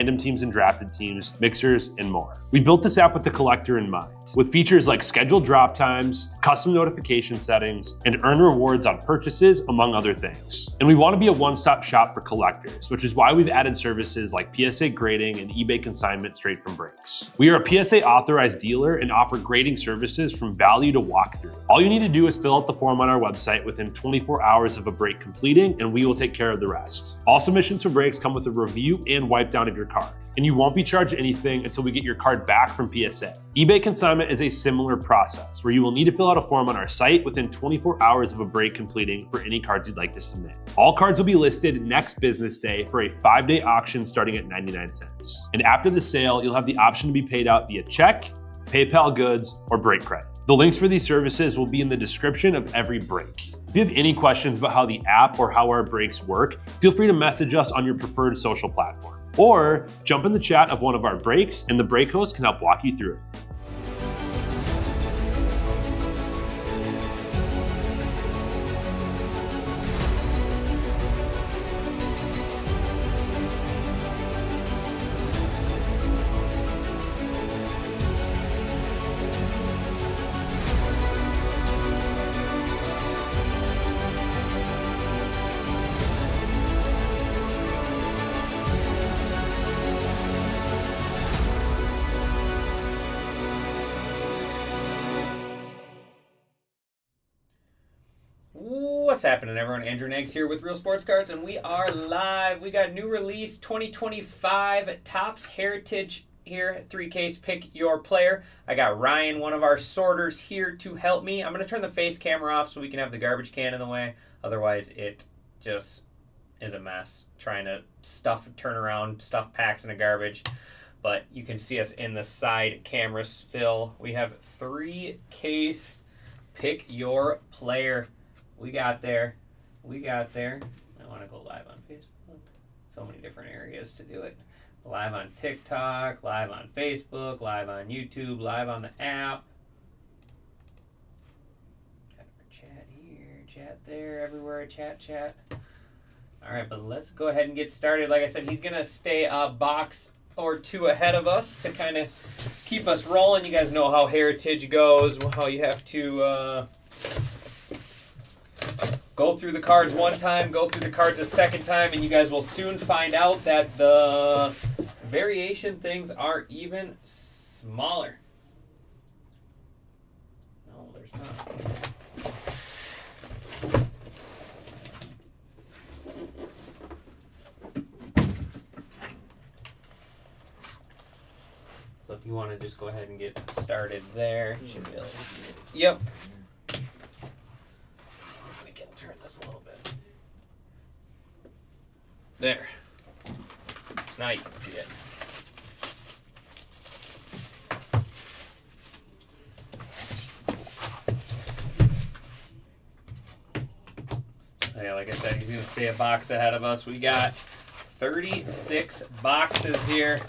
random teams and drafted teams, mixers, and more. We built this app with the collector in mind, with features like scheduled drop times, custom notification settings, and earn rewards on purchases, among other things. And we want to be a one-stop shop for collectors, which is why we've added services like PSA grading and eBay consignment straight from Brakes. We are a PSA authorized dealer and offer grading services from value to walkthrough. All you need to do is fill out the form on our website within 24 hours of a break completing, and we will take care of the rest. All submissions for Brakes come with a review and wipe down of your card, and you won't be charged anything until we get your card back from PSA. eBay consignment is a similar process where you will need to fill out a form on our site within 24 hours of a break completing for any cards you'd like to submit. All cards will be listed next business day for a 5-day auction starting at 99 cents. And after the sale, you'll have the option to be paid out via check, PayPal goods, or break credit. The links for these services will be in the description of every break. If you have any questions about how the app or how our breaks work, feel free to message us on your preferred social platform. Or jump in the chat of one of our breaks and the break host can help walk you through it. What's happening, everyone? Andrew Nags here with Real Sports Cards, and we are live. We got new release 2025 Topps Heritage here, 3-case pick your player. I got Ryan, one of our sorters, here to help me. I'm going to turn the face camera off so we can have the garbage can in the way. Otherwise, it just is a mess trying to turn around, stuff packs in the garbage. But you can see us in the side camera still. We have 3-case pick your player. We got there. I want to go live on Facebook. So many different areas to do it. Live on TikTok, live on Facebook, live on YouTube, live on the app. Got our chat here, chat there, everywhere, chat. All right, but let's go ahead and get started. Like I said, he's going to stay a box or two ahead of us to kind of keep us rolling. You guys know how Heritage goes, how you have to go through the cards one time, go through the cards a second time, and you guys will soon find out that the variation things are even smaller. No, there's not. So if you want to just go ahead and get started there, you should be able to see it. Yep. Turn this a little bit. There. Now you can see it. Yeah, like I said, he's going to stay a box ahead of us. We got 36 boxes here.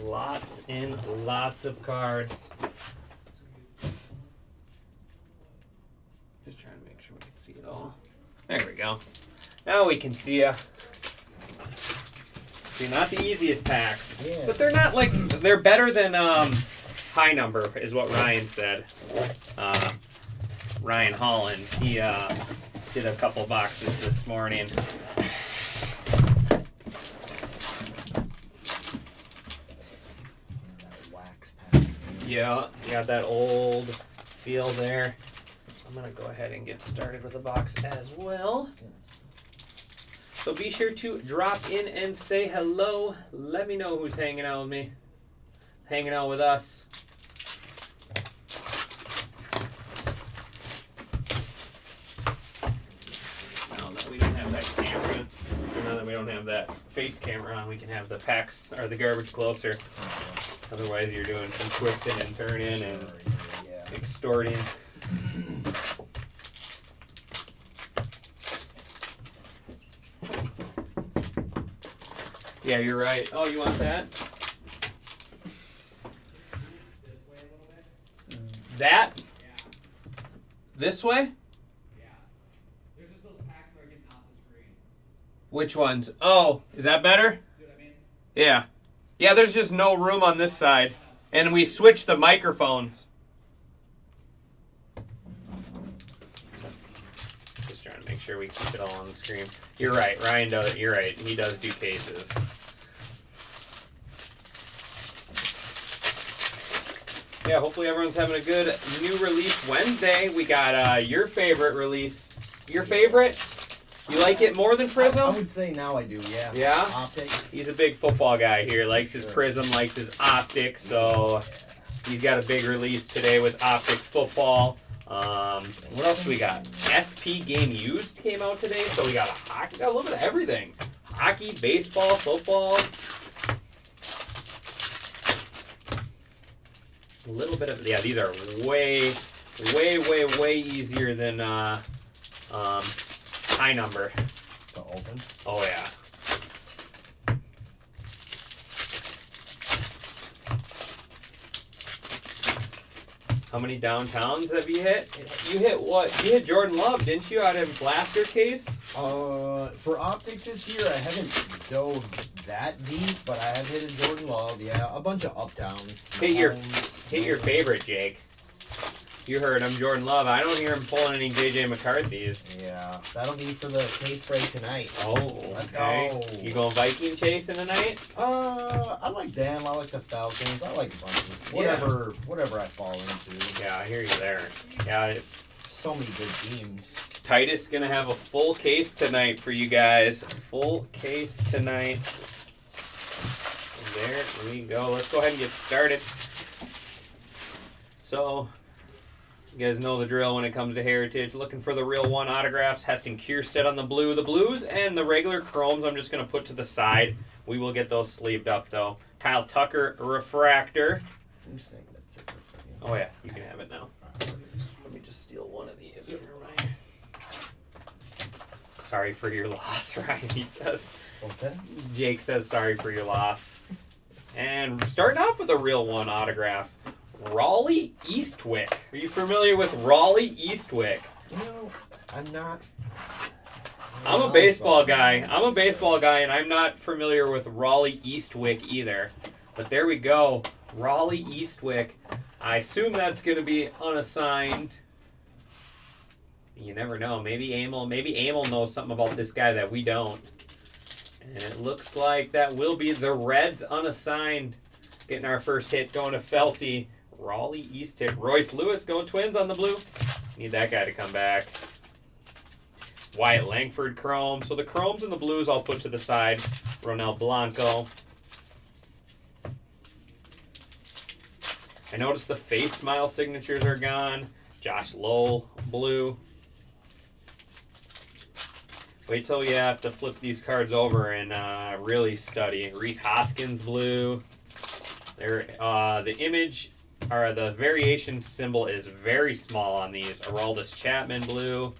Lots and lots of cards. Just trying to make sure we can see it all. There we go. Now we can see ya. See, not the easiest packs, but they're not like, they're better than high number is what Ryan said. Ryan Holland, he did a couple boxes this morning. Yeah, you got that old feel there. So I'm going to go ahead and get started with the box as well. So be sure to drop in and say hello. Let me know who's hanging out with me, hanging out with us. Now that we don't have that camera, now that we don't have that face camera on, we can have the packs or the garbage closer. Otherwise, you're doing some twisting and turning and extorting. Yeah, you're right. Oh, you want that? That this way? Yeah. There's just those packs that are getting off the screen. Which ones? Oh, is that better? See what I mean? Yeah. Yeah, there's just no room on this side. And we switched the microphones. Just trying to make sure we keep it all on the screen. You're right, Ryan does it. You're right. He does do cases. Yeah, hopefully everyone's having a good new release Wednesday. We got your favorite release. Your favorite? You like it more than I Prism? would say now I do, yeah. Yeah? Optic. He's a big football guy here. Likes his Prism, likes his Optics. So he's got a big release today with Optics football. What else do we got? SP Game Used came out today. So we got a hockey, got a little bit of everything. Hockey, baseball, football. A little bit of, yeah, these are way easier than high number. To open. Oh yeah. How many downtowns have you hit? You hit what? You hit Jordan Love, didn't you, out in Blaster case? For Optic this year, I haven't dove that deep, but I have hit a Jordan Love, yeah. A bunch of uptowns. Hit your Mahomes, favorite, Jake. You heard him, Jordan Love. I don't hear him pulling any JJ McCarthy's. Yeah, that'll be for the case break tonight. Oh, Let's okay. go. You going Viking chasing tonight? I like them. I like the Falcons. I like bunches. Whatever I fall into. Yeah, I hear you there. Yeah, So many good teams. Titus gonna have a full case tonight for you guys. Full case tonight. There we go. Let's go ahead and get started. So, you guys know the drill when it comes to Heritage. Looking for the real one autographs. Heston Kierstead on the blue. The blues and the regular chromes I'm just going to put to the side. We will get those sleeved up, though. Kyle Tucker refractor. I'm just saying that's it. Oh, yeah. You can have it now. Let me just steal one of these for my... Sorry for your loss, Ryan, he says. What's that? Jake says sorry for your loss. And starting off with a real one autograph. Raleigh Eastwick. Are you familiar with Raleigh Eastwick? You know, I'm not. I'm a baseball guy. And I'm not familiar with Raleigh Eastwick either. But there we go. Raleigh Eastwick. I assume that's going to be unassigned. You never know. Maybe Emil knows something about this guy that we don't. And it looks like that will be the Reds unassigned. Getting our first hit going to Felty. Raleigh Eastwick. Royce Lewis going Twins on the blue. Need that guy to come back. Wyatt Langford chrome. So the chromes and the blues I'll put to the side. Ronel Blanco. I noticed the face smile signatures are gone. Josh Lowell blue. Wait till you have to flip these cards over and really study. Reese Hoskins blue. There, the image or the variation symbol is very small on these. Aroldis Chapman blue.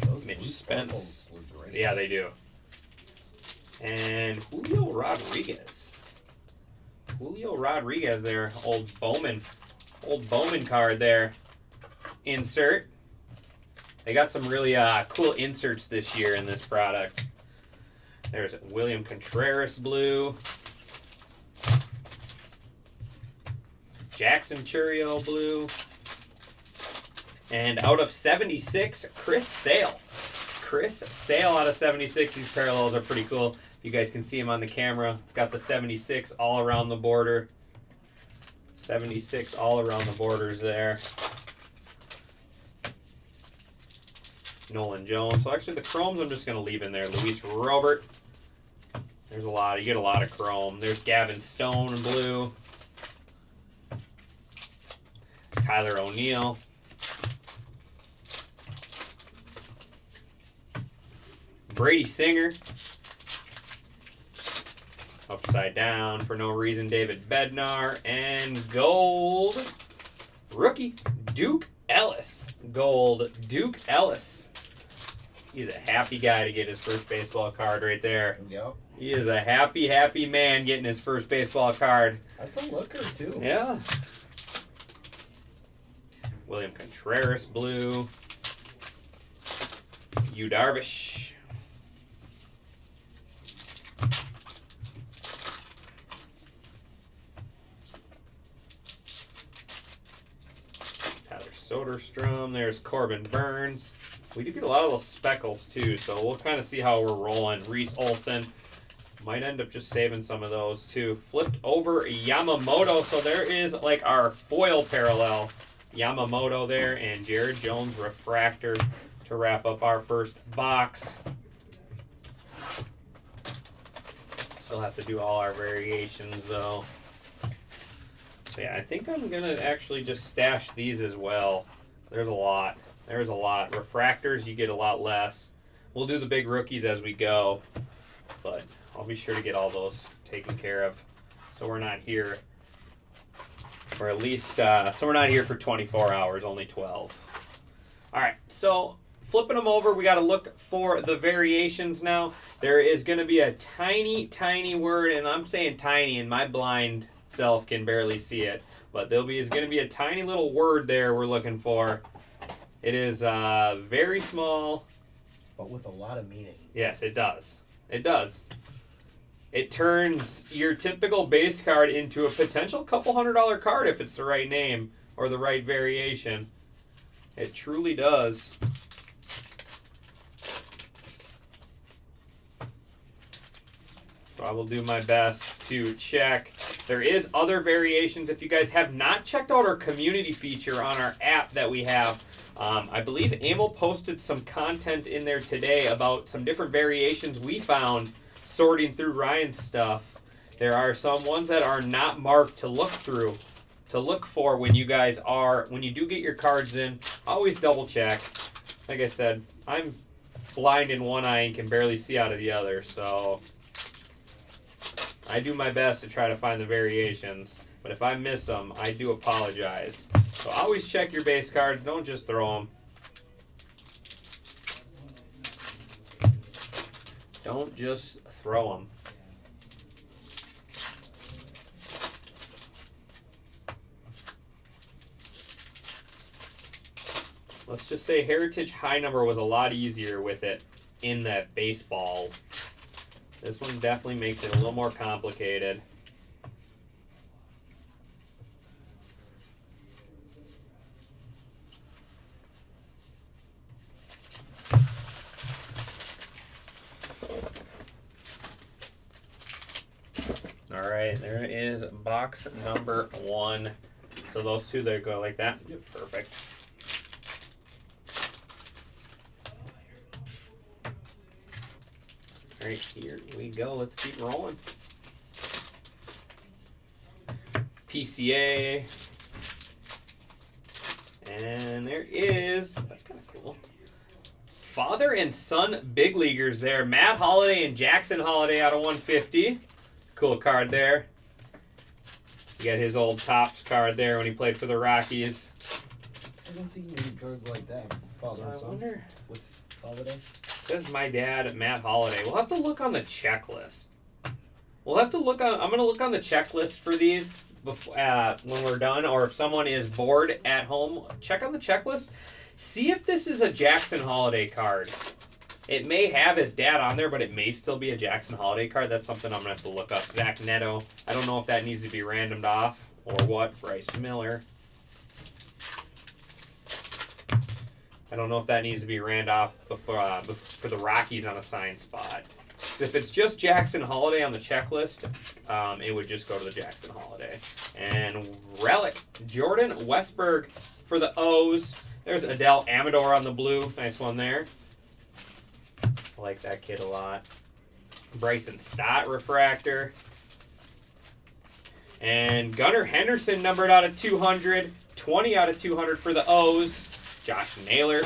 Those Mitch blue Spence. sparkles look great. Yeah, they do. And Julio Rodriguez. Julio Rodriguez there. Old Bowman card there. Insert. They got some really cool inserts this year in this product. There's William Contreras blue. Jackson Churio blue. And out of 76, Chris Sale. Chris Sale out of 76. These parallels are pretty cool. You guys can see him on the camera. It's got the 76 all around the border. 76 all around the borders there. Nolan Jones. So actually the chromes I'm just going to leave in there. Luis Robert. There's a lot. You get a lot of chrome. There's Gavin Stone in blue. Tyler O'Neill. Brady Singer. Upside down for no reason. David Bednar. And gold rookie Duke Ellis. Gold Duke Ellis. He's a happy guy to get his first baseball card right there. Yep. He is a happy, happy man getting his first baseball card. That's a looker, too. Yeah. William Contreras blue. Yu Darvish. Tyler Soderstrom. There's Corbin Burns. We do get a lot of those speckles too, so we'll kind of see how we're rolling. Reese Olson. Might end up just saving some of those too. Flipped over Yamamoto, so there is like our foil parallel. Yamamoto there, and Jared Jones refractor to wrap up our first box. Still have to do all our variations though. So yeah, I think I'm gonna actually just stash these as well. There's a lot. There's a lot. Refractors, you get a lot less. We'll do the big rookies as we go, but I'll be sure to get all those taken care of, so we're not here, or at least, so we're not here for 24 hours, only 12. All right, so flipping them over, we got to look for the variations now. There is going to be a tiny, tiny word, and I'm saying tiny, and my blind self can barely see it, but is going to be a tiny little word there we're looking for. It is very small. But with a lot of meaning. Yes, it does. It does. It turns your typical base card into a potential couple $100 card if it's the right name or the right variation. It truly does. So I will do my best to check. There is other variations. If you guys have not checked out our community feature on our app that we have, I believe Emil posted some content in there today about some different variations we found sorting through Ryan's stuff. There are some ones that are not marked to look through, to look for when you do get your cards in. Always double check. Like I said, I'm blind in one eye and can barely see out of the other, so I do my best to try to find the variations. But if I miss them, I do apologize. So always check your base cards. Don't just throw them. Don't just throw them. Let's just say Heritage High Number was a lot easier with it in that baseball. This one definitely makes it a little more complicated. All right, there is box number 1. So those two, they go like that. Yep. Perfect. All right, here we go. Let's keep rolling. PCA. And there is, that's kind of cool, father and son big leaguers there. Matt Holliday and Jackson Holliday out of 150. Cool card there. You got his old Topps card there when he played for the Rockies. I don't see many cards like that. Father and I son wonder. with Holiday. This is my dad, Matt Holliday. We'll have to look on the checklist. We'll have to look on. I'm going to look on the checklist for these before, when we're done, or if someone is bored at home, check on the checklist. See if this is a Jackson Holliday card. It may have his dad on there, but it may still be a Jackson Holliday card. That's something I'm going to have to look up. Zach Neto. I don't know if that needs to be randomed off or what. Bryce Miller. I don't know if that needs to be ran off for the Rockies on a signed spot. If it's just Jackson Holliday on the checklist, it would just go to the Jackson Holliday. And relic, Jordan Westberg for the O's. There's Adele Amador on the blue. Nice one there. I like that kid a lot. Bryson Stott refractor. And Gunnar Henderson numbered out of 200. 20 out of 200 for the O's. Josh Naylor.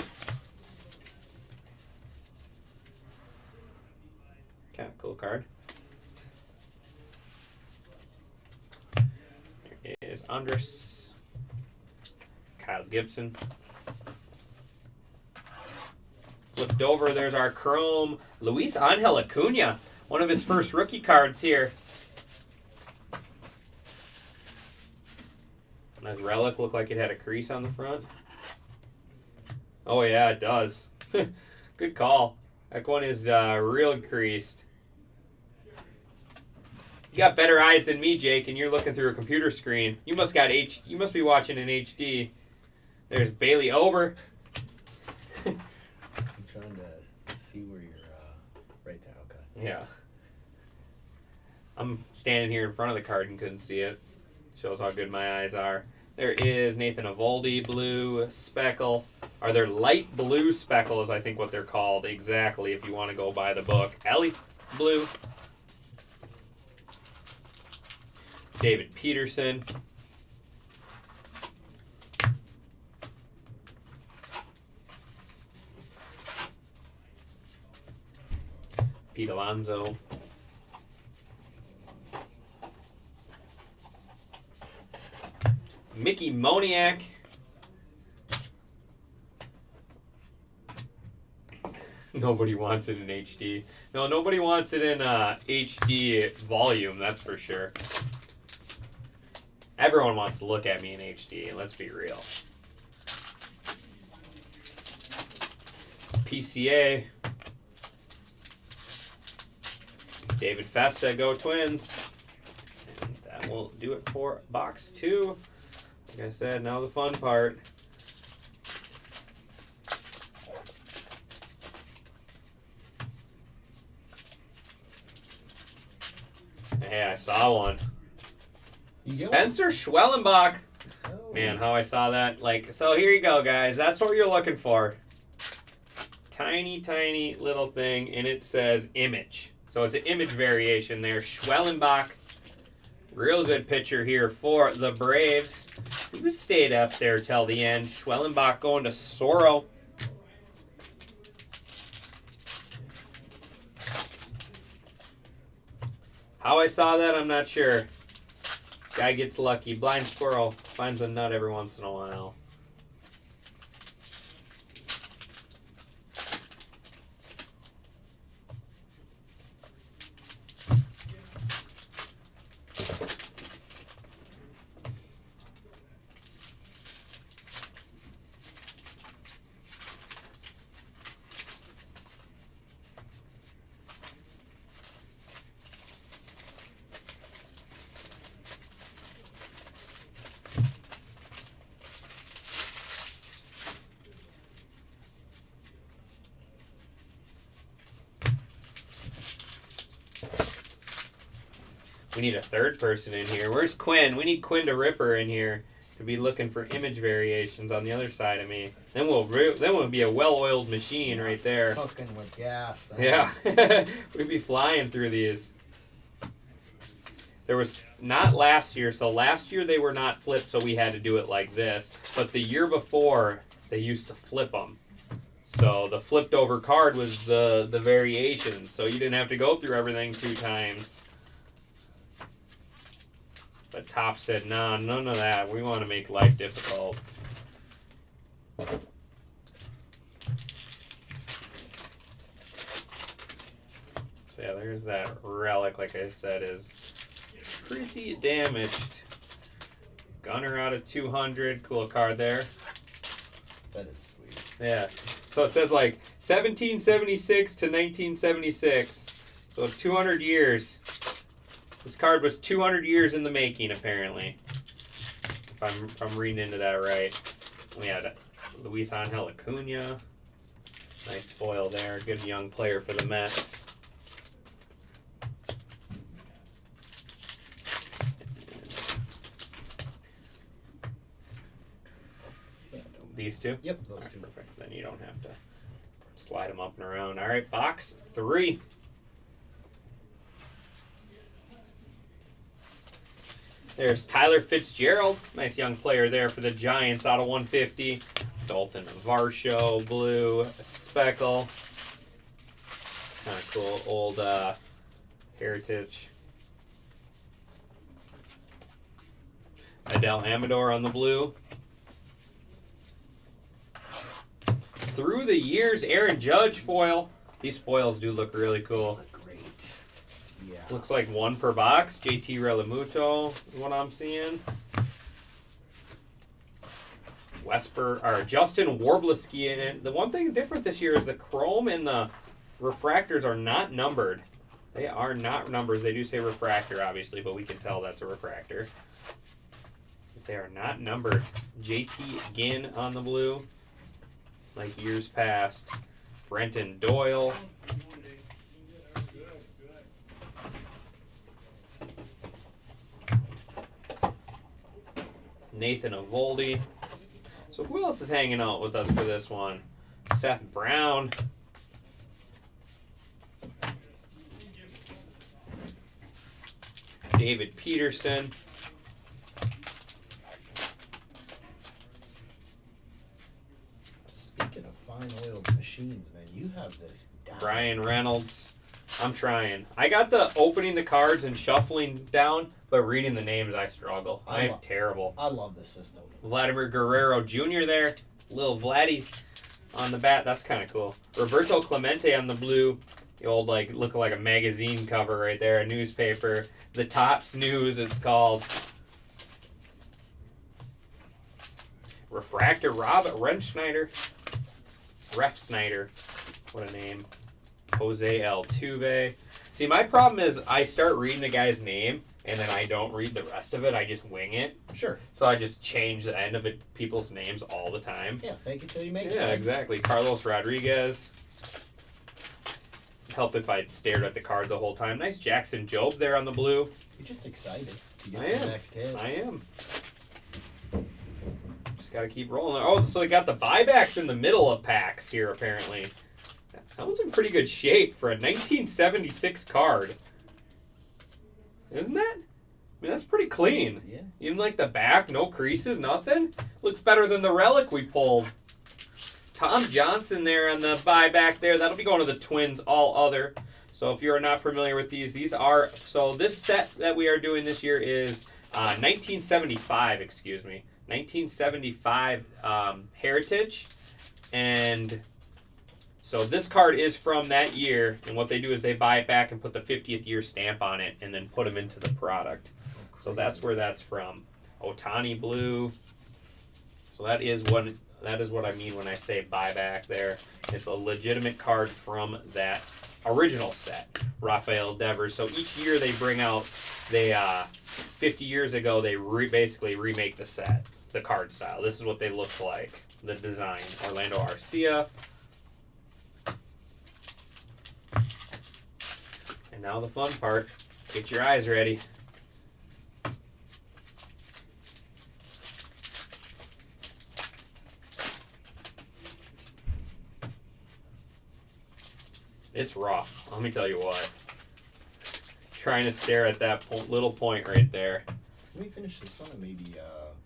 Kind of cool card. There is Andres. Kyle Gibson. Flipped over, there's our Chrome. Luis Angel Acuna. One of his first rookie cards here. That relic looked like it had a crease on the front. Oh, yeah, it does. Good call. That one is real creased. You got better eyes than me, Jake, and you're looking through a computer screen. You must be watching in HD. There's Bailey Ober. I'm trying to see where you're. Right there. Okay. Yeah. I'm standing here in front of the card and couldn't see it. Shows how good my eyes are. There is Nathan Eovaldi, blue speckle. Are there light blue speckles, I think what they're called exactly, if you want to go by the book. Ellie, blue. David Peterson. Pete Alonso. Mickey Moniak. Nobody wants it in HD. No, nobody wants it in HD volume, that's for sure. Everyone wants to look at me in HD, let's be real. PCA. David Festa, go Twins. And that will do it for box 2. Like I said, now the fun part. Hey, I saw one. Spencer Schwellenbach. Oh. Man, how I saw that. So here you go, guys. That's what you're looking for. Tiny, tiny little thing, and it says image. So it's an image variation there. Schwellenbach. Real good pitcher here for the Braves. He stayed up there till the end. Schwellenbach going to Sorrow. How I saw that, I'm not sure. Guy gets lucky. Blind squirrel finds a nut every once in a while. We need a third person in here. Where's Quinn? We need Quinn to Ripper in here to be looking for image variations on the other side of me. Then we'll be a well-oiled machine right there. Cooking with gas. Yeah, we'd be flying through these. There was not last year, so last year they were not flipped, so we had to do it like this. But the year before, they used to flip them. So the flipped over card was the variation, so you didn't have to go through everything 2 times. But Top said, nah, none of that. We want to make life difficult. So yeah, there's that relic, like I said, is pretty damaged. Gunner out of 200. Cool card there. That is sweet. Yeah. So it says like 1776 to 1976. So 200 years. This card was 200 years in the making, apparently. If I'm reading into that right. We had Luis Angel Acuna. Nice foil there. Good young player for the Mets. These two? Yep, those Alright, two. perfect. Then you don't have to slide them up and around. All right, box 3. There's Tyler Fitzgerald. Nice young player there for the Giants out of 150. Dalton Varsho, blue, speckle. Kind of cool old heritage. Adele Amador on the blue. Through the years, Aaron Judge foil. These foils do look really cool. Great. Yeah. Looks like 1 per box. JT Realmuto is what I'm seeing. Justin Warbleski in it. The one thing different this year is the chrome and the refractors are not numbered. They are not numbers. They do say refractor, obviously, but we can tell that's a refractor. They are not numbered. JT Ginn on the blue, like years past. Brenton Doyle. Nathan Eovaldi. So who else is hanging out with us for this one? Seth Brown. David Peterson. Speaking of fine oiled machines, man, you have this down. Brian Reynolds. I'm trying. I got the opening the cards and shuffling down, but reading the names I struggle. I'm terrible. I love this system. Vladimir Guerrero Jr. there. Little Vladdy on the bat. That's kind of cool. Roberto Clemente on the blue. The old, like, looking like a magazine cover right there. A newspaper. The Topps News, it's called. Refractor Rob Refsnyder. What a name. Jose Altuve. See, my problem is I start reading the guy's name, and then I don't read the rest of it. I just wing it. Sure. So I just change the end of it, people's names all the time. Yeah, fake it till you make it. Yeah, exactly. Carlos Rodriguez. Helped if I'd stared at the card the whole time. Nice Jackson Jobe there on the blue. You're just excited to I get to am. the next hit. I am. Just got to keep rolling. Oh, so they got the buybacks in the middle of packs here, apparently. That one's in pretty good shape for a 1976 card. Isn't that? I mean, that's pretty clean. Yeah. Even like the back, no creases, nothing. Looks better than the relic we pulled. Tom Johnson there on the buyback there. That'll be going to the Twins, all other. So if you're not familiar with these are, so this set that we are doing this year is 1975, 1975 Heritage. And so this card is from that year, and what they do is they buy it back and put the 50th year stamp on it and then put them into the product. So that's where that's from. Otani blue. So that is what I mean when I say buyback there. It's a legitimate card from that original set, Rafael Devers. So each year they bring out, 50 years ago, they basically remake the set, the card style. This is what they look like, the design. Orlando Arcia. And now the fun part. Get your eyes ready. It's rough. Let me tell you what. Trying to stare at that little point right there. Let me finish this one and maybe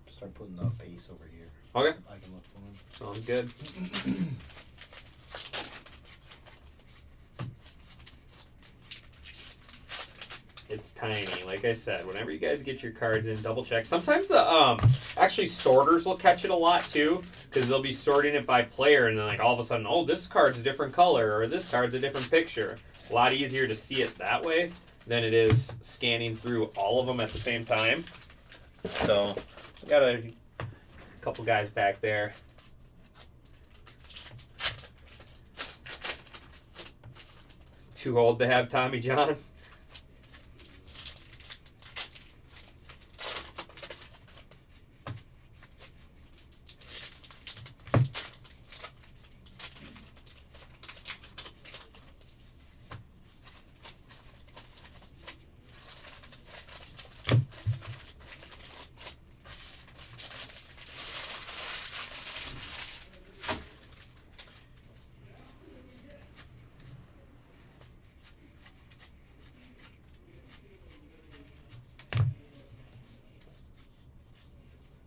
start putting the base over here. Okay. I can look for them. Sounds good. It's tiny. Like I said, whenever you guys get your cards in, double check. Sometimes the actually sorters will catch it a lot too, because they'll be sorting it by player, and then like all of a sudden, oh, this card's a different color, or this card's a different picture. A lot easier to see it that way than it is scanning through all of them at the same time. So we got a couple guys back there. Too old to have Tommy John.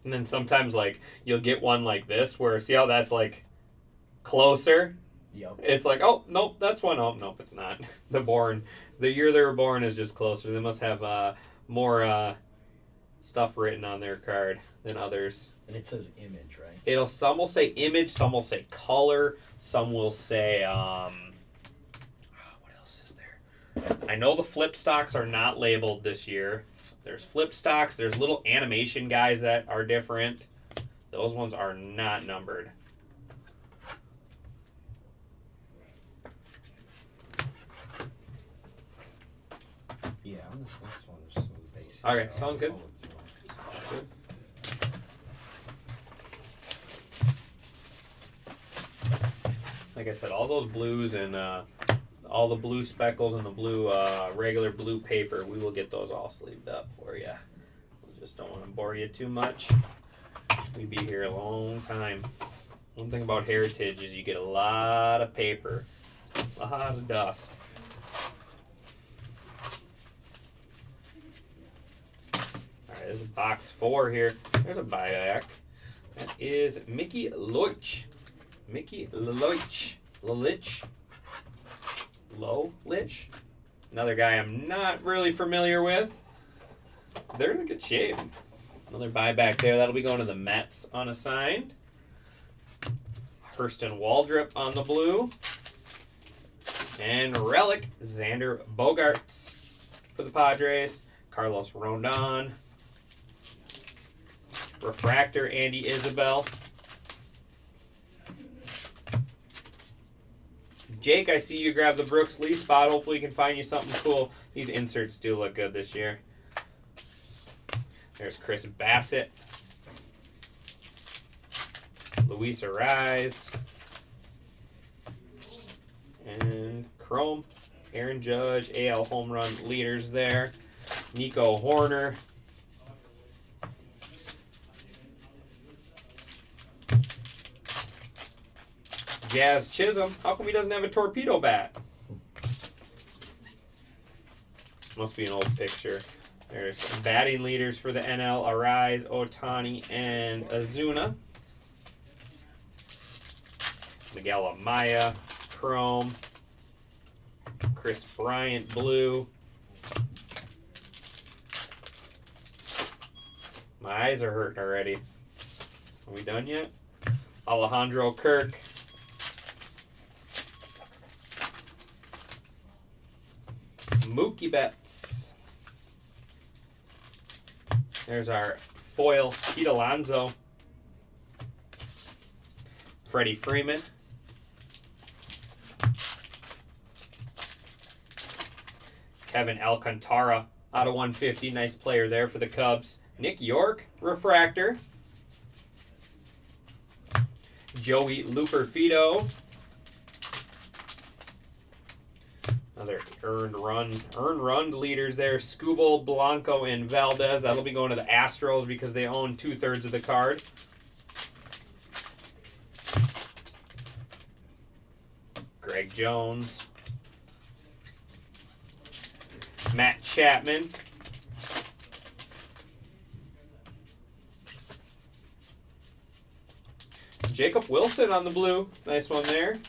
And then sometimes, like, you'll get one like this where, see how that's, like, closer? Yep. It's like, oh, nope, that's one. Oh, nope, it's not. The year they were born is just closer. They must have more stuff written on their card than others. And it says image, right? Some will say image, some will say color, some will say, what else is there? I know the flip stocks are not labeled this year. There's flip stocks. There's little animation guys that are different. Those ones are not numbered. Yeah, on this next one, there's some basic. Okay, sounds good. I'll look through 'em. Like I said, all those blues and all the blue speckles and the blue regular blue paper, we will get those all sleeved up for you. We just don't want to bore you too much. We'd be here a long time. One thing about Heritage is you get a lot of paper, a lot of dust. Alright, there's a box 4 here. There's a buyback. That is Mickey Loich. Mickey Loich. Lolich. Lolich. Another guy I'm not really familiar with. They're in good shape. Another buyback there. That'll be going to the Mets unassigned. Hurston Waldrop on the blue. And relic, Xander Bogaerts for the Padres. Carlos Rondon. Refractor, Andy Isabel. Jake, I see you grab the Brooks Lee spot. Hopefully we can find you something cool. These inserts do look good this year. There's Chris Bassett. Luis Arraez. And Chrome. Aaron Judge, AL home run leaders there. Nico Horner. Jazz Chisholm. How come he doesn't have a torpedo bat? Must be an old picture. There's batting leaders for the NL. Arraez, Ohtani, and Azuna. Miguel Amaya, Chrome. Chris Bryant, blue. My eyes are hurting already. Are we done yet? Alejandro Kirk. Mookie Betts. There's our foil, Pete Alonso. Freddie Freeman. Kevin Alcantara out of 150. Nice player there for the Cubs. Nick York, refractor. Joey Luperfido. Another earned run leaders there. Scubel, Blanco, and Valdez. That'll be going to the Astros because they own 2/3 of the card. Greg Jones. Matt Chapman. Jacob Wilson on the blue. Nice one there.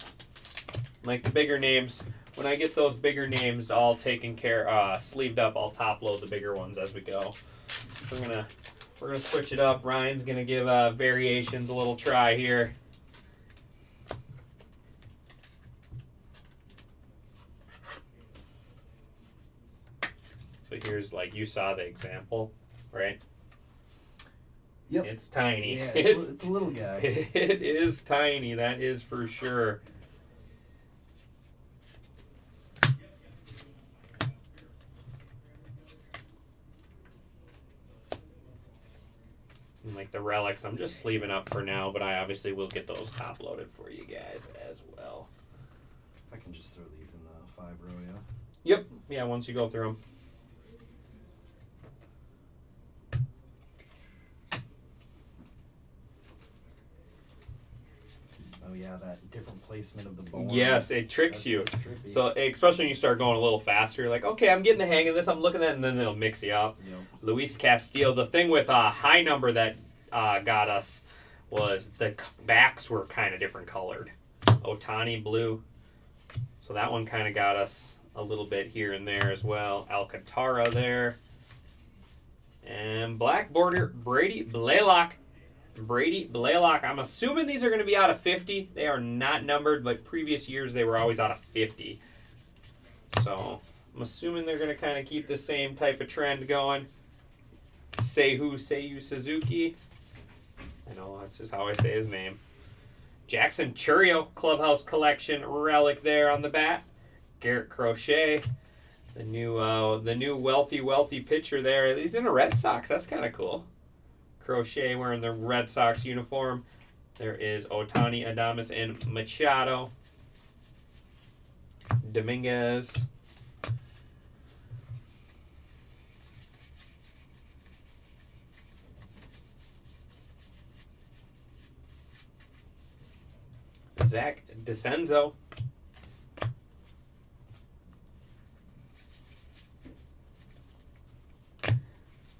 Like the bigger names. When I get those bigger names all taken care, sleeved up, I'll top load the bigger ones as we go. We're gonna switch it up. Ryan's gonna give variations a little try here. So here's, like, you saw the example, right? Yep. It's tiny. Yeah, it's a little guy. It is tiny. That is for sure. And like the relics, I'm just sleeving up for now, but I obviously will get those top loaded for you guys as well. I can just throw these in the 5 row, yeah? Yep. Yeah, once you go through them. Oh yeah, that different placement of the board. Yes, it tricks That's you. trippy. So, especially when you start going a little faster, you're like, okay, I'm getting the hang of this. I'm looking at it, and then it'll mix you up. Yep. Luis Castillo. The thing with high number that got us was the backs were kind of different colored. Ohtani blue. So that one kind of got us a little bit here and there as well. Alcantara there. And black border, Brady Blaylock. Brady Blaylock. I'm assuming these are going to be out of 50. They are not numbered, but previous years they were always out of 50. So I'm assuming they're going to kind of keep the same type of trend going. Seiyu Suzuki. I know, that's just how I say his name. Jackson Churio Clubhouse Collection relic there on the bat. Garrett Crochet, the new wealthy pitcher there. He's in a Red Sox. That's kind of cool. Crochet wearing the Red Sox uniform. There is Ohtani, Adames, and Machado. Dominguez. Zach DeCenzo.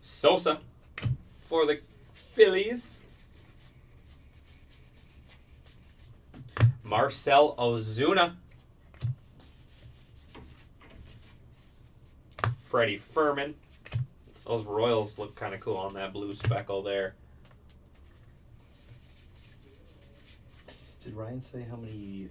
Sosa for the Phillies. Marcell Ozuna. Freddie Furman. Those Royals look kind of cool on that blue speckle there. Did Ryan say how many?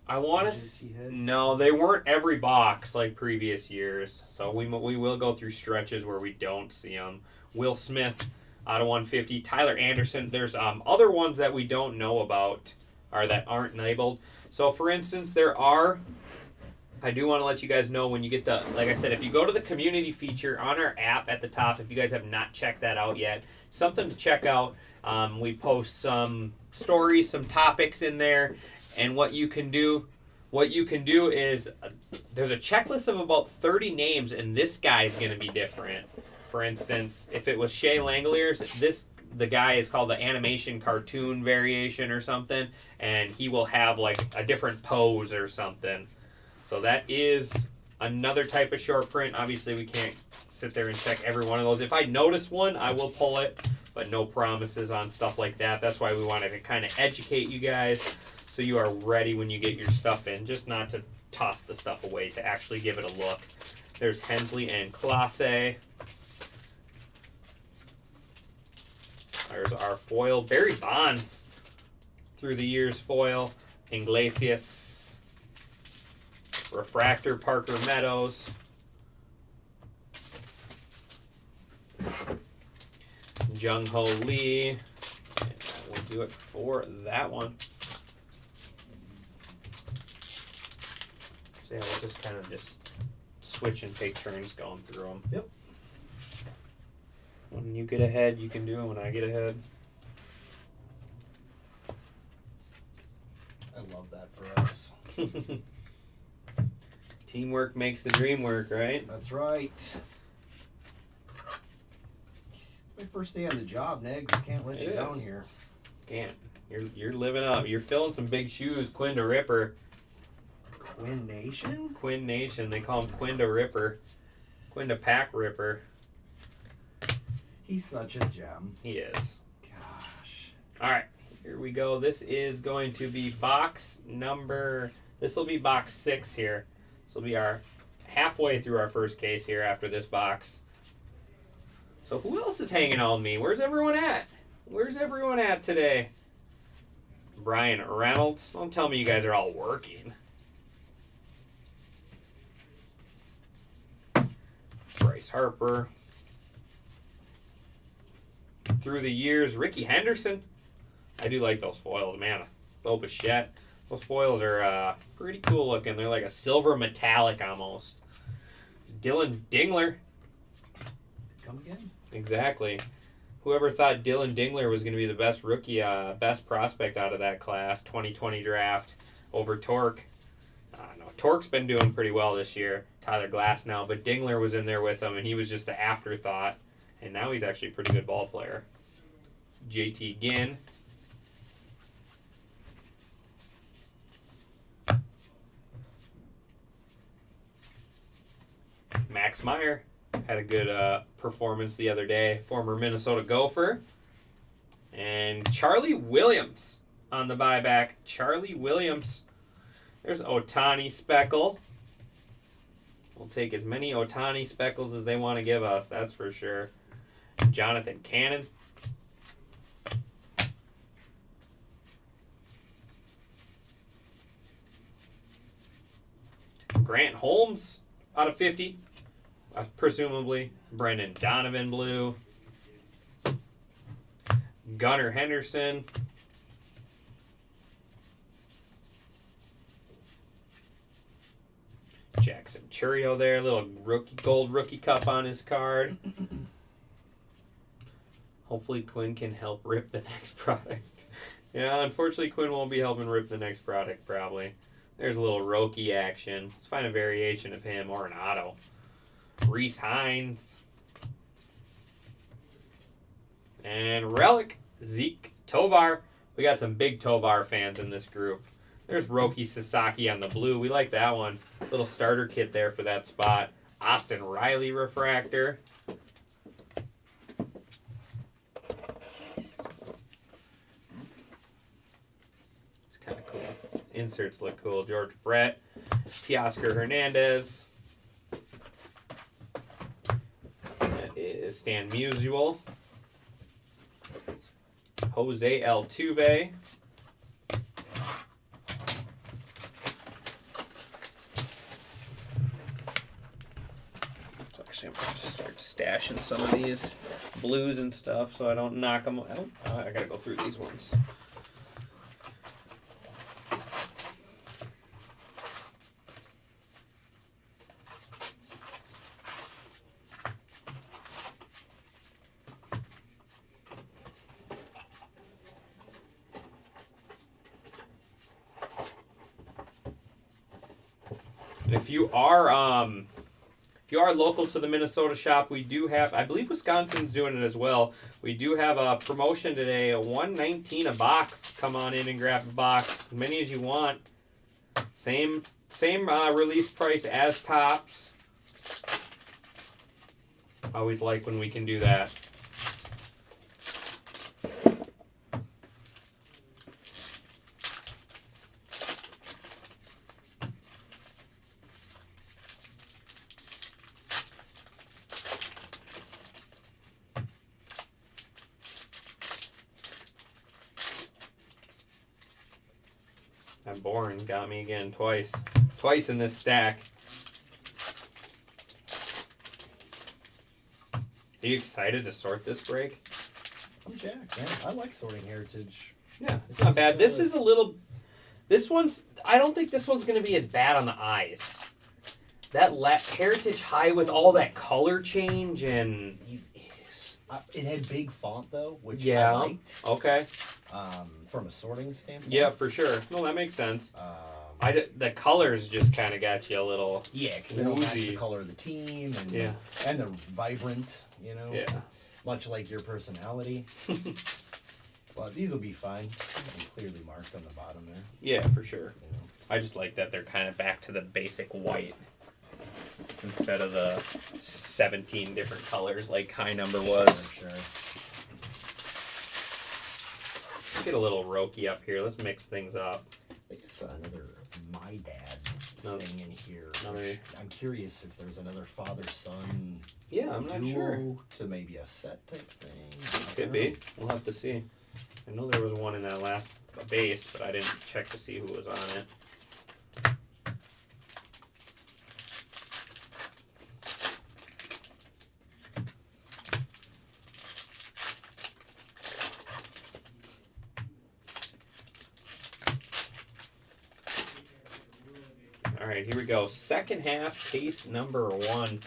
I want Pages he to. had? No, they weren't every box like previous years. So we will go through stretches where we don't see them. Will Smith out of 150. Tyler Anderson. There's other ones that we don't know about or that aren't labeled. So for instance, there are. I do want to let you guys know when you get the, like I said, if you go to the community feature on our app at the top, if you guys have not checked that out yet, something to check out. We post some stories, some topics in there, and what you can do is there's a checklist of about 30 names, and this guy is going to be different. For instance, if it was Shea Langoliers, the guy is called the animation cartoon variation or something, and he will have like a different pose or something. So that is another type of short print. Obviously, we can't sit there and check every one of those. If I notice one, I will pull it, but no promises on stuff like that. That's why we wanted to kind of educate you guys so you are ready when you get your stuff in, just not to toss the stuff away, to actually give it a look. There's Hensley and Clase. There's our foil. Barry Bonds through the years foil. Iglesias. Refractor, Parker Meadows. Jung Ho Lee. And that will do it for that one. So yeah, we'll just kind of just switch and take turns going through them. Yep. When you get ahead, you can do it. When I get ahead. I love that for us. Teamwork makes the dream work, right? That's right. My first day on the job, Negs. I can't let It you down is. here. Can't. You're living up. You're filling some big shoes. Quinn the Ripper. Quinn Nation? Quinn Nation. They call him Quinn the Ripper. Quinn the Pack Ripper. He's such a gem. He is. Gosh. All right. Here we go. This is going to be box number. This will be box 6 here. This will be our halfway through our first case here after this box. So who else is hanging on me? Where's everyone at? Where's everyone at today? Brian Reynolds. Don't tell me you guys are all working. Bryce Harper. Through the years, Ricky Henderson. I do like those foils, man. Bo Bichette. Those foils are pretty cool looking. They're like a silver metallic almost. Dylan Dingler. Come again? Exactly. Whoever thought Dylan Dingler was going to be the best rookie, best prospect out of that class, 2020 draft over Torque. No, Torque's been doing pretty well this year. Tyler Glass now, but Dingler was in there with him, and he was just the afterthought. And now he's actually a pretty good ball player. JT Ginn. Max Meyer had a good performance the other day. Former Minnesota Gopher. And Charlie Williams on the buyback. Charlie Williams. There's Ohtani Speckle. We'll take as many Ohtani Speckles as they want to give us, that's for sure. Jonathan Cannon. Grant Holmes out of 50. Presumably. Brendan Donovan blue. Gunnar Henderson. Jackson Churio there, little gold rookie cup on his card. Hopefully Quinn can help rip the next product. Yeah, unfortunately Quinn won't be helping rip the next product probably. There's a little Roki action. Let's find a variation of him or an auto. Reese Hines. And relic, Zeke Tovar. We got some big Tovar fans in this group. There's Roki Sasaki on the blue. We like that one. Little starter kit there for that spot. Austin Riley refractor. It's kind of cool. Inserts look cool. George Brett. Teoscar Hernandez. That is Stan Musial. Jose Altuve. So actually, I'm going to start stashing some of these blues and stuff so I don't knock them out. I got to go through these ones. And if you are local to the Minnesota shop, we do have, I believe Wisconsin's doing it as well. We do have a promotion today, a $1.19 a box. Come on in and grab a box, as many as you want. Same release price as Topps. Always like when we can do that. That Bourne got me again twice. Twice in this stack. Are you excited to sort this break? I'm jacked, man. I like sorting Heritage. Yeah, it's not bad. This is a little... This one's... I don't think this one's going to be as bad on the eyes. That Heritage High with all that color change and... It had big font, though, which yeah. I liked. Okay. From a sorting standpoint. Yeah, for sure. No, that makes sense. The colors just kind of got you a little... Yeah, because they don't match woozy. the color of the team. And, Yeah. And they're vibrant, you know? Yeah. Much like your personality. Well, these will be fine. They're clearly marked on the bottom there. Yeah, for sure. You know? I just like that they're kind of back to the basic white instead of the 17 different colors like High Number was. Sure. Let's get a little Roki up here. Let's mix things up. I think it's another My Dad No. thing in here. Another- which I'm curious if there's another father-son Yeah, I'm not sure. duo to maybe a set type thing. I Could don't be. know. We'll have to see. I know there was one in that last base, but I didn't check to see who was on it. All right, here we go. Second half, case number 1.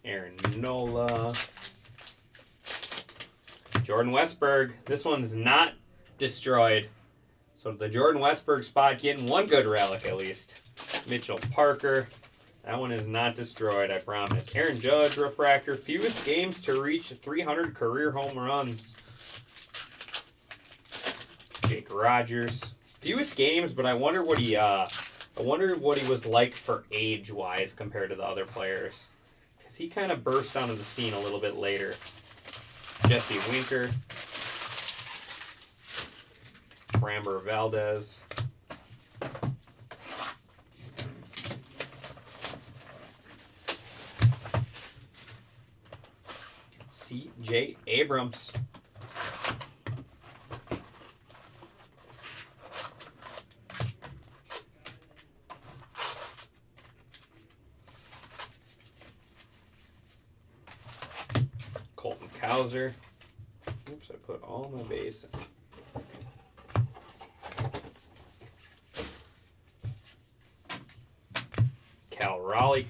Aaron Nola. Jordan Westberg. This one's not destroyed. So the Jordan Westberg spot getting one good relic at least. Mitchell Parker. That one is not destroyed, I promise. Aaron Judge, refractor. Fewest games to reach 300 career home runs. Jake Rogers. Fewest games, but I wonder what he was like for age-wise compared to the other players. Because he kind of burst onto the scene a little bit later. Jesse Winker. Framber Valdez. C.J. Abrams. Hauser. Oops, I put all my base in. Cal Raleigh.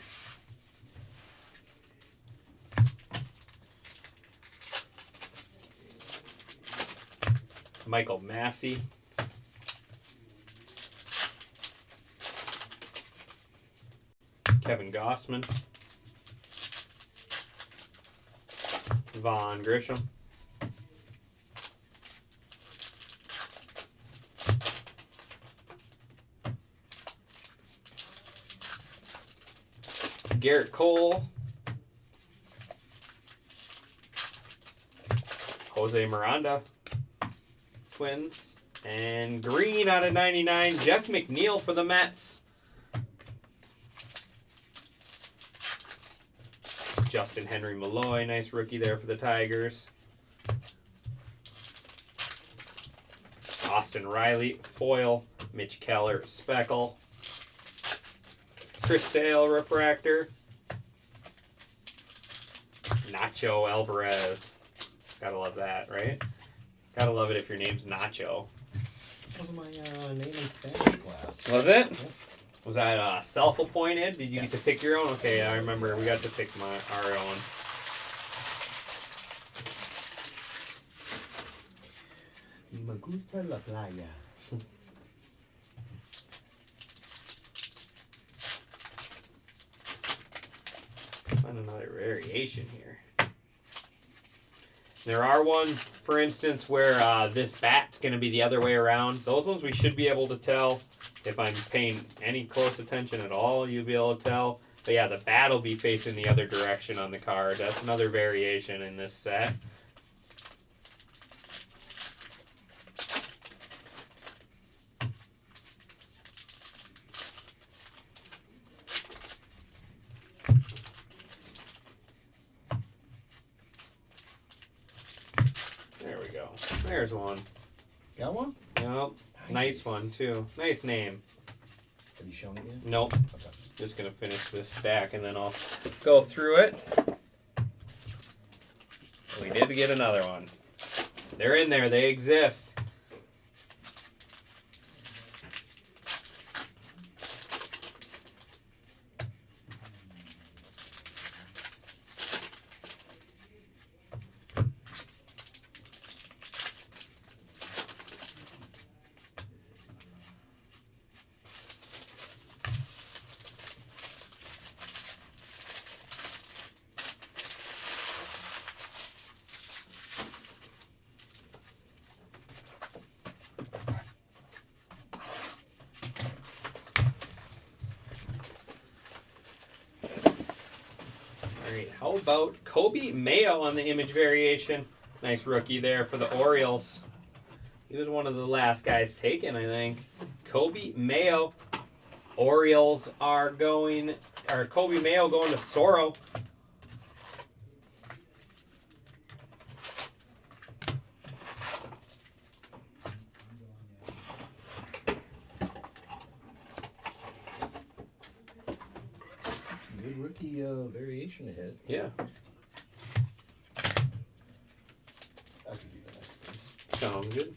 Michael Massey. Kevin Gossman. Vaughn Grisham. Garrett Cole. Jose Miranda. Twins. And green out of 99, Jeff McNeil for the Mets. Justin Henry Malloy, nice rookie there for the Tigers. Austin Riley, foil. Mitch Keller, speckle. Chris Sale, refractor. Nacho Alvarez. Gotta love that, right? Gotta love it if your name's Nacho. That was my name in Spanish class. Was it? Was that self-appointed? Did you get to pick your own? Okay, I remember we got to pick our own. Me gusta la playa. Find another variation here. There are ones, for instance, where this bat's going to be the other way around. Those ones we should be able to tell. If I'm paying any close attention at all, you'll be able to tell. But yeah, the bat will be facing the other direction on the card. That's another variation in this set. There we go. There's one. Got one? Nope. Nice one, too. Nice name. Have you shown it yet? Nope. Okay. Just going to finish this stack and then I'll go through it. We did get another one. They're in there. They exist. How about Kobe Mayo on the image variation? Nice rookie there for the Orioles. He was one of the last guys taken, I think. Kobe Mayo. Orioles are going, or Kobe Mayo going to Soro. Good rookie variation ahead. Yeah. I could do the next piece. Sounds good.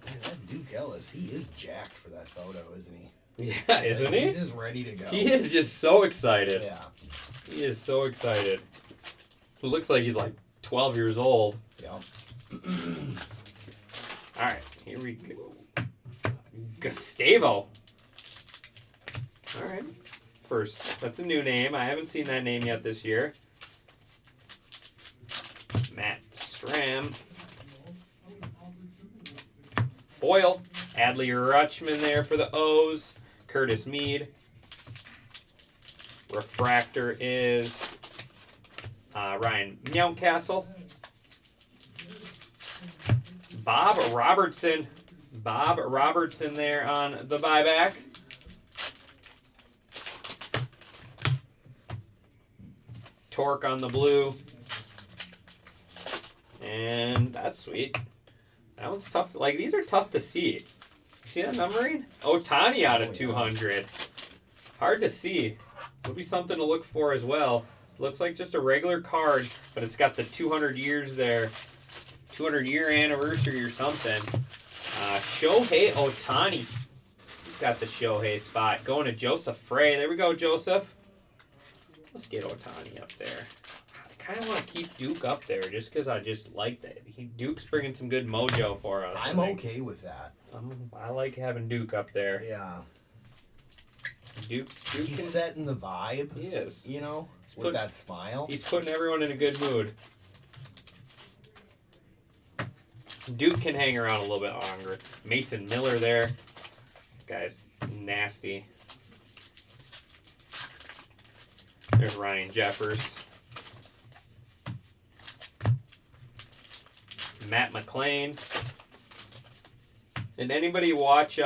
Man, that Duke Ellis, he is jacked for that photo, isn't he? Yeah, isn't he? He's just ready to go. He is just so excited. Yeah. He is so excited. It looks like he's like 12 years old. Yeah. All right, here we go. Gustavo. All right. First, that's a new name. I haven't seen that name yet this year. Matt Stram. Foil. Adley Rutschman there for the O's. Curtis Mead. Refractor is Ryan Mountcastle. Bob Robertson. Bob Robertson there on the buyback. Torque on the blue. And that's sweet. That one's tough. These are tough to see. See that numbering? Ohtani out of 200. Hard to see. Would be something to look for as well. Looks like just a regular card, but it's got the 200 years there. 200 year anniversary or something. Shohei Ohtani. He's got the Shohei spot. Going to Joseph Frey. There we go, Joseph. Let's get Ohtani up there. I kind of want to keep Duke up there just because I just like that. Duke's bringing some good mojo for us. I'm okay with that. I like having Duke up there. Yeah. Duke He's setting the vibe. He is. You know, with that smile. He's putting everyone in a good mood. Duke can hang around a little bit longer. Mason Miller there. Guy's nasty. There's Ryan Jeffers. Matt McClain. Did anybody watch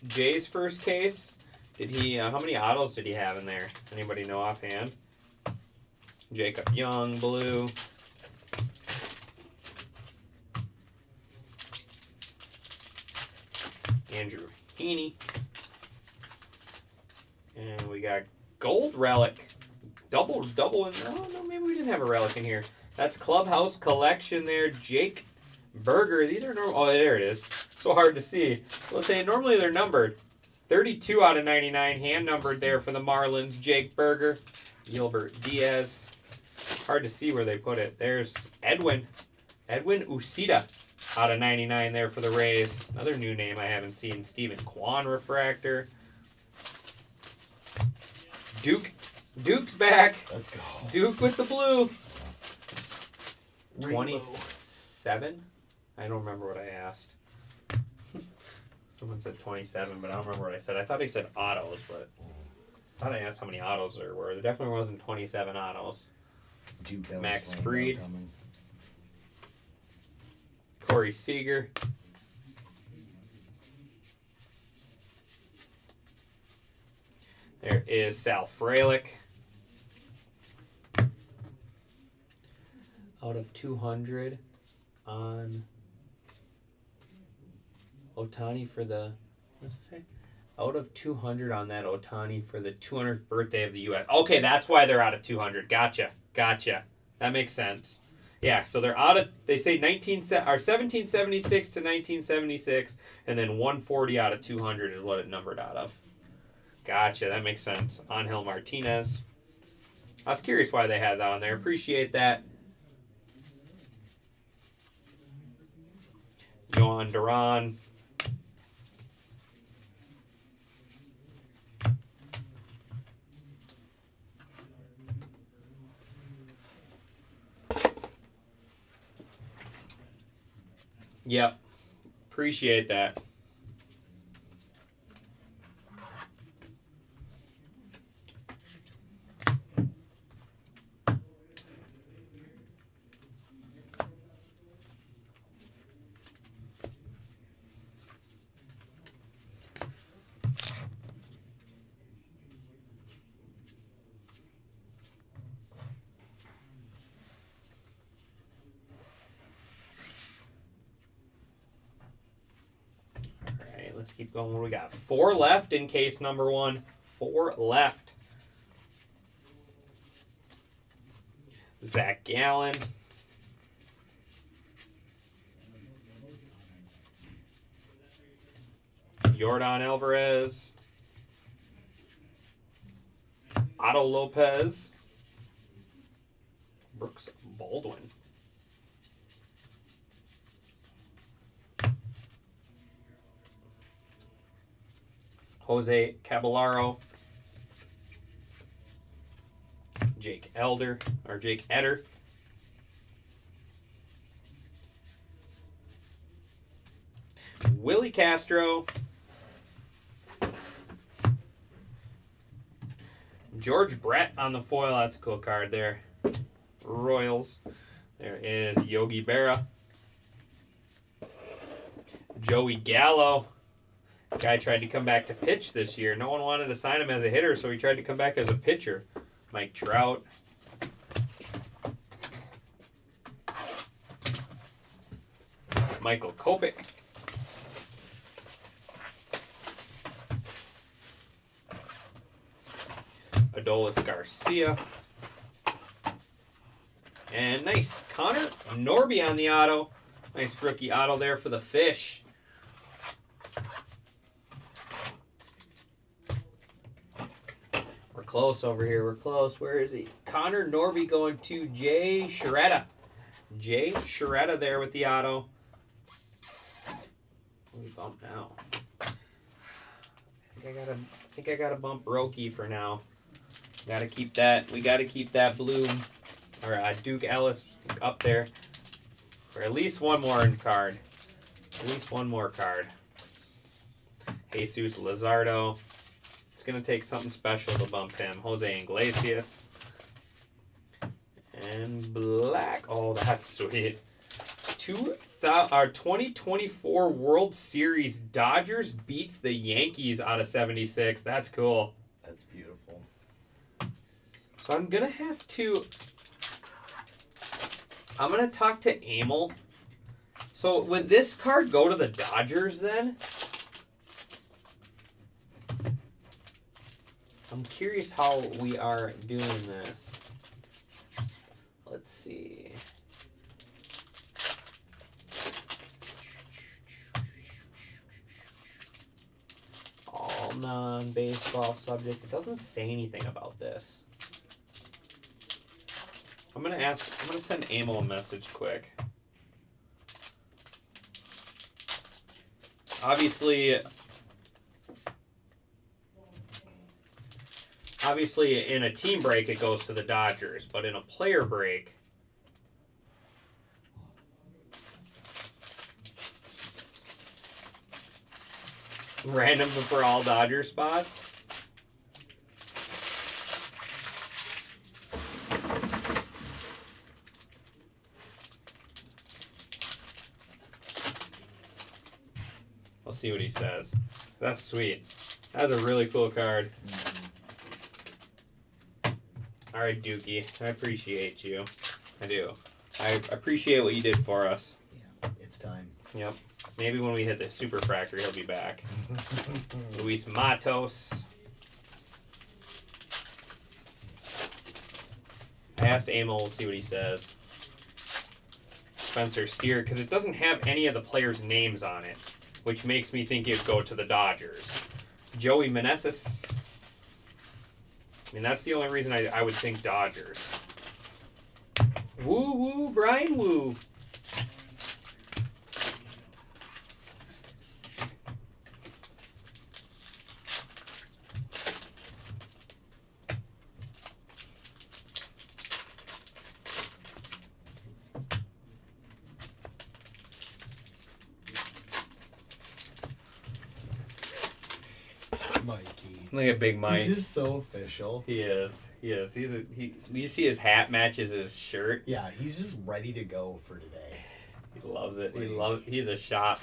Jay's first case? Did he? How many autos did he have in there? Anybody know offhand? Jacob Young, blue. Andrew Heaney. And we got gold relic. Double in. Oh, no, maybe we didn't have a relic in here. That's Clubhouse Collection there. Jake Berger. These are normal. Oh, there it is. So hard to see. Let's say normally they're numbered. 32 out of 99. Hand numbered there for the Marlins. Jake Berger. Gilbert Diaz. Hard to see where they put it. There's Edwin Ucita out of 99 there for the Rays. Another new name I haven't seen. Stephen Kwan refractor. Duke's back. Let's go. Duke with the blue. 27? I don't remember what I asked. Someone said 27, but I don't remember what I said. I thought he said autos, but I thought I asked how many autos there were. There definitely wasn't 27 autos. Duke Max Fried. Corey Seager. There is Sal Frelick. Out of 200 on Ohtani for the, what's it say? Out of 200 on that Ohtani for the 200th birthday of the U.S. Okay, that's why they're out of 200. Gotcha. That makes sense. Yeah, so they're out of, they say 1776 to 1976, and then 140 out of 200 is what it numbered out of. Gotcha, that makes sense. Angel Martinez. I was curious why they had that on there. Appreciate that. Johan Duran. Yep. Appreciate that. Let's keep going. What do we got? 4 left in case number 1. 4 left. Zach Gallen. Yordan Alvarez. Otto Lopez. Brooks Baldwin. Jose Caballero, Jake Eder, Willie Castro, George Brett on the foil. That's a cool card there. Royals. There is Yogi Berra, Joey Gallo. Guy tried to come back to pitch this year. No one wanted to sign him as a hitter, so he tried to come back as a pitcher. Mike Trout. Michael Kopech. Adolis Garcia. And nice. Connor Norby on the auto. Nice rookie auto there for the Fish. We're close over here. We're close. Where is he? Connor Norby going to Jay Sheretta. Jay Sheretta there with the auto. We bump now. I think I gotta bump Roki for now. Gotta keep that. We gotta keep that blue or Duke Ellis up there for at least one more card. At least one more card. Jesus Luzardo. It's gonna take something special to bump him. Jose Iglesias. And black. Oh, that's sweet. 2024 World Series Dodgers beats the Yankees out of 76. That's cool. That's beautiful. So I'm gonna have to. I'm gonna talk to Amel. So would this card go to the Dodgers then? I'm curious how we are doing this. Let's see. All non-baseball subject. It doesn't say anything about this. I'm gonna send Amel a message quick. Obviously, in a team break, it goes to the Dodgers, but in a player break, random for all Dodger spots. I'll see what he says. That's sweet. That's a really cool card. All right, Dookie. I appreciate you. I do. I appreciate what you did for us. Yeah, it's time. Yep. Maybe when we hit the Super Factory, he'll be back. Luis Matos. I asked Amel, we'll see what he says. Spencer Steer, because it doesn't have any of the players' names on it, which makes me think it'd go to the Dodgers. Joey Meneses. I mean, that's the only reason I would think Dodgers. Woo woo, Brian Woo. Mikey. Look at Big Mike. He's just so official. He is. He is. You see his hat matches his shirt. Yeah, he's just ready to go for today. He loves it. He's a shop.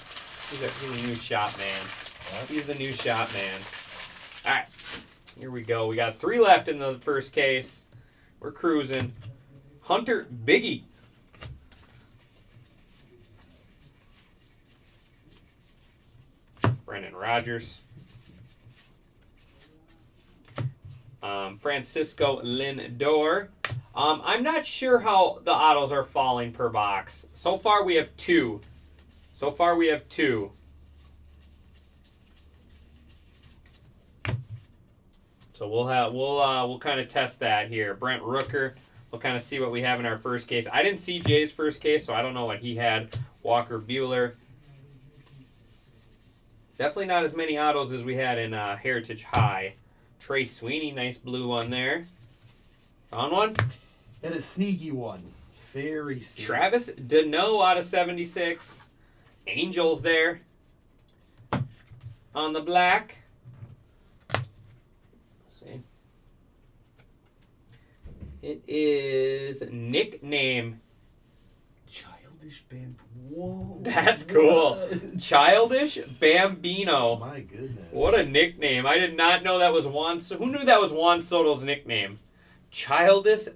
He's a new shop man. What? He's the new shop man. All right, here we go. We got 3 left in the first case. We're cruising. Hunter Biggie. Brendan Rodgers. Francisco Lindor. I'm not sure how the autos are falling per box. So far we have 2. So we'll kind of test that here. Brent Rooker. We'll kind of see what we have in our first case. I didn't see Jay's first case, so I don't know what he had. Walker Buehler. Definitely not as many autos as we had in Heritage High. Trey Sweeney, nice blue one there. Found one? That is a sneaky one. Very sneaky. Travis Deneau out of 76. Angels there. On the black. Let's see. It is nickname. Childish Bambino. Whoa. That's cool. What? Childish Bambino. My goodness. What a nickname. I did not know that was Juan. Who knew that was Juan Soto's nickname? Childish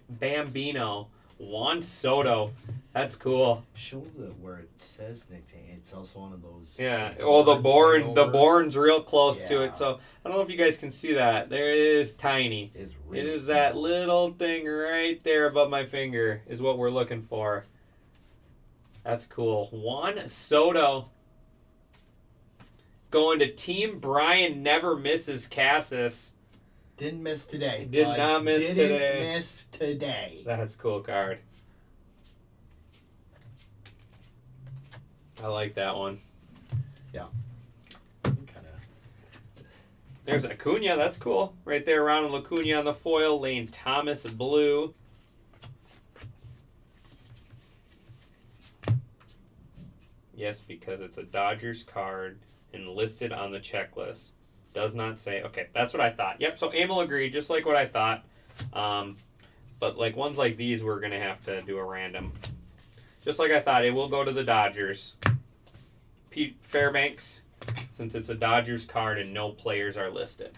Bambino. Juan Soto. That's cool. Show where it says nickname. It's also one of those. Yeah. Well, the boards Bourne's real close to Yeah. it. So I don't know if you guys can see that. There it is, tiny. Is It really is that little thing right there above my finger is what we're looking for. That's cool. Juan Soto going to Team Brian Never Misses Cassis. Didn't miss today. Did not miss today. Didn't miss today. That's a cool card. I like that one. There's Acuna. That's cool. Right there, Ronald Acuna on the foil. Lane Thomas blue. Yes, because it's a Dodgers card and listed on the checklist. Does not say. Okay, that's what I thought. Yep, so Emil agreed, just like what I thought. But like ones like these, we're going to have to do a random. Just like I thought, it will go to the Dodgers. Pete Fairbanks, since it's a Dodgers card and no players are listed.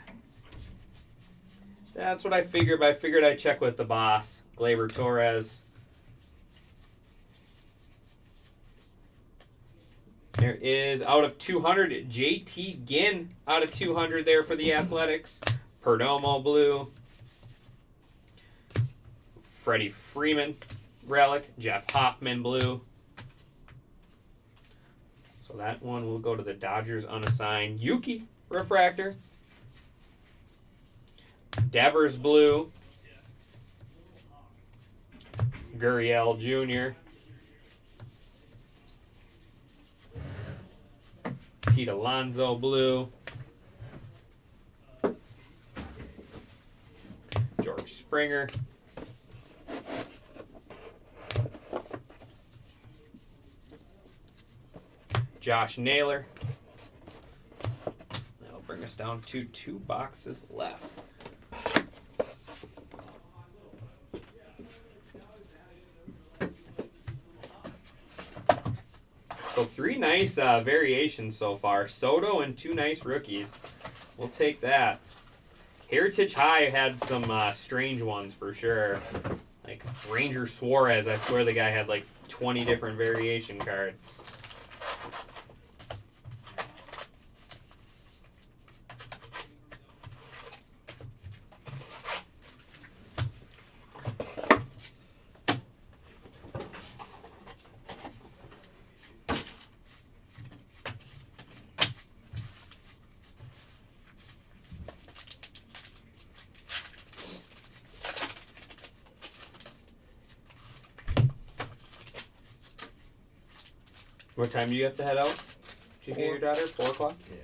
That's what I figured, but I figured I'd check with the boss, Gleyber Torres. There is, out of 200, JT Ginn out of 200 there for the Athletics. Perdomo blue. Freddie Freeman relic. Jeff Hoffman blue. So that one will go to the Dodgers unassigned. Yuki refractor. Devers blue. Gurriel Jr. Pete Alonso blue. George Springer. Josh Naylor. That'll bring us down to 2 boxes left. So 3 nice variations so far. Soto and 2 nice rookies. We'll take that. Heritage High had some strange ones for sure. Like Ranger Suarez, I swear the guy had like 20 different variation cards. What time do you have to head out? Did you get your daughter? 4 o'clock? Yeah.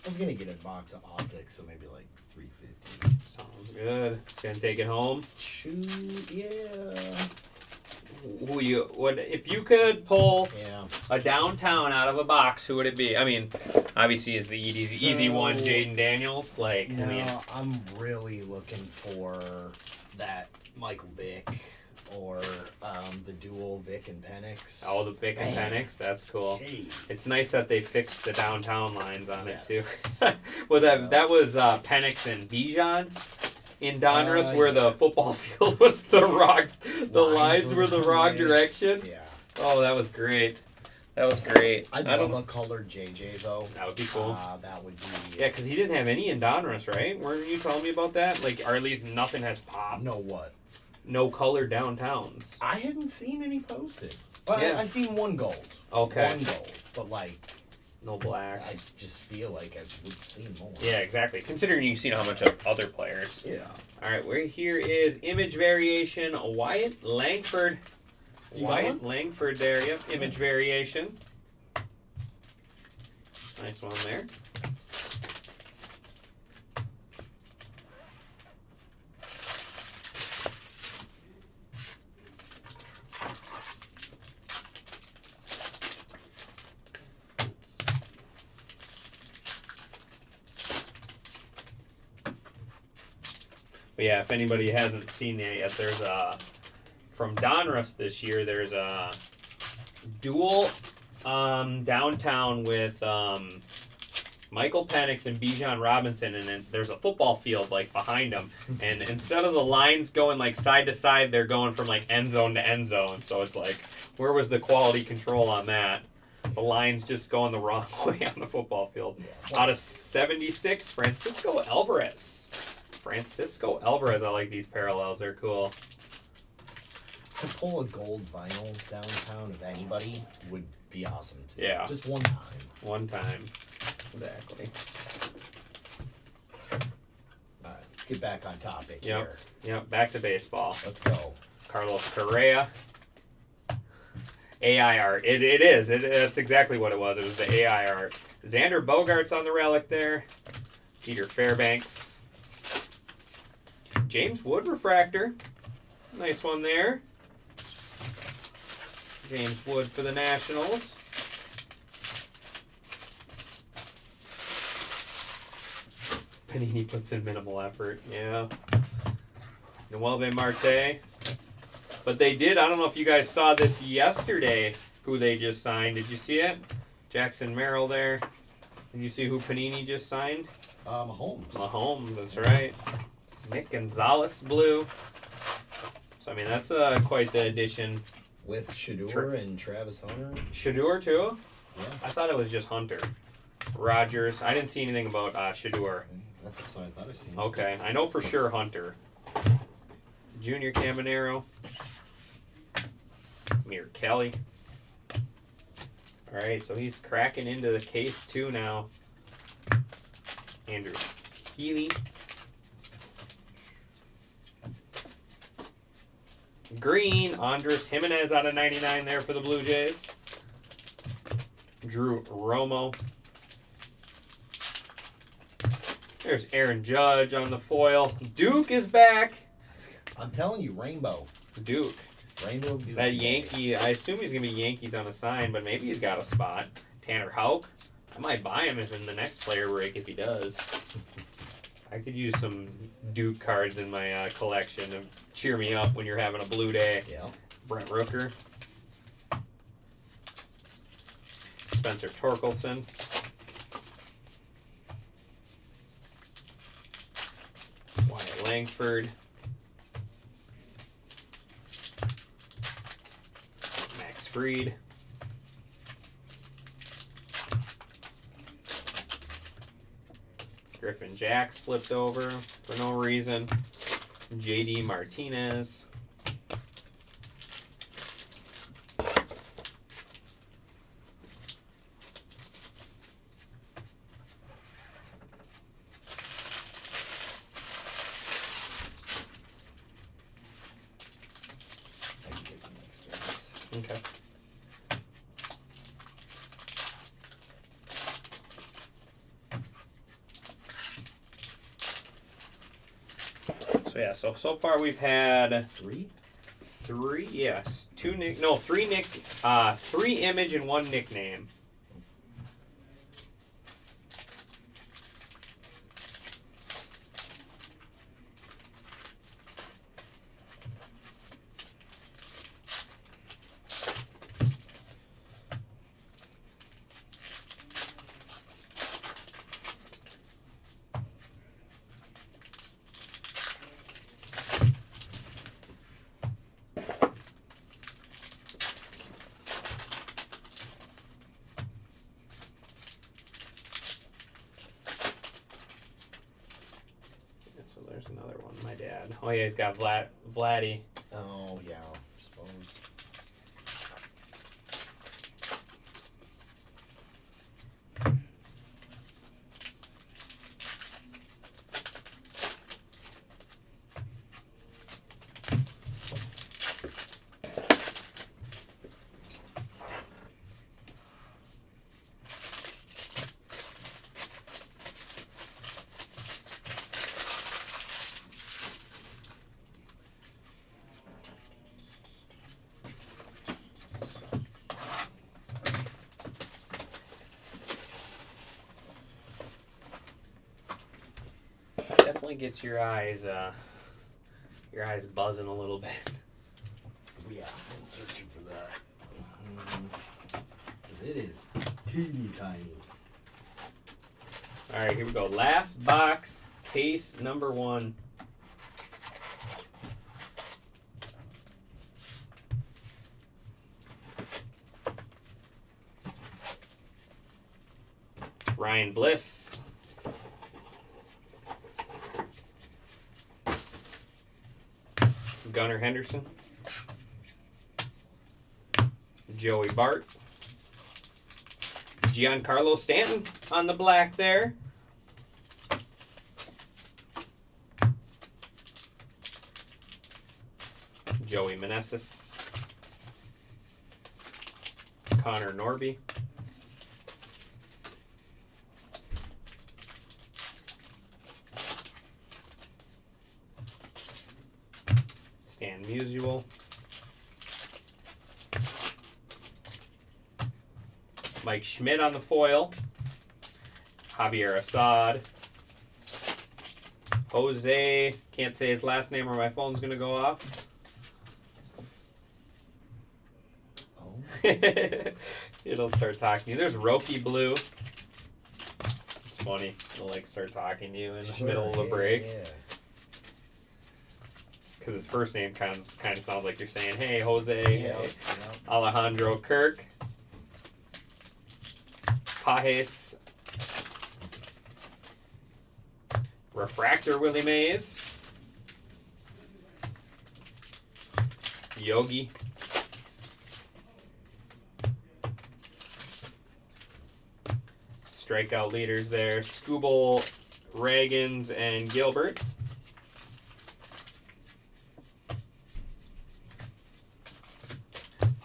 I was gonna get a box of optics, so maybe like $3.50. Sounds good. Gonna take it home. Shoot, yeah. What if you could pull Yeah. a downtown out of a box? Who would it be? I mean, obviously is the easy one, So- Jaden Daniels. Like, No, I mean, I'm really looking for that Michael Vick or the dual Vick and Penix. all the Vic and Man. Penix. That's cool. Jeez. It's nice that they fixed the downtown lines on it Yes. too. Well, that was Penix and Bijan in Donruss, where the yeah. football field was the wrong. The lines Lines were the wrong way. direction. Yeah. Oh, that was great. That was great. I'd I don't love a colored JJ though. That would be cool. That would be. Yeah, because he didn't have any in Donruss, right? Weren't you telling me about that? Like, or at least nothing has popped. Know what? No colored downtowns. I hadn't seen any posted. Well, Yeah. I seen one gold. Okay. One gold, but like No black. I just feel like I would have seen more. Yeah, exactly. Considering you've seen how much of other players. Yeah. All right, we're here is image variation. Wyatt Langford. You got Wyatt Langford there. Yep, image variation. Nice one there. But yeah, if anybody hasn't seen it yet, there's a from Donruss this year. There's a dual downtown with Michael Penix and Bijan Robinson, and then there's a football field like behind them. And instead of the lines going like side to side, they're going from like end zone to end zone. So it's like Where was the quality control on that? The line's just going the wrong way on the football field. Out of 76, Francisco Alvarez. Francisco Alvarez. I like these parallels. They're cool. To pull a gold vinyl downtown of anybody would be awesome too. Yeah. Just one time. One time. Exactly. Alright, let's get back on topic Yep. here. Yep. Back to baseball. Let's go. Carlos Correa. AI art. It is. That's exactly what it was. It was the AI art. Xander Bogaerts on the relic there. Peter Fairbanks. James Wood refractor. Nice one there. James Wood for the Nationals. Panini puts in minimal effort. Yeah. Noelvi Marte. But they did, I don't know if you guys saw this yesterday, who they just signed. Did you see it? Jackson Merrill there. Did you see who Panini just signed? Mahomes. Mahomes, that's right. Nick Gonzalez blue. So, I mean, that's quite the addition. With Shador and Travis Hunter. Shador, too? Yeah. I thought it was just Hunter. Rogers. I didn't see anything about Shador. That's what I thought I seen. Okay, I know for sure Hunter. Junior Caminero. Amir Kelly. All right, so he's cracking into the case too now. Andrew Healy. Green, Andres Jimenez out of 99 there for the Blue Jays. Drew Romo. There's Aaron Judge on the foil. Duke is back. I'm telling you, Rainbow. Duke. Rainbow. Duke. That Yankee, I assume he's going to be Yankees on a sign, but maybe he's got a spot. Tanner Houck. I might buy him if in the next player break if he does. I could use some Duke cards in my collection to cheer me up when you're having a blue day. Yeah. Brent Rooker. Spencer Torkelson. Wyatt Langford. Max Fried. Griffin Jacks flipped over for no reason. JD Martinez. I can get the next base. Okay. So yeah, so far we've had Three? three image and one nickname. So there's another one. My dad. Oh yeah, he's got Vladdy. Oh, yeah. I suppose. Definitely gets your eyes buzzing a little bit. Yeah, I've been searching for that. 'Cause it is teeny tiny. All right, here we go. Last box, case number 1. Ryan Bliss. Gunnar Henderson. Joey Bart. Giancarlo Stanton on the black there. Joey Meneses. Connor Norby. Stan Musial. Mike Schmidt on the foil. Javier Assad. Jose, can't say his last name or my phone's going to go off. Oh. It'll start talking to you. There's Roki Blue. It's funny. It'll like start talking to you in the middle of a break. Yeah. Because his first name kind of sounds like you're saying, hey, Jose. Yeah. Hey. Yeah. Alejandro Kirk. Pajes. Refractor Willie Mays. Yogi. Strikeout leaders there. Skubal, Reagans, and Gilbert.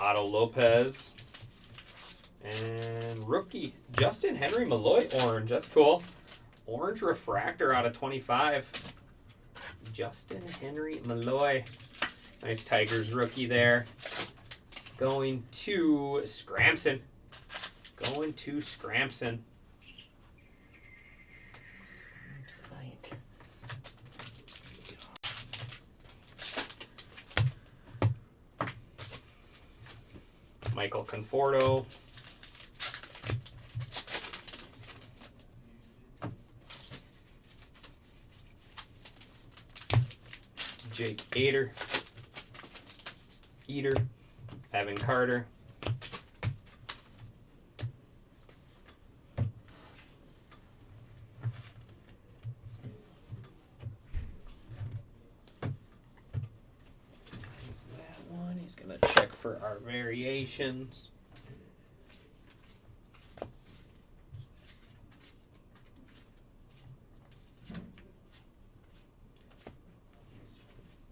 Otto Lopez. And rookie Justin Henry Malloy orange. That's cool. Orange refractor out of 25. Justin Henry Malloy. Nice Tigers rookie there. Going to Scramson. Going to Scramson. Michael Conforto. Jake Eater. Evan Carter. There's that one. He's going to check for our variations.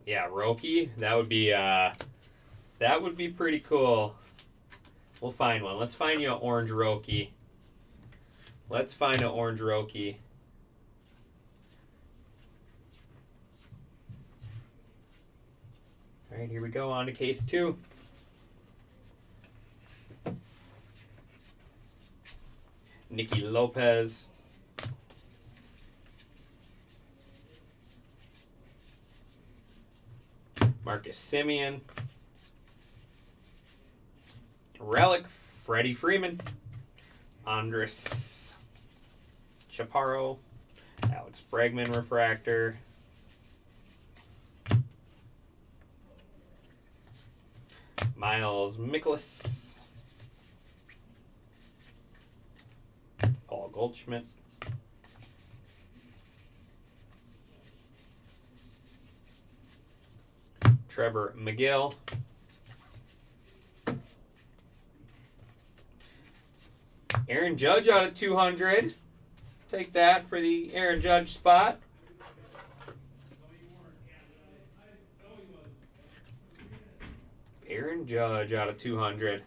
Yeah, Roki, that would be pretty cool. We'll find one. Let's find you an orange Roki. Let's find an orange Roki. All right, here we go. On to case 2. Nicky Lopez. Marcus Semien. Relic, Freddie Freeman. Andres Chaparro. Alex Bregman refractor. Miles Mikolas. Paul Goldschmidt. Trevor McGill. Aaron Judge out of 200. Take that for the Aaron Judge spot. Aaron Judge out of 200.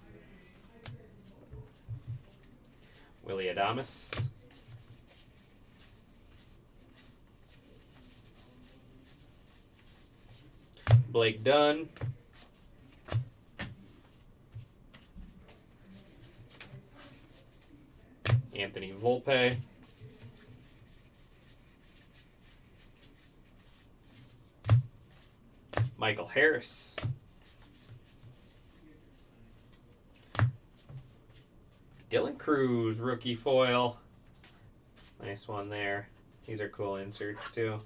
Willie Adames. Blake Dunn. Anthony Volpe. Michael Harris. Dylan Cruz, rookie foil. Nice one there. These are cool inserts too.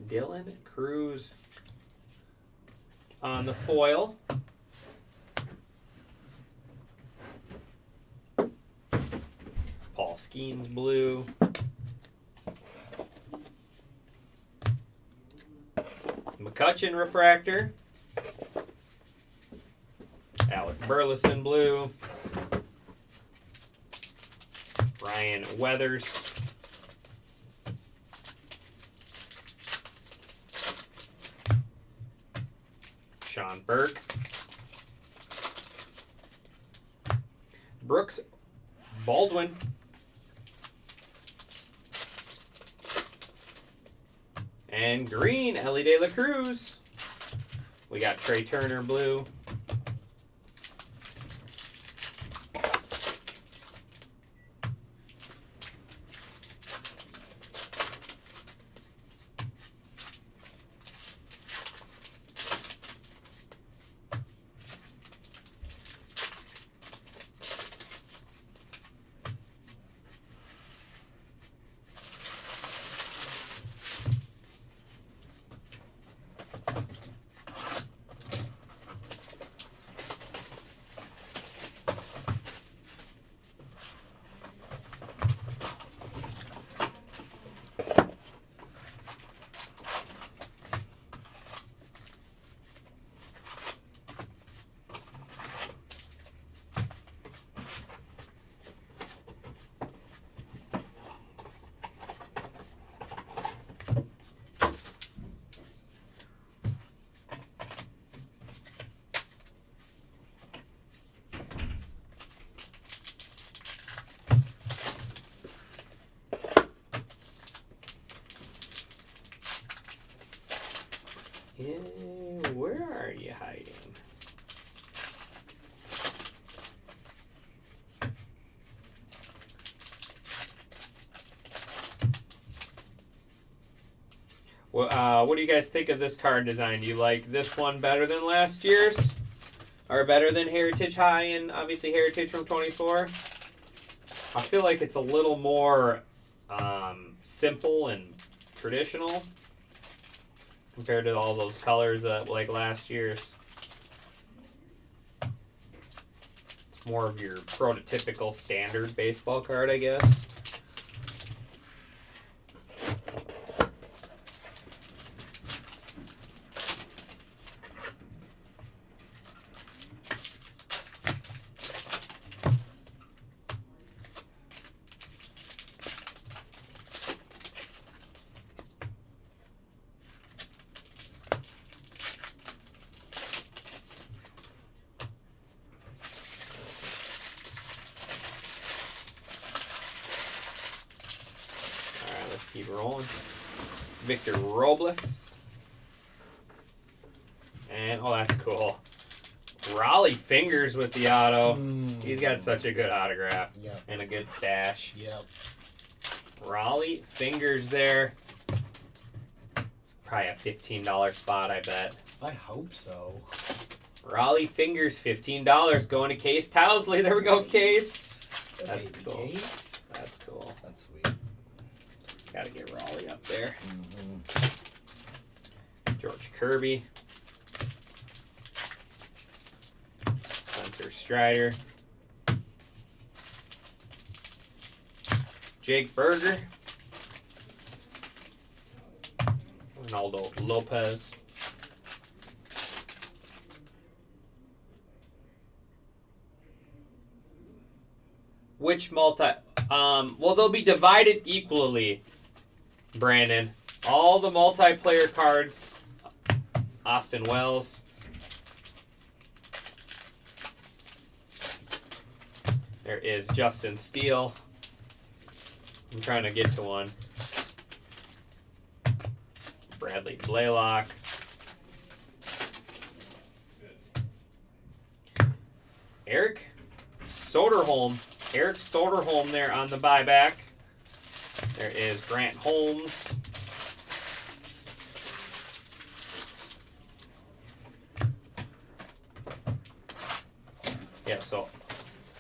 Dylan Cruz on the foil. Paul Skeens blue. McCutcheon refractor. Alec Burleson blue. Ryan Weathers. Sean Burke. Brooks Baldwin. And green, Ellie De La Cruz. We got Trey Turner blue. Yeah, where are you hiding? Well, what do you guys think of this card design? Do you like this one better than last year's? Or better than Heritage High and obviously Heritage from 24? I feel like it's a little more simple and traditional compared to all those colors like last year's. It's more of your prototypical standard baseball card, I guess. Let's keep rolling. Victor Robles. And, oh, that's cool. Raleigh Fingers with the auto. He's got such a good autograph and a good stash. Yep. Raleigh Fingers there. It's probably a $15 spot, I bet. I hope so. Raleigh Fingers, $15 going to Case Towsley. There we go, Case. That's cool. Case? That's cool. That's sweet. Got to get Raleigh up there. George Kirby. Spencer Strider. Jake Berger. Ronaldo Lopez. Which well, they'll be divided equally, Brandon. All the multiplayer cards, Austin Wells. There is Justin Steele. I'm trying to get to one. Bradley Blaylock. Eric Soderholm. Eric Soderholm there on the buyback. There is Grant Holmes. Yeah, so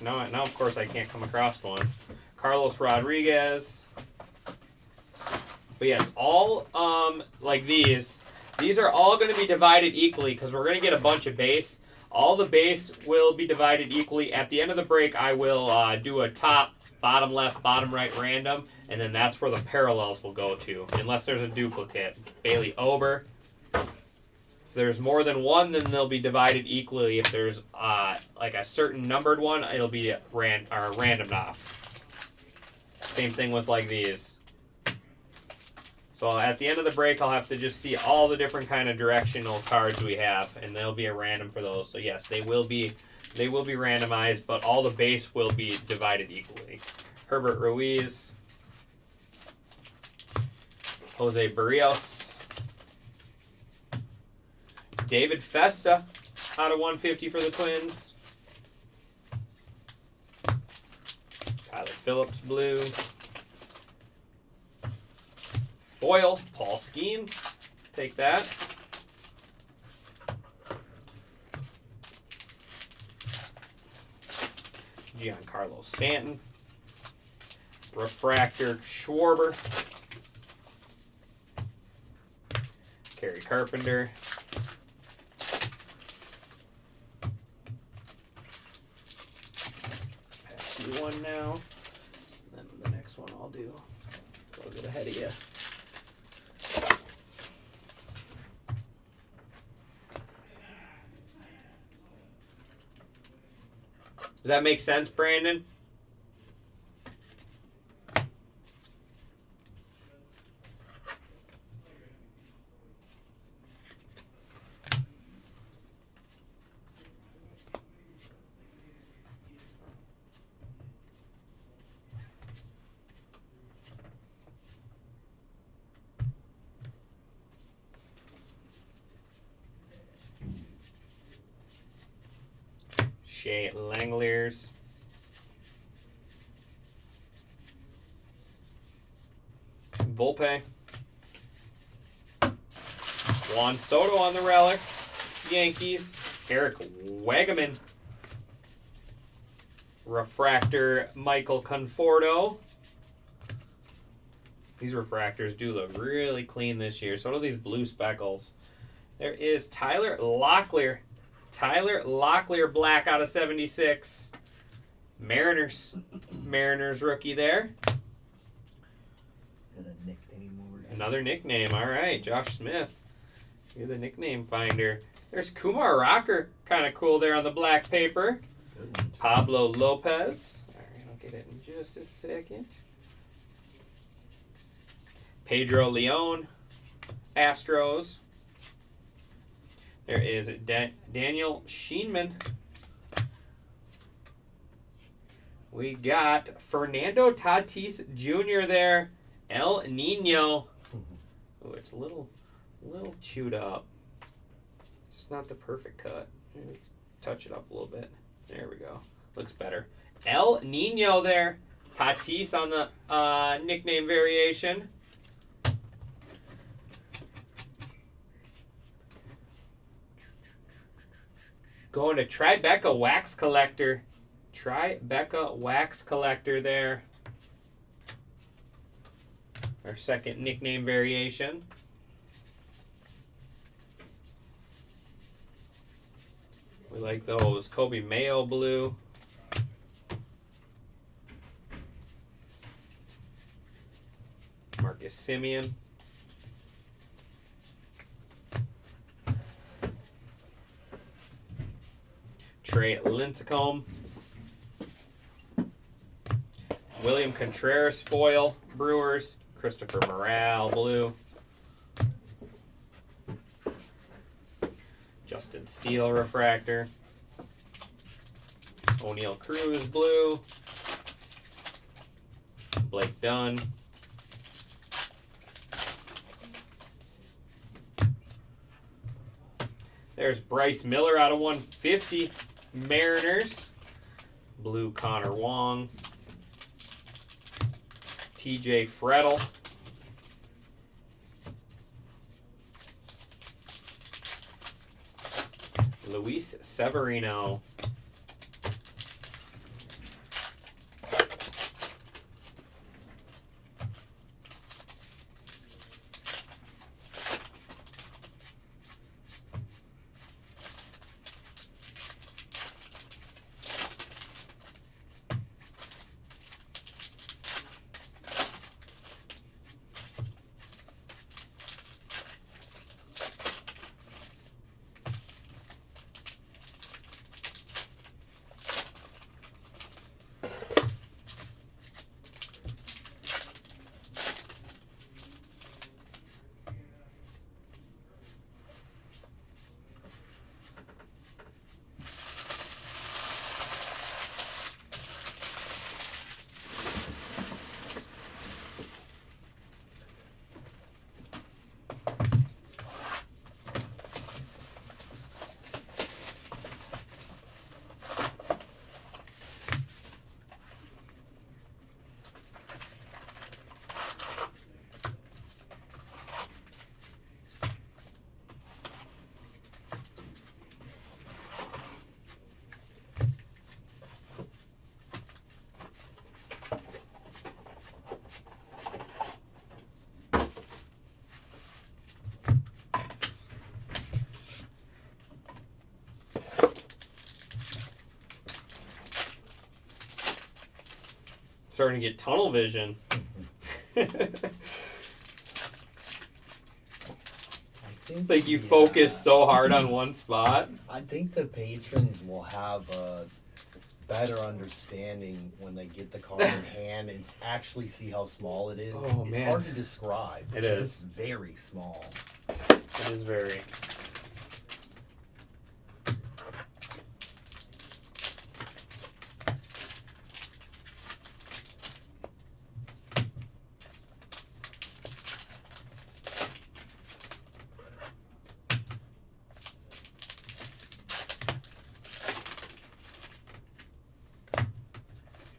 now of course I can't come across one. Carlos Rodriguez. But yes, all like these are all going to be divided equally because we're going to get a bunch of base. All the base will be divided equally. At the end of the break, I will do a top bottom left, bottom right random, and then that's where the parallels will go to, unless there's a duplicate. Bailey Ober. If there's more than one, then they'll be divided equally. If there's like a certain numbered one, it'll be random off. Same thing with like these. So at the end of the break, I'll have to just see all the different kind of directional cards we have, and there'll be a random for those. So yes, they will be randomized, but all the base will be divided equally. Herbert Ruiz, Jose Barrios, David Festa out of 150 for the Twins. Tyler Phillips blue. Foil, Paul Skeens. Take that. Giancarlo Stanton. Refractor, Schwarber. Kerry Carpenter. Pass you one now. Then the next one I'll do. I'll get ahead of you. Does that make sense, Brandon? Shea Langeliers. Volpe. Juan Soto on the relic. Yankees. Eric Wagaman. Refractor Michael Conforto. These refractors do look really clean this year. So do these blue speckles. There is Tyler Locklear. Tyler Locklear black out of 76. Mariners. Mariners rookie there. And a nickname over there. Another nickname. All right, Josh Smith. You're the nickname finder. There's Kumar Rocker. Kind of cool there on the black paper. Good one. Pablo Lopez. All right, I'll get it in just a second. Pedro Leon. Astros. There is Daniel Sheenman. We got Fernando Tatis Jr. there. El Nino. Oh, it's a little chewed up. Just not the perfect cut. Maybe touch it up a little bit. There we go. Looks better. El Nino there. Tatis on the nickname variation. Going to Tribeca Wax Collector. Tribeca Wax Collector there. Our second nickname variation. We like those. Kobe Mayo blue. Marcus Simeon. Trey Lincecum. William Contreras foil, Brewers. Christopher Morale blue. Justin Steele refractor. O'Neal Cruz blue. Blake Dunn. There's Bryce Miller out of 150. Mariners. Blue Connor Wong. TJ Frettel. Luis Severino. Starting to get tunnel vision. Like you focus so hard on one spot. I think the patrons will have a better understanding when they get the card in hand and actually see how small it is. Oh, it's man. hard to describe. It because is. It's very small. It is very.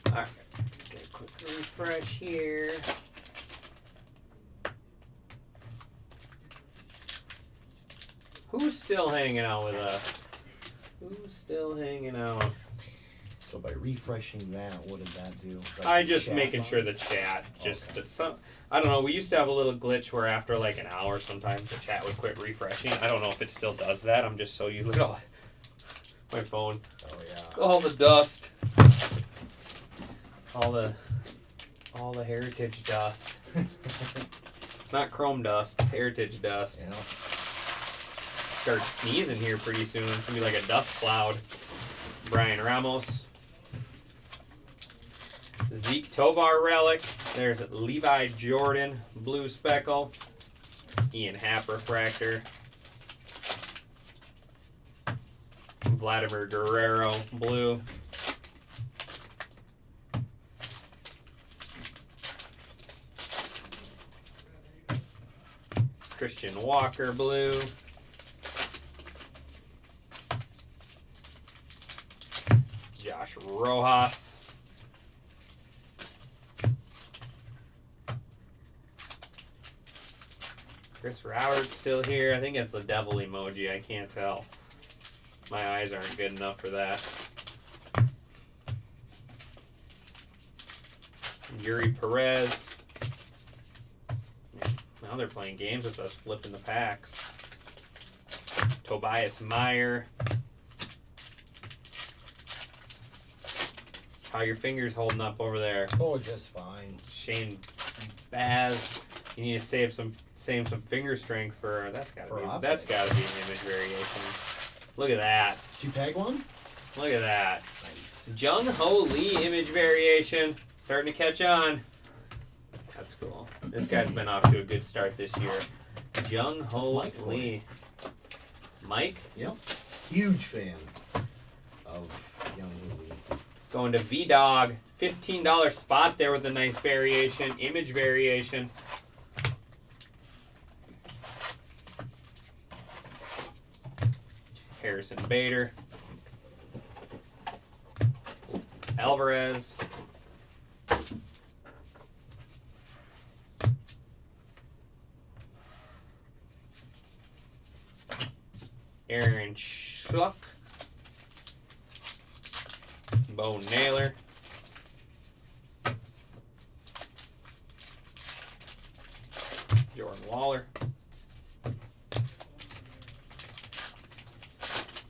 Alright, get a quick refresh here. Who's still hanging out with us? Who's still hanging out? So by refreshing that, what did that do? Like I the just chat making box? sure the chat just Okay. some. I don't know. We used to have a little glitch where after like an hour, sometimes the chat would quit refreshing. I don't know if it still does that. I'm just so used. Look at all my phone, Oh yeah. all the dust, all the heritage dust. It's not chrome dust. It's heritage dust. You know? Start sneezing here pretty soon. It's gonna be like a dust cloud. Brian Ramos. Zeke Tovar relic. There's Levi Jordan, blue speckle. Ian Happ refractor. Vladimir Guerrero, blue. Christian Walker, blue. Josh Rojas. Chris Roberts still here. I think it's the devil emoji. I can't tell. My eyes aren't good enough for that. Yuri Perez. Now they're playing games with us, flipping the packs. Tobias Meyer. How your fingers holding up over there? Oh, just fine. Shane Baz. You need to save some finger strength for that's gotta For be optics. an image variation. Look at that. Did you peg one? Look at that. Nice. Jung Ho Lee image variation. Starting to catch on. That's cool. This guy's been off to a good start this year. Jung Ho Mike's boy. Lee. Mike Yep. Huge fan of Young Lee. going to V Dog. $15 spot there with a nice variation. Image variation. Harrison Bader. Alvarez. Aaron Schluck. Bo Naylor. Jordan Waller.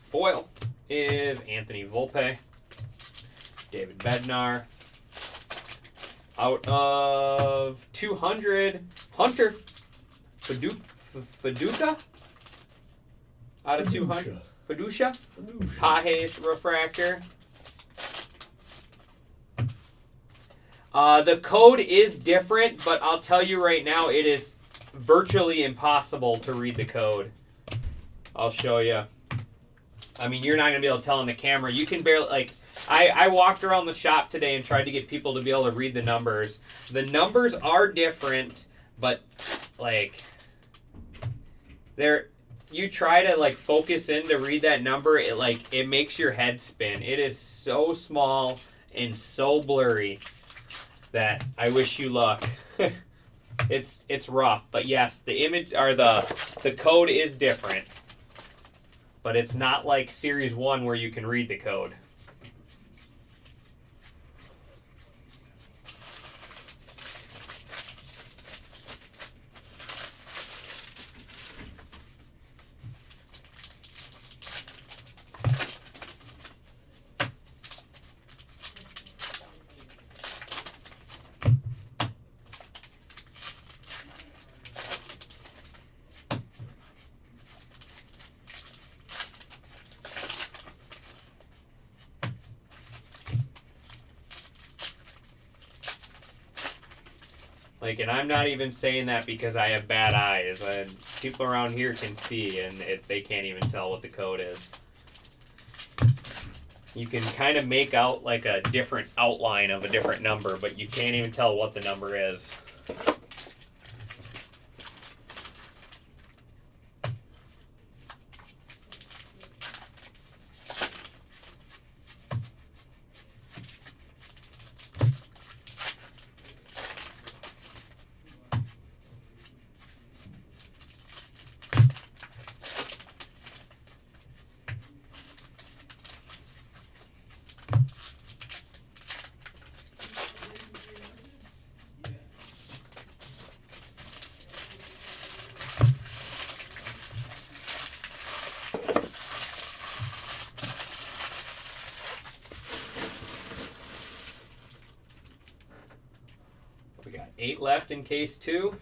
Foil is Anthony Volpe. David Bednar. Out of 200, Hunter Faduka. Out of 200, Fadusha. Pages refractor. The code is different, but I'll tell you right now, it is virtually impossible to read the code. I'll show you. I mean, you're not going to be able to tell on the camera. You can barely, like, I walked around the shop today and tried to get people to be able to read the numbers. The numbers are different, but, like, you try to, like, focus in to read that number, it makes your head spin. It is so small and so blurry that I wish you luck. It's rough, but yes, the image or the code is different. But it's not like Series 1 where you can read the code. Like, and I'm not even saying that because I have bad eyes. People around here can see, and they can't even tell what the code is. You can kind of make out like a different outline of a different number, but you can't even tell what the number is. We got 8 left in case 2.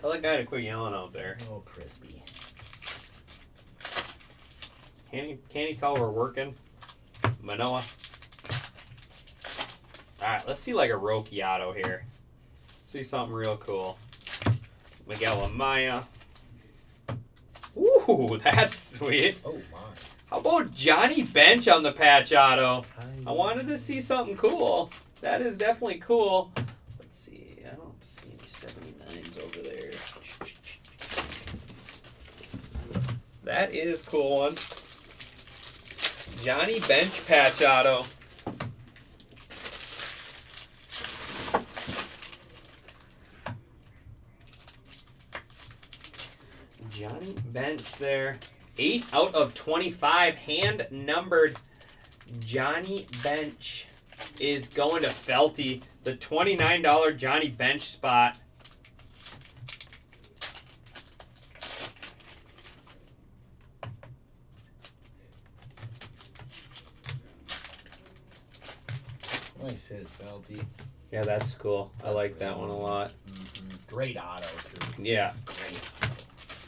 Tell that guy to quit yelling out there. Oh, crispy. Can't he tell we're working? Manoa. Alright, let's see like a Roki auto here. See something real cool. Miguel Amaya. Ooh, that's sweet. Oh, my. How about Johnny Bench on the patch auto? I wanted to see something cool. That is definitely cool. Let's see. I don't see any 79s over there. That is a cool one. Johnny Bench patch auto. Johnny Bench there. 8 out of 25 hand numbered. Johnny Bench is going to Felty. The $29 Johnny Bench spot. Nice hit, Felty. Yeah, that's cool. I like that one a lot. Mm-hmm. Great auto, too. Yeah. Great.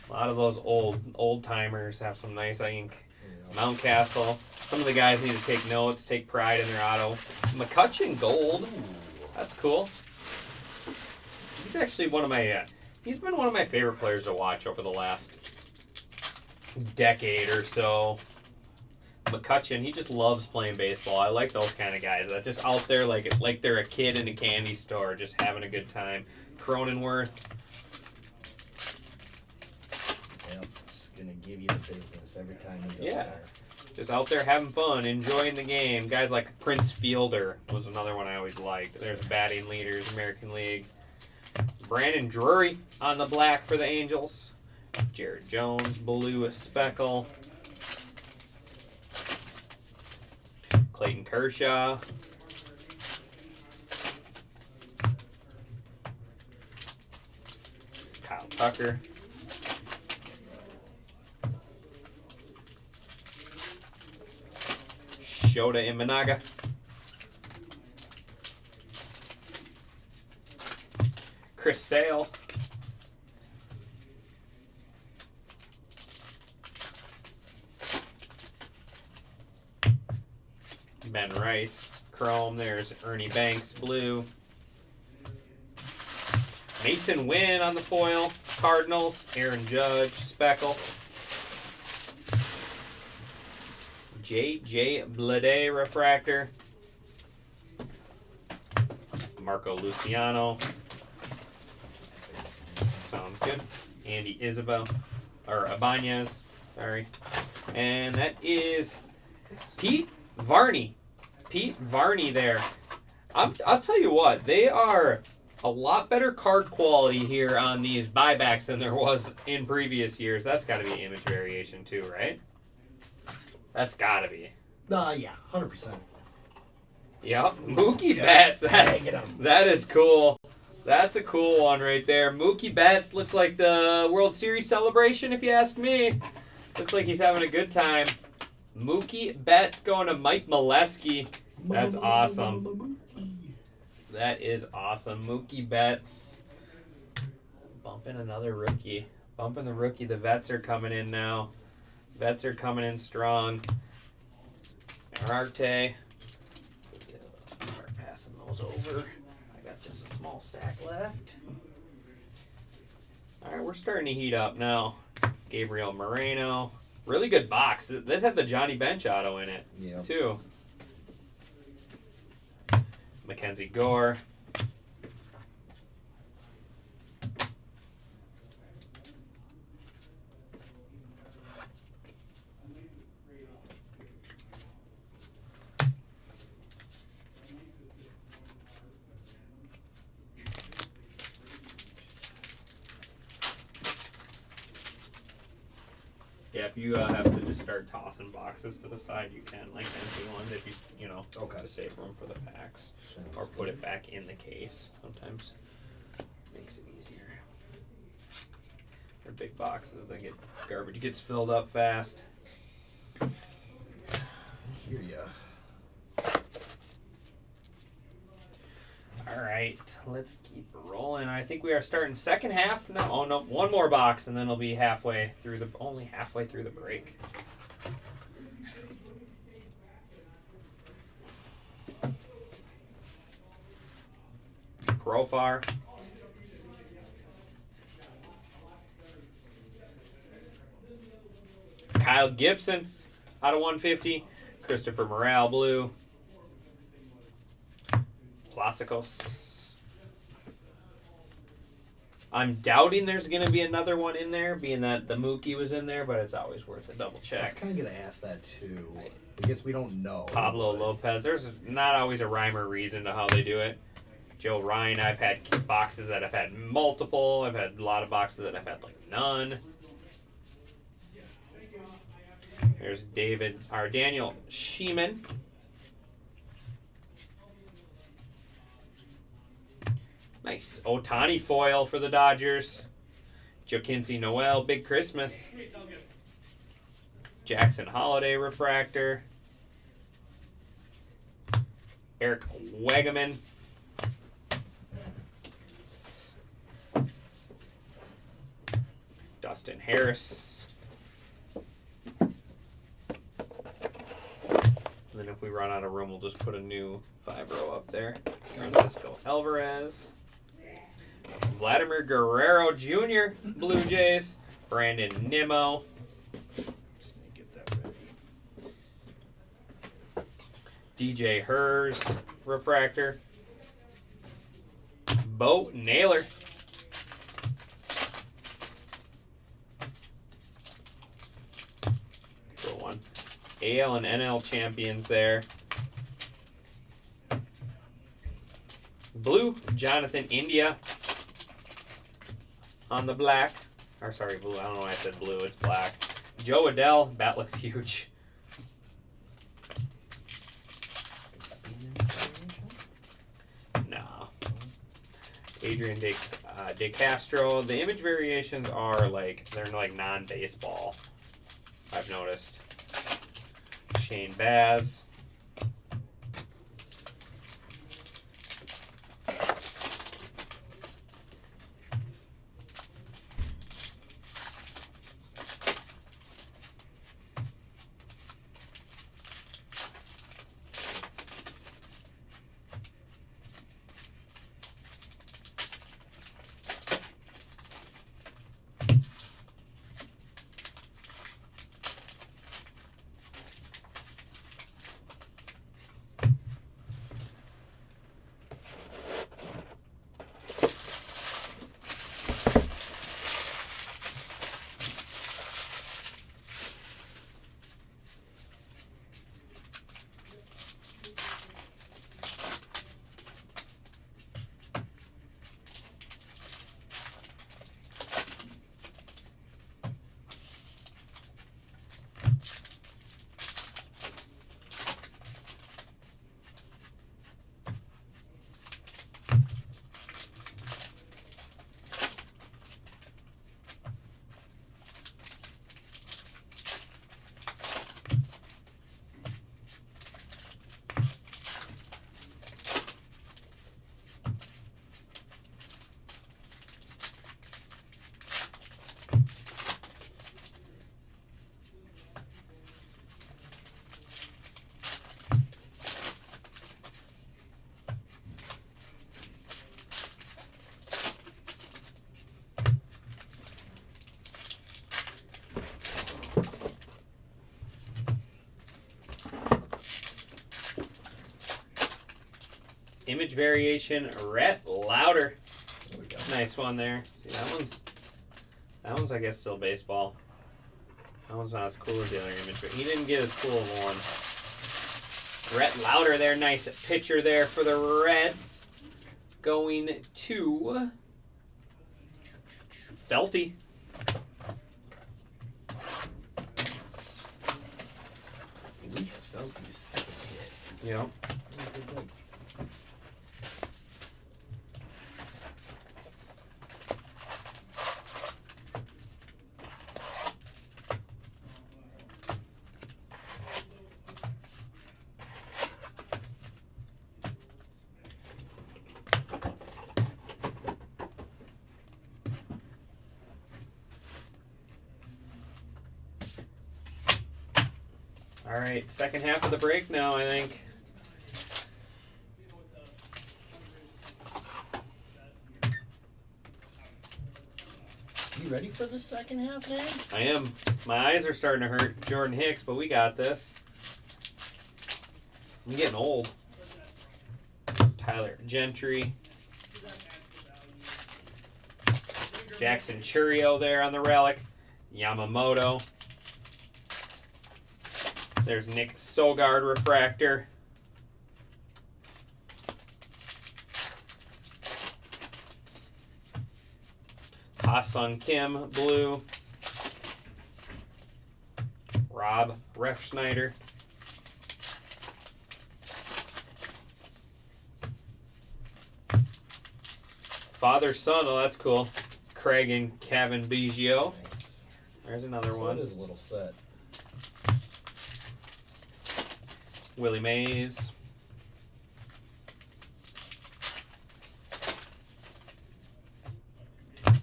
A lot of those old timers have some nice ink. Yeah. Mountcastle. Some of the guys need to take notes, take pride in their auto. McCutcheon Gold. That's cool. He's actually one of my. He's been one of my favorite players to watch over the last decade or so. McCutcheon, he just loves playing baseball. I like those kind of guys that just out there like they're a kid in a candy store, just having a good time. Cronenworth. Yep, just gonna give you the business every time he goes Yeah. there. Just out there having fun, enjoying the game. Guys like Prince Fielder was another one I always liked. There's batting leaders, American League. Brandon Drury on the black for the Angels. Jared Jones, blue speckle. Clayton Kershaw. Kyle Tucker. Shota Imanaga. Chris Sale. Ben Rice. Chrome. There's Ernie Banks. Blue. Mason Wynn on the foil. Cardinals. Aaron Judge. Speckle. J.J. Blade refractor. Marco Luciano. Sounds good. Andy Isabel. Or Ibanez. Sorry. And that is Pete Varney. Pete Varney there. I'll tell you what. They are a lot better card quality here on these buybacks than there was in previous years. That's got to be image variation too, right? That's got to be. Yeah, 100%. Yep, Mookie Betts. That is cool. That's a cool one right there. Mookie Betts looks like the World Series celebration, if you ask me. Looks like he's having a good time. Mookie Betts going to Mike Molesky. That's awesome. That is awesome. Mookie Betts. Bumping another rookie. Bumping the rookie. The vets are coming in now. Vets are coming in strong. Marte. Start passing those over. I got just a small stack left. All right, we're starting to heat up now. Gabriel Moreno. Really good box. They have the Johnny Bench auto in it, too. Mackenzie Gore. Yeah, if you have to just start tossing boxes to the side, you can, like empty ones, if you know, to save room for the packs. Or put it back in the case. Sometimes makes it easier. For big boxes, garbage gets filled up fast. Hear ya. All right, let's keep rolling. I think we are starting second half. No, one more box, and then it'll be only halfway through the break. Profar. Kyle Gibson out of 150. Christopher Morale blue. Plasicos. I'm doubting there's going to be another one in there, being that the Mookie was in there, but it's always worth a double I was check. kind of going to ask that too. I guess we don't know. Pablo Lopez. There's not always a rhyme or reason to how they do it. Joe Ryan, I've had boxes that I've had multiple. I've had a lot of boxes that I've had like none. Here's Daniel Sheeman. Nice. Ohtani foil for the Dodgers. Joaquin Noel, Big Christmas. Jackson Holiday refractor. Eric Wegeman. Dustin Harris. And then if we run out of room, we'll just put a new 5-row up there. Francisco Alvarez. Vladimir Guerrero Jr., Blue Jays. Brandon Nimmo. Get that ready. DJ Hers, refractor. Bo Naylor. Good one. AL and NL champions there. Blue, Jonathan India. On the black. Or sorry, blue. I don't know why I said blue. It's black. Joe Adell. That looks huge. No. Adrian De Castro. The image variations are they're like non-baseball. I've noticed. Shane Baz. image variation, Rhett Lauder. There we go. Nice one there. See, that one's I guess still baseball. That one's not as cool as the other image, but he didn't get as cool of one. Rhett Lauder there, nice pitcher there for the Reds. Going to Felty. At least felt his second hit. You know, all right, second half of the break now, I think. You ready for the second half, Nance? I am. My eyes are starting to hurt, Jordan Hicks, but we got this. I'm getting old. Tyler Gentry. Jackson Churio there on the relic. Yamamoto. There's Nick Sogard refractor. Ha-Sung Kim blue. Rob Refschneider. Father son, oh that's cool. Craig and Kevin Biggio. Nice. There's another So one. it is a little set. Willie Mays.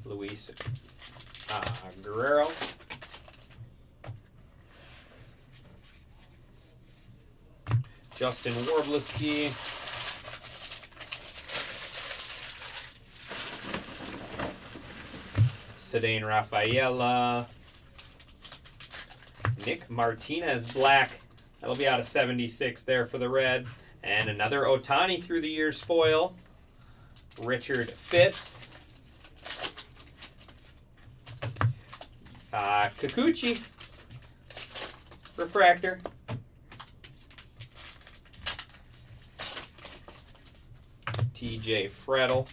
Luis Guerrero. Justin Warbleski. Cedane Rafaela. Nick Martinez black. That'll be out of 76 there for the Reds. And another Ohtani through the years foil. Richard Fitz. Kikuchi. Refractor. TJ Frettel.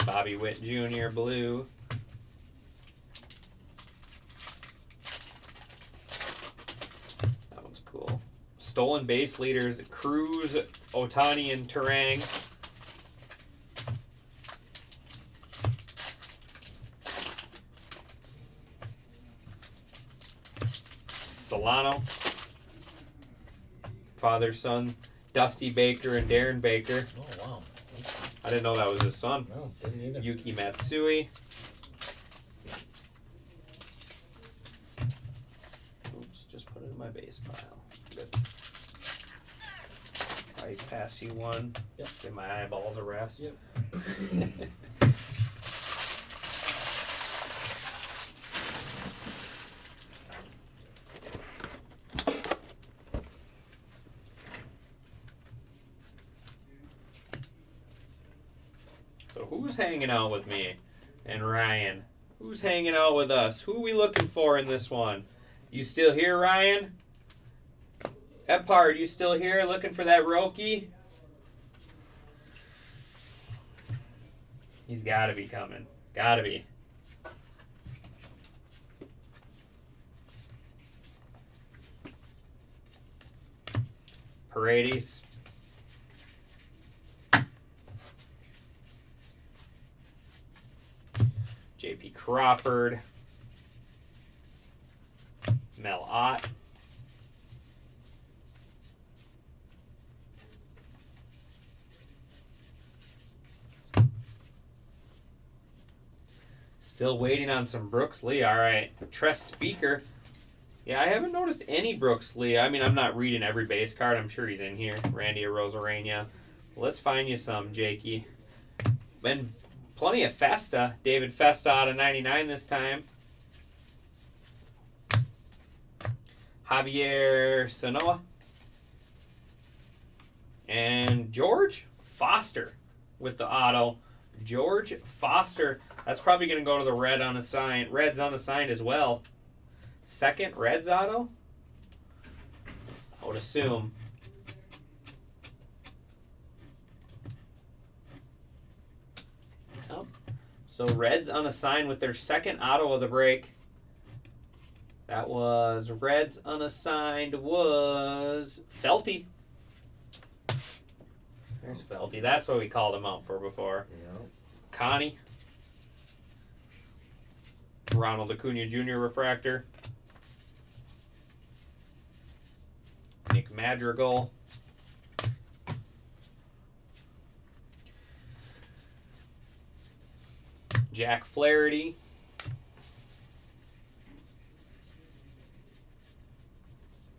Bobby Witt Jr. blue. That one's cool. Stolen base leaders Cruz, Ohtani, and Turang. Solano. Father, son, Dusty Baker and Darren Baker. Oh, wow. I didn't know that was his son. No, didn't either. Yuki Matsui. Oops, just put it in my base pile. Good. I pass you one. Yep. Give my eyeballs a rest. Yep. So who's hanging out with me and Ryan? Who's hanging out with us? Who are we looking for in this one? You still here, Ryan? Epard, you still here looking for that Roki? He's got to be coming. Got to be. Paredes. J.P. Crawford. Mel Ott. Still waiting on some Brooks Lee. All right. Tress Speaker. Yeah, I haven't noticed any Brooks Lee. I mean, I'm not reading every base card. I'm sure he's in here. Randy Arozarena. Let's find you some, Jakey. And plenty of Festa. David Festa out of 99 this time. Javier Sanoa. And George Foster with the auto. George Foster. That's probably going to go to the Reds unassigned as well. Second Reds auto? I would assume. Oh. So Reds unassigned with their second auto of the break. That was Reds unassigned was Felty. There's Felty. That's what we called him out for before. Yeah. Connie. Ronald Acuna Jr. refractor. Nick Madrigal. Jack Flaherty.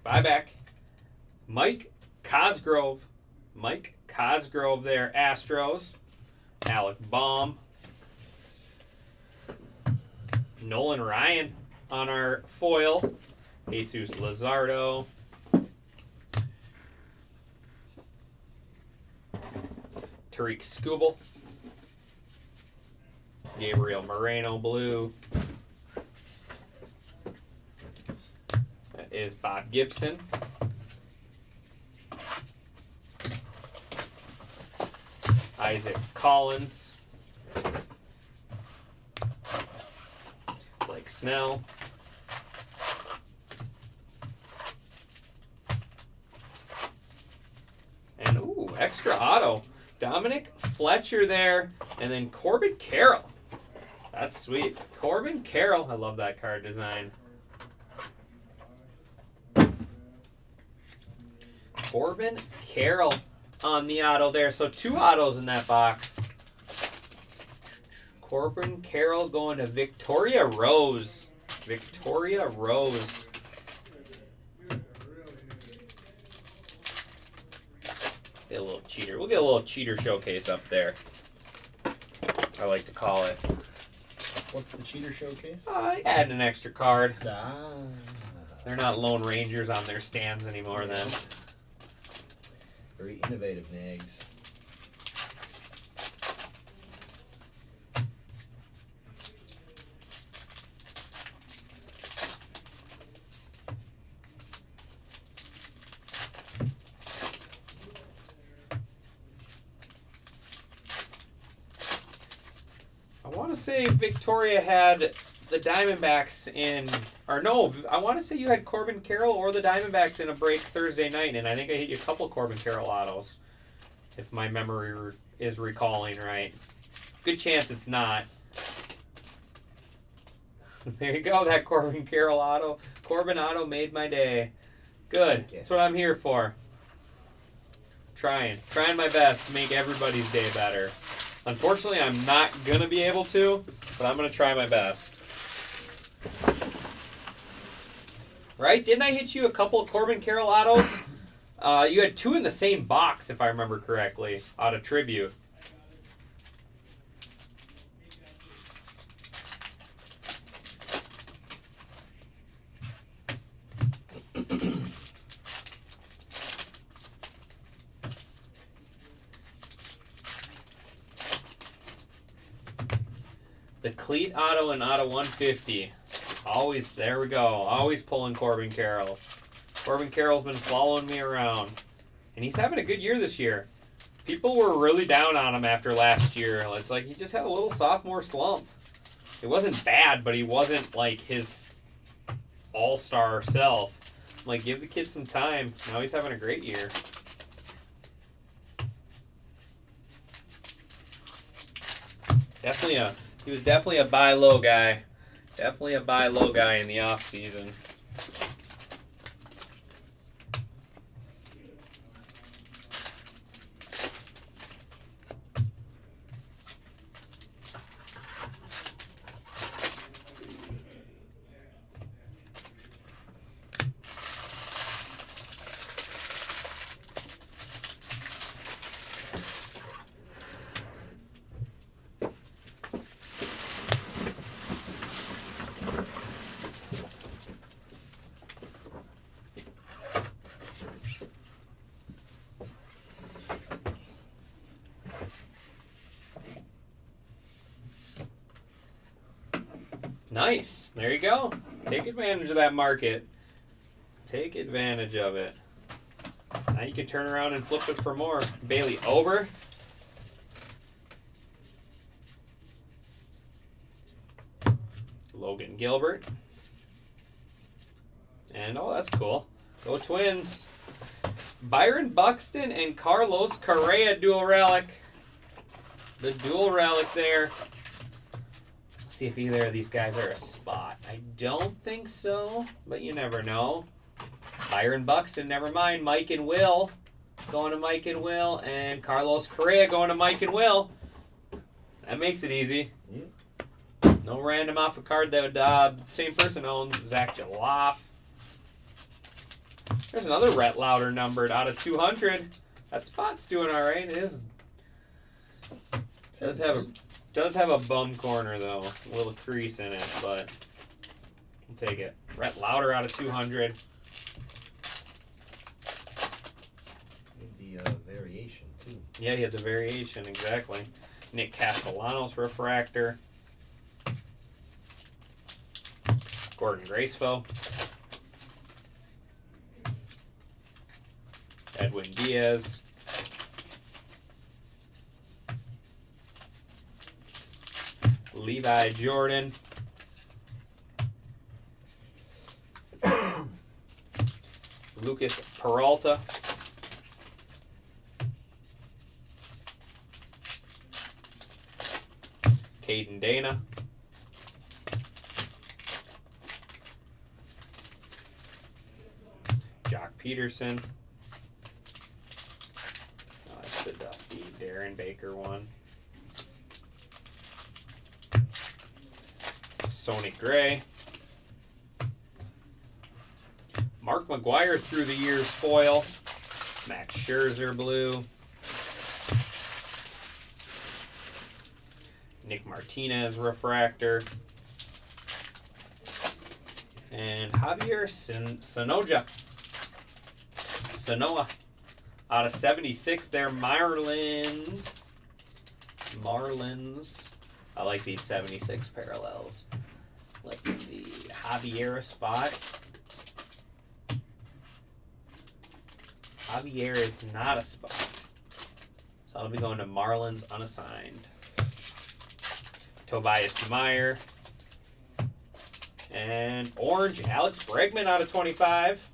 Buyback. Mike Cosgrove. Mike Cosgrove there, Astros. Alec Baum. Nolan Ryan on our foil. Jesus Luzardo. Tariq Skubal. Gabriel Moreno blue. That is Bob Gibson. Isaac Collins. Blake Snell. And ooh, extra auto. Dominic Fletcher there. And then Corbin Carroll. That's sweet. Corbin Carroll. I love that card design. Corbin Carroll on the auto there. So 2 autos in that box. Corbin Carroll going to Victoria Rose. Victoria Rose. Get a little cheater. We'll get a little cheater showcase up there. I like to call it. What's the cheater showcase? I add an extra card. Ah. They're not Lone Rangers on their stands anymore then. Very innovative, Nags. I want to say Victoria had the Diamondbacks in, or no, I want to say you had Corbin Carroll or the Diamondbacks in a break Thursday night, and I think I hit you a couple Corbin Carroll autos, if my memory is recalling right. Good chance it's not. There you go, that Corbin Carroll auto. Corbin auto made my day. Good. That's what I'm here for. Trying my best to make everybody's day better. Unfortunately, I'm not going to be able to, but I'm going to try my best. Right? Didn't I hit you a couple of Corbin Carroll autos? You had 2 in the same box, if I remember correctly, out of Tribute. The Cleat auto and auto 150. Always, there we go. Always pulling Corbin Carroll. Corbin Carroll's been following me around. And he's having a good year this year. People were really down on him after last year. It's like he just had a little sophomore slump. It wasn't bad, but he wasn't like his all-star self. I'm like, give the kid some time. Now he's having a great year. He was definitely a buy low guy. Definitely a buy low guy in the off season. Nice. There you go. Take advantage of that market. Take advantage of it. Now you can turn around and flip it for more. Bailey Ober. Logan Gilbert. And, oh, that's cool. Go Twins. Byron Buxton and Carlos Correa dual relic. The dual relic there. See if either of these guys are a spot. I don't think so, but you never know. Byron Buxton, never mind. Mike and Will. Going to Mike and Will. And Carlos Correa going to Mike and Will. That makes it easy. Yeah. No random off a card that same person owns. Zach Jaloff. There's another Rhett Lauder numbered out of 200. That spot's doing all right. It is. Does have a bum corner though, a little crease in it, but we'll take it. Rhett Lauder out of 200. The variation too. Yeah, he had the variation exactly. Nick Castellanos refractor. Gordon Gracefo. Edwin Diaz. Levi Jordan. Lucas Peralta. Caden Dana. Jock Peterson. Oh, that's the dusty Darren Baker one. Sonic Gray. Mark McGuire through the years foil. Max Scherzer blue. Nick Martinez refractor. And Javier Sanoa out of 76 there. Marlins. I like these 76 parallels. Let's see. Javier a spot. Javier is not a spot. So I'll be going to Marlins unassigned. Tobias Meyer. And orange, Alex Bregman out of 25.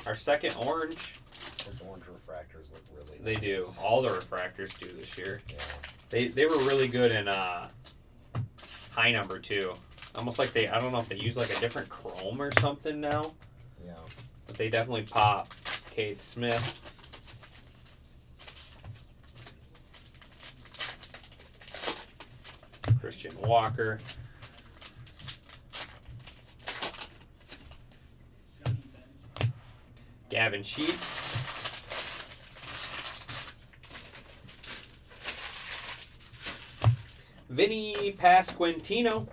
Our second orange. Those orange refractors look really They nice. do. All the refractors do this year. Yeah. They were really good in high number too. Almost like I don't know if they use like a different chrome or something now. Yeah. But they definitely pop. Cade Smith. Christian Walker. Gavin Sheets. Vinny Pasquantino.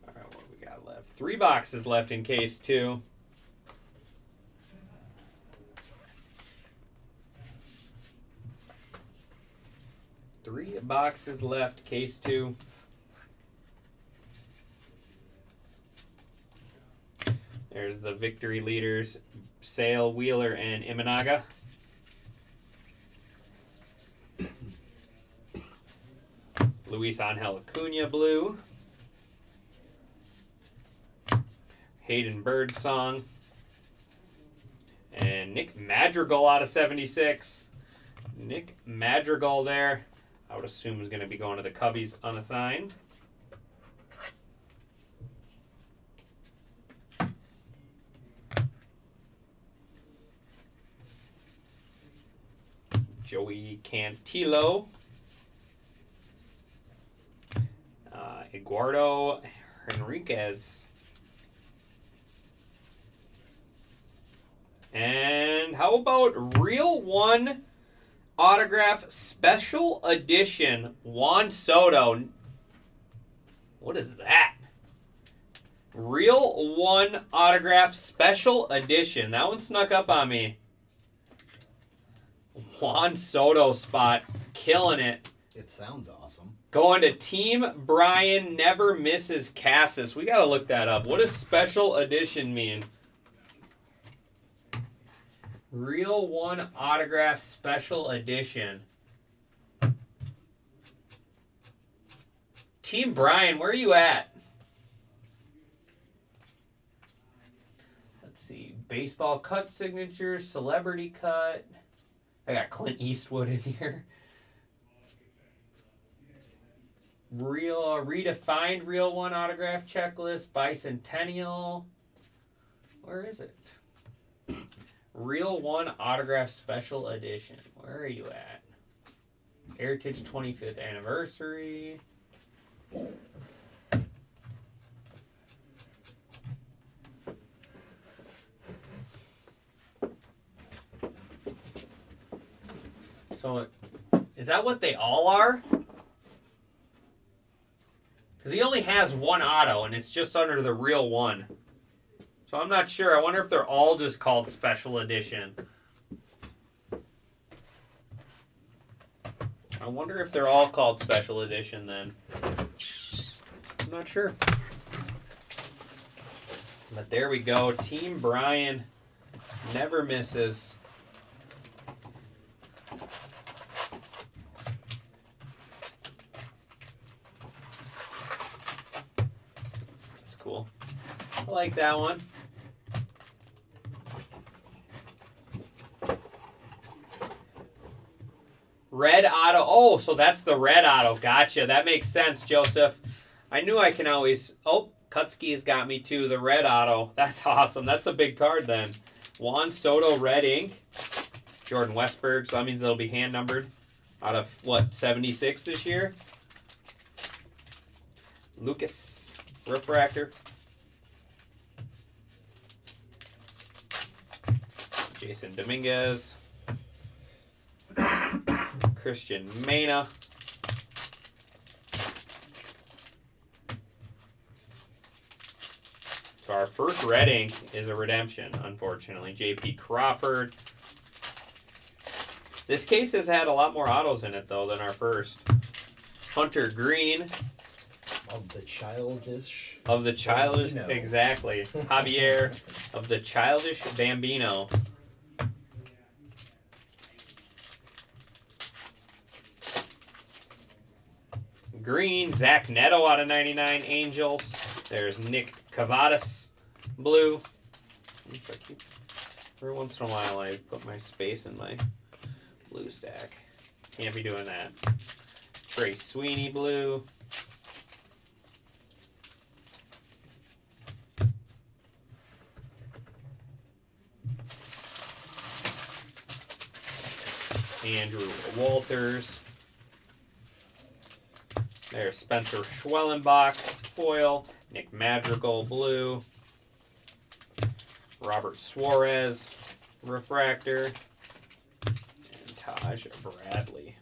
All right, what we got left? 3 boxes left in case 2. Three boxes left, case 2. There's the victory leaders, Sale, Wheeler, and Imanaga. Luis Angel Acuna blue. Hayden Birdsong. And Nick Madrigal out of 76. Nick Madrigal there. I would assume is going to be going to the Cubbies unassigned. Joey Cantillo. Eduardo Henriquez. And how about Real One autograph special edition Juan Soto. What is that? Real One autograph special edition. That one snuck up on me. Juan Soto spot. Killing it. It sounds awesome. Going to Team Brian Never Misses Cassis. We got to look that up. What does special edition mean? Real One autograph special edition. Team Brian, where are you at? Let's see. Baseball cut signatures, celebrity cut. I got Clint Eastwood in here. Redefined Real One autograph checklist, bicentennial. Where is it? Real One autograph special edition. Where are you at? Heritage 25th anniversary. So, is that what they all are? Because he only has one auto, and it's just under the Real One. So I'm not sure. I wonder if they're all just called Special Edition. I wonder if they're all called Special Edition then. I'm not sure. But there we go. Team Brian never misses. That's cool. I like that one. Red auto. Oh, so that's the red auto. Gotcha. That makes sense, Joseph. I knew I can always... Oh, Kutski's got me too. The red auto. That's awesome. That's a big card then. Juan Soto red ink. Jordan Westberg. So that means they'll be hand numbered. Out of, what, 76 this year? Lucas. Refractor. Jason Dominguez. Christian Mena. So our first red ink is a redemption, unfortunately. J.P. Crawford. This case has had a lot more autos in it, though, than our first. Hunter Green. Of the childish. Of the childish, Bambino. exactly. Javier of the childish Bambino. Green, Zach Neto out of 99 Angels. There's Nick Cavadas, blue. Every once in a while I put my space in my blue stack. Can't be doing that. Trey Sweeney, blue. Andrew Walters. There's Spencer Schwellenbach, foil. Nick Madrigal, blue. Robert Suarez, refractor. And Taj Bradley.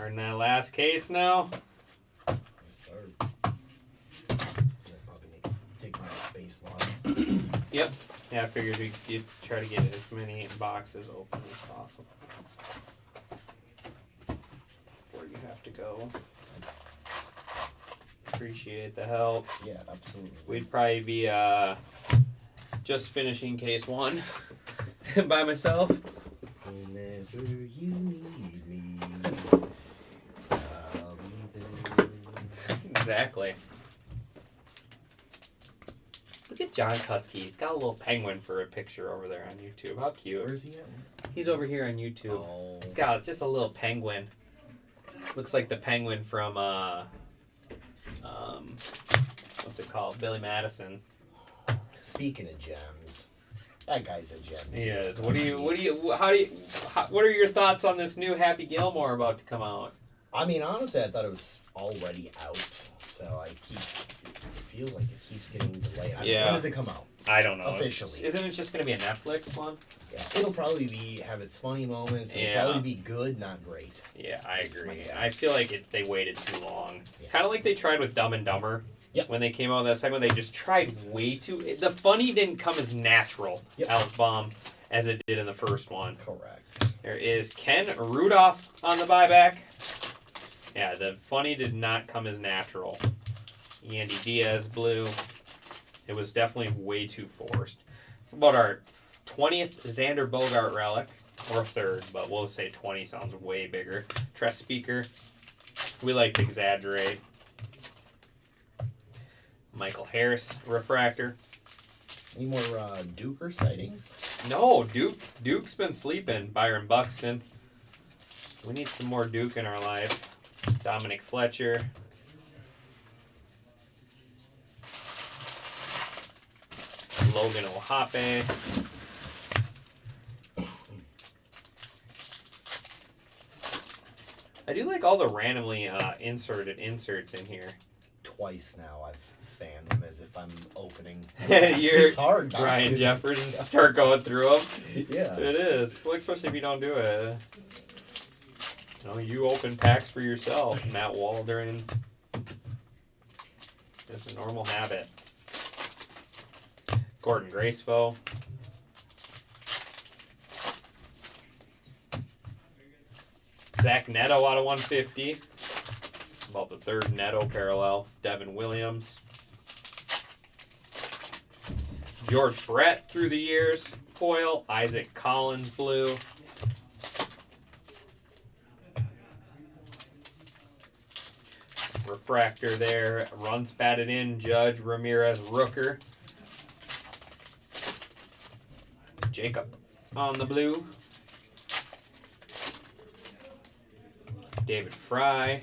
Starting that last case now. Yes, sir. I probably need to take my base line. Yep. Yeah, I figured you'd try to get as many boxes open as possible. Before you have to go. Appreciate the help. Yeah, absolutely. We'd probably be just finishing case 1 by myself. Whenever you need me, I'll be there. Exactly. Look at John Kutsky. He's got a little penguin for a picture over there on YouTube. How cute. Where's he at? He's over here on YouTube. Oh. He's got just a little penguin. Looks like the penguin from what's it called? Billy Madison. Speaking of gems, that guy's a gem. He is. What are your thoughts on this new Happy Gilmore about to come out? I mean, honestly, I thought it was already out, so it feels like it keeps getting delayed. Yeah. When does it come out? I don't know. Officially. Isn't it just going to be a Netflix one? Yeah, it'll probably have its funny moments. It'll Yeah. probably be good, not great. Yeah, I That's my agree. guess. I feel like they waited too long. Yeah. Kind of like they tried with Dumb and Dumber. Yep. When they came out with that segment, they just tried way too. The funny didn't come as natural, Yep. Alex Baum, as it did in the first one. Correct. There is Ken Rudolph on the buyback. Yeah, the funny did not come as natural. Yandy Diaz blue. It was definitely way too forced. It's about our 20th Xander Bogart relic, or third, but we'll say 20 sounds way bigger. Tress Speaker. We like to exaggerate. Michael Harris refractor. Any more Duker sightings? No, Duke's been sleeping. Byron Buxton. We need some more Duke in our life. Dominic Fletcher. Logan Ohape. I do like all the randomly inserted inserts in here. Twice now I've fanned them as if I'm opening. You're It's hard not Brian to. Jeffers start going through them. Yeah. It is. Well, especially if you don't do it. You open packs for yourself. Matt Waldron. It's a normal habit. Gordon Gracefo. Zach Neto out of 150. About the third Neto parallel. Devin Williams. George Brett through the years. Foil. Isaac Collins blue. Refractor there. Runs batted in. Judge Ramirez Rooker. Jacob on the blue. David Fry.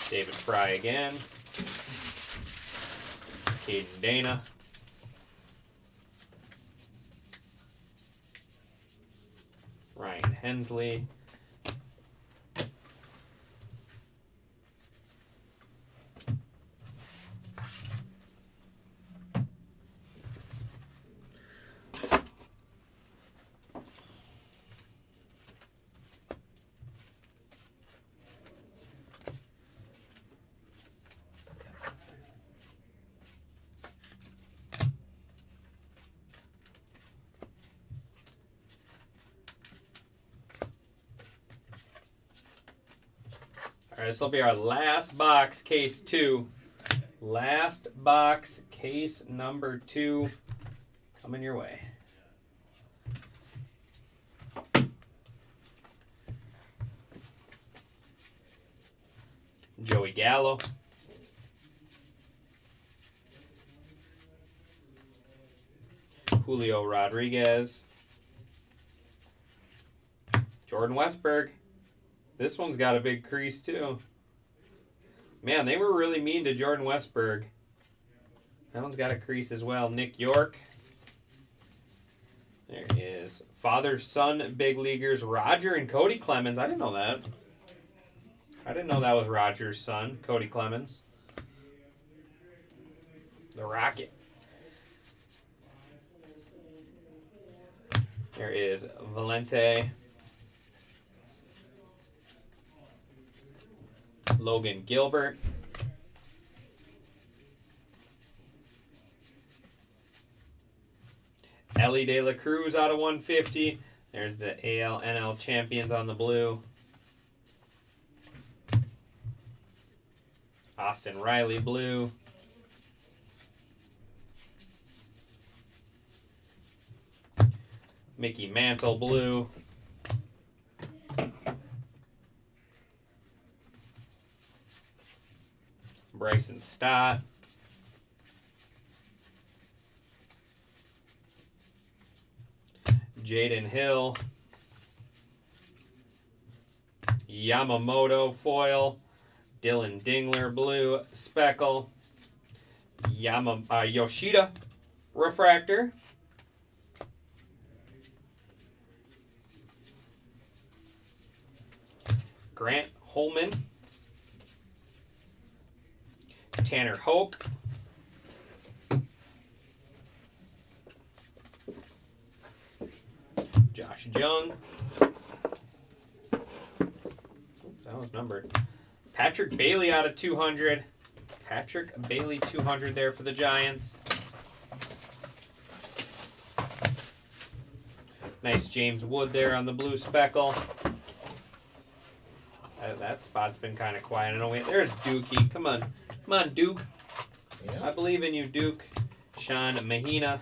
David Fry again. Caden Dana. Ryan Hensley. All right, this will be our last box, case 2. Last box, case number 2, coming your way. Joey Gallo. Julio Rodriguez. Jordan Westberg. This one's got a big crease too. Man, they were really mean to Jordan Westberg. That one's got a crease as well. Nick York. There he is. Father-son big leaguers Roger and Cody Clemens. I didn't know that. I didn't know that was Roger's son, Cody Clemens. The Rocket. There is Valente. Logan Gilbert. Ellie De La Cruz out of 150. There's the AL/NL champions on the blue. Austin Riley blue. Mickey Mantle blue. Bryson Stott. Jaden Hill. Yamamoto foil. Dylan Dingler blue speckle. Yoshida refractor. Grant Holman. Tanner Hoke. Josh Jung. That was numbered. Patrick Bailey out of 200. Patrick Bailey 200 there for the Giants. Nice James Wood there on the blue speckle. That spot's been kind of quiet. I know. There's Dookie. Come on. Come on, Duke. Yeah. I believe in you, Duke. Sean Mahina.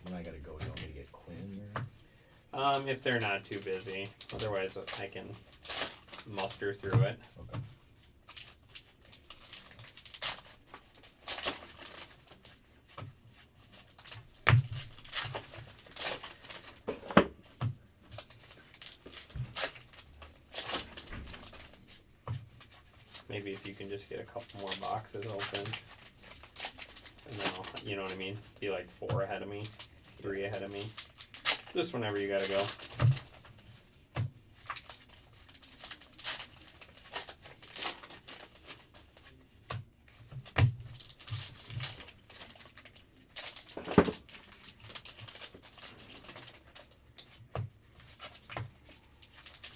When I gotta go, you want me to get Quinn or? If they're not too busy. Otherwise, I can muster through it. Okay. Maybe if you can just get a couple more boxes open. And then you know what I mean? Be like 4 ahead of me, 3 ahead of me. Just whenever you gotta go.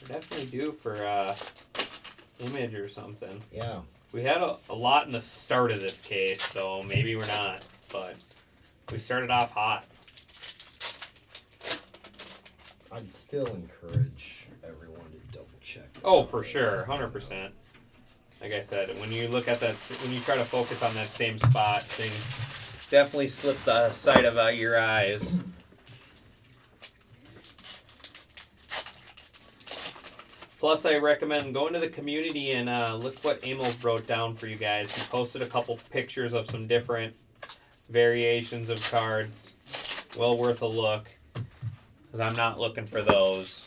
We're definitely due for image or something. Yeah. We had a lot in the start of this case, so maybe we're not, but we started off hot. I'd still encourage everyone to double check. Oh, for sure, 100%. Like I said, when you look at that, when you try to focus on that same spot, things definitely slip the sight of your eyes. Plus, I recommend going to the community and look what Emil wrote down for you guys. He posted a couple pictures of some different variations of cards. Well worth a look, because I'm not looking for those.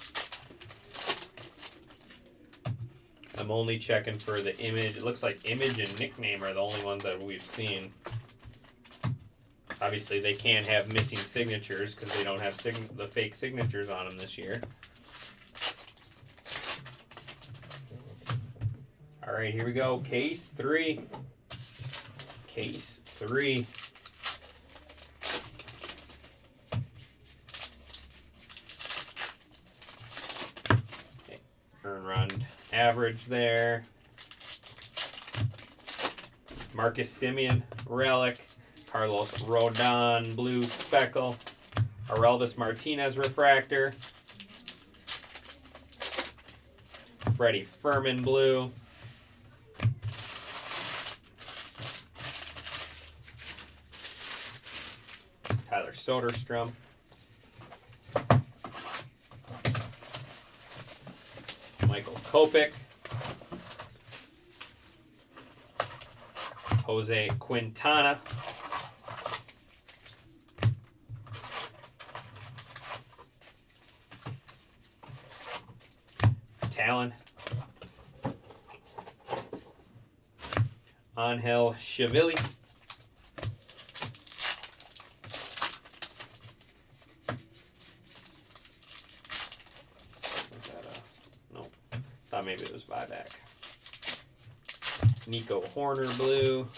I'm only checking for the image. It looks like image and nickname are the only ones that we've seen. Obviously, they can't have missing signatures because they don't have the fake signatures on them this year. All right, here we go. Case 3. Case 3. Okay. Earn run average there. Marcus Simeon, relic. Carlos Rodon, blue speckle. Aurelvis Martinez, refractor. Freddie Furman, blue. Tyler Soderstrom. Michael Kopech. Jose Quintana. Talon. Angel Chivili. maybe it was buyback. Nico Horner blue.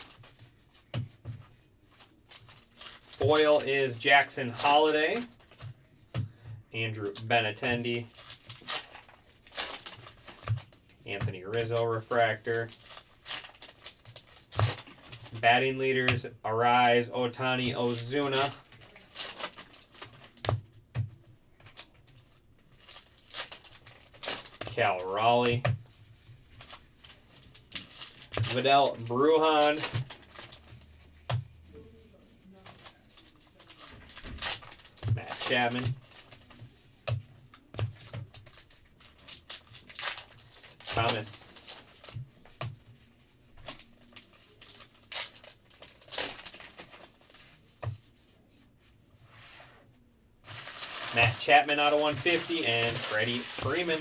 Foil is Jackson Holiday. Andrew Benintendi. Anthony Rizzo refractor. Batting leaders, Arise, Otani, Ozuna. Cal Raleigh. Vidal Brujan. Matt Chapman. Thomas. Matt Chapman out of 150 and Freddie Freeman.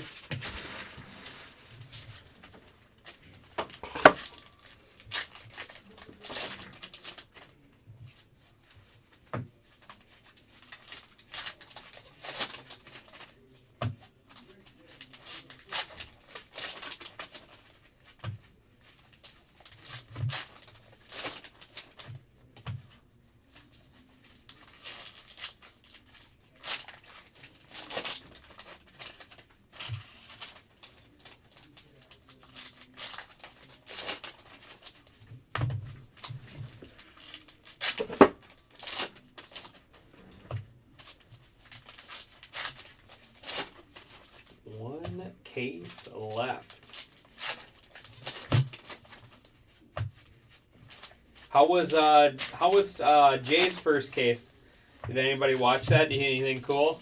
One case left. How was Jay's first case? Did anybody watch that? Did you hear anything cool?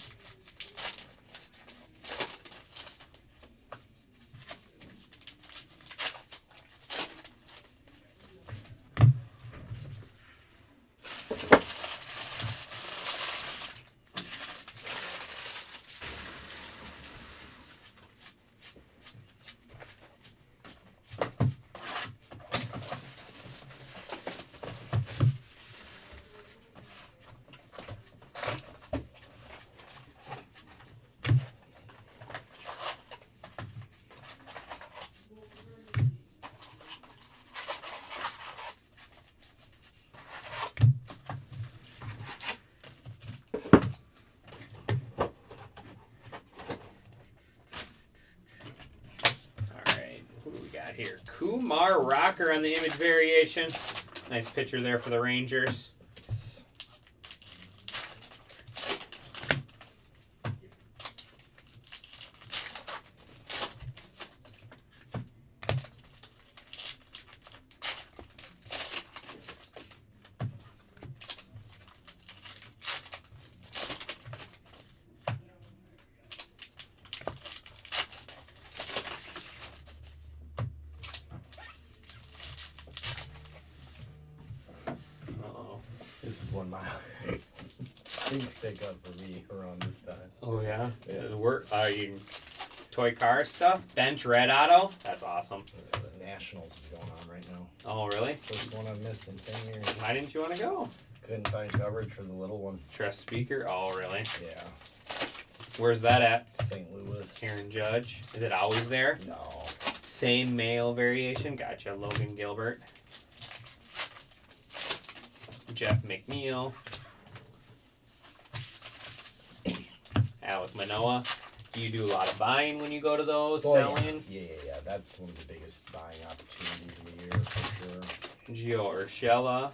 Here, Kumar Rocker on the image variation. Nice picture there for the Rangers. This is one my things pick up for me around this time. Oh yeah, Yeah. does it work? You toy car stuff, bench red auto. That's awesome. The Nationals is going on right now. Oh really? First one I've missed in 10 years. Why didn't you want to go? Couldn't find coverage for the little one. Trust speaker. Oh really? Yeah. Where's that at? St. Louis. Aaron Judge. Is it always there? No. Same male variation. Gotcha. Logan Gilbert. Jeff McNeil. Alec Manoah. Do you do a lot of buying when you go to those? Oh, Selling? yeah. That's one of the biggest buying opportunities of the year for sure. Gio Urshela.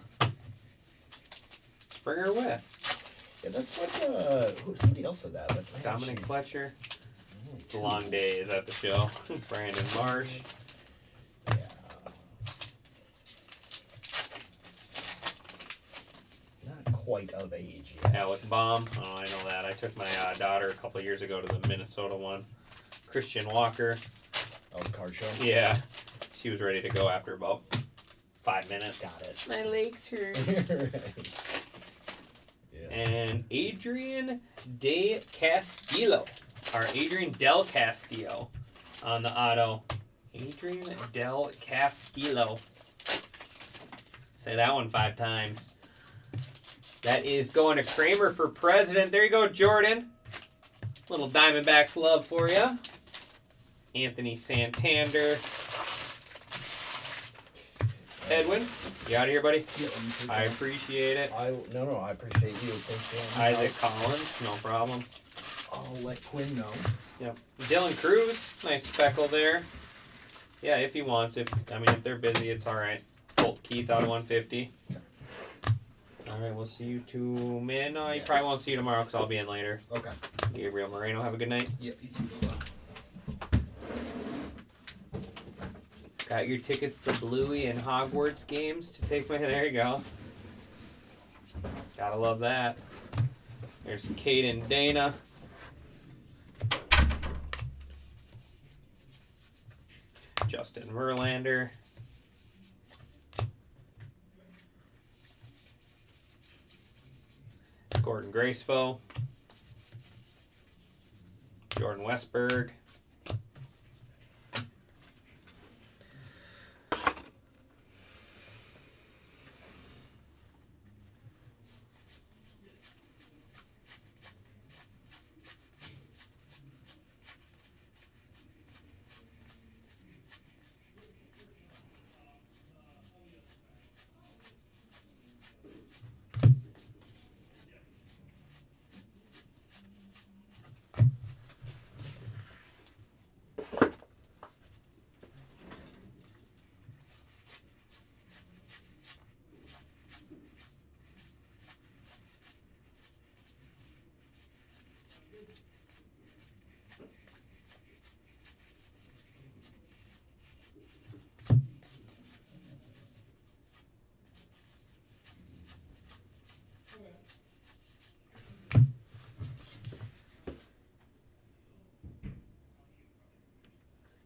Bring her with. Yeah, that's what somebody else said that. But man, Dominic she's Fletcher. only It's a long day is at the show. Brandon Marsh. Yeah. Not quite of age yet. Alec Baum. Oh, I know that. I took my daughter a couple years ago to the Minnesota one. Christian Walker. Oh, the car show? Yeah. She was ready to go after about 5 minutes. Got it. My legs hurt. Yeah. And Adrian De Castillo. Or Adrian Del Castillo on the auto. Adrian Del Castillo. Say that one 5 times. That is going to Kramer for president. There you go, Jordan. Little Diamondbacks love for you. Anthony Santander. Edwin, you out of here, buddy? I appreciate it. I appreciate you. Thanks, man. Isaac Collins, no problem. I'll let Quinn know. Yep. Dylan Cruz, nice speckle there. Yeah, if he wants. If they're busy, it's all right. Colt Keith out of 150. All right, we'll see you you probably won't see you tomorrow because I'll be in later. Okay. Gabriel Moreno, have a good night. Yep, you too. Got your tickets to Bluey and Hogwarts games to take with. There you go. Gotta love that. There's Kate and Dana. Justin Verlander. Gordon Gracefo. Jordan Westberg.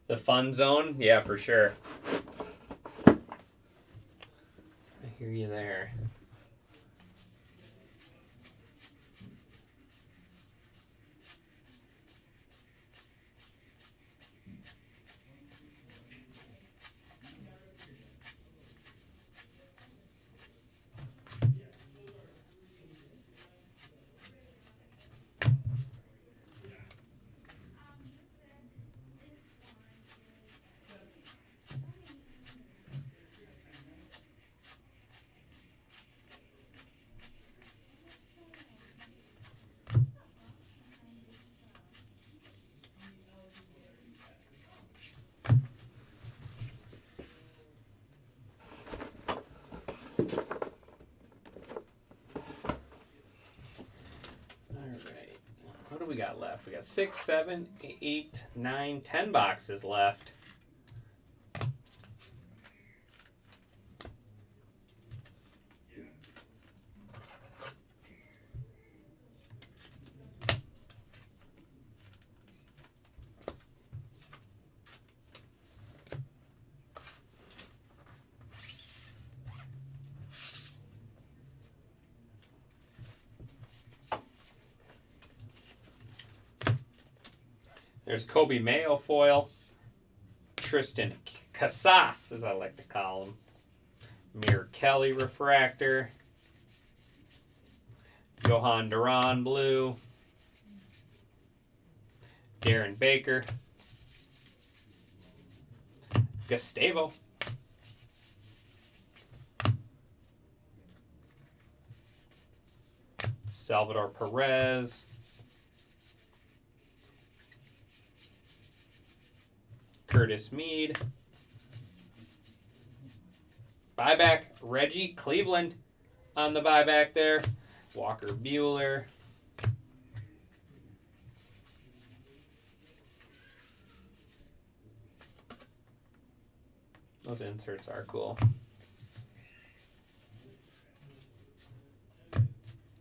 The fun zone? Yeah, for sure. I hear you there. What do we got left? We got 6, 7, 8, 9, 10 boxes left. There's Kobe Mayo foil. Tristan Casas, as I like to call him. Mir Kelly refractor. Johan Duran blue. Darren Baker. Gustavo. Salvador Perez. Curtis Mead. Buyback, Reggie Cleveland on the buyback there. Walker Buehler. Those inserts are cool.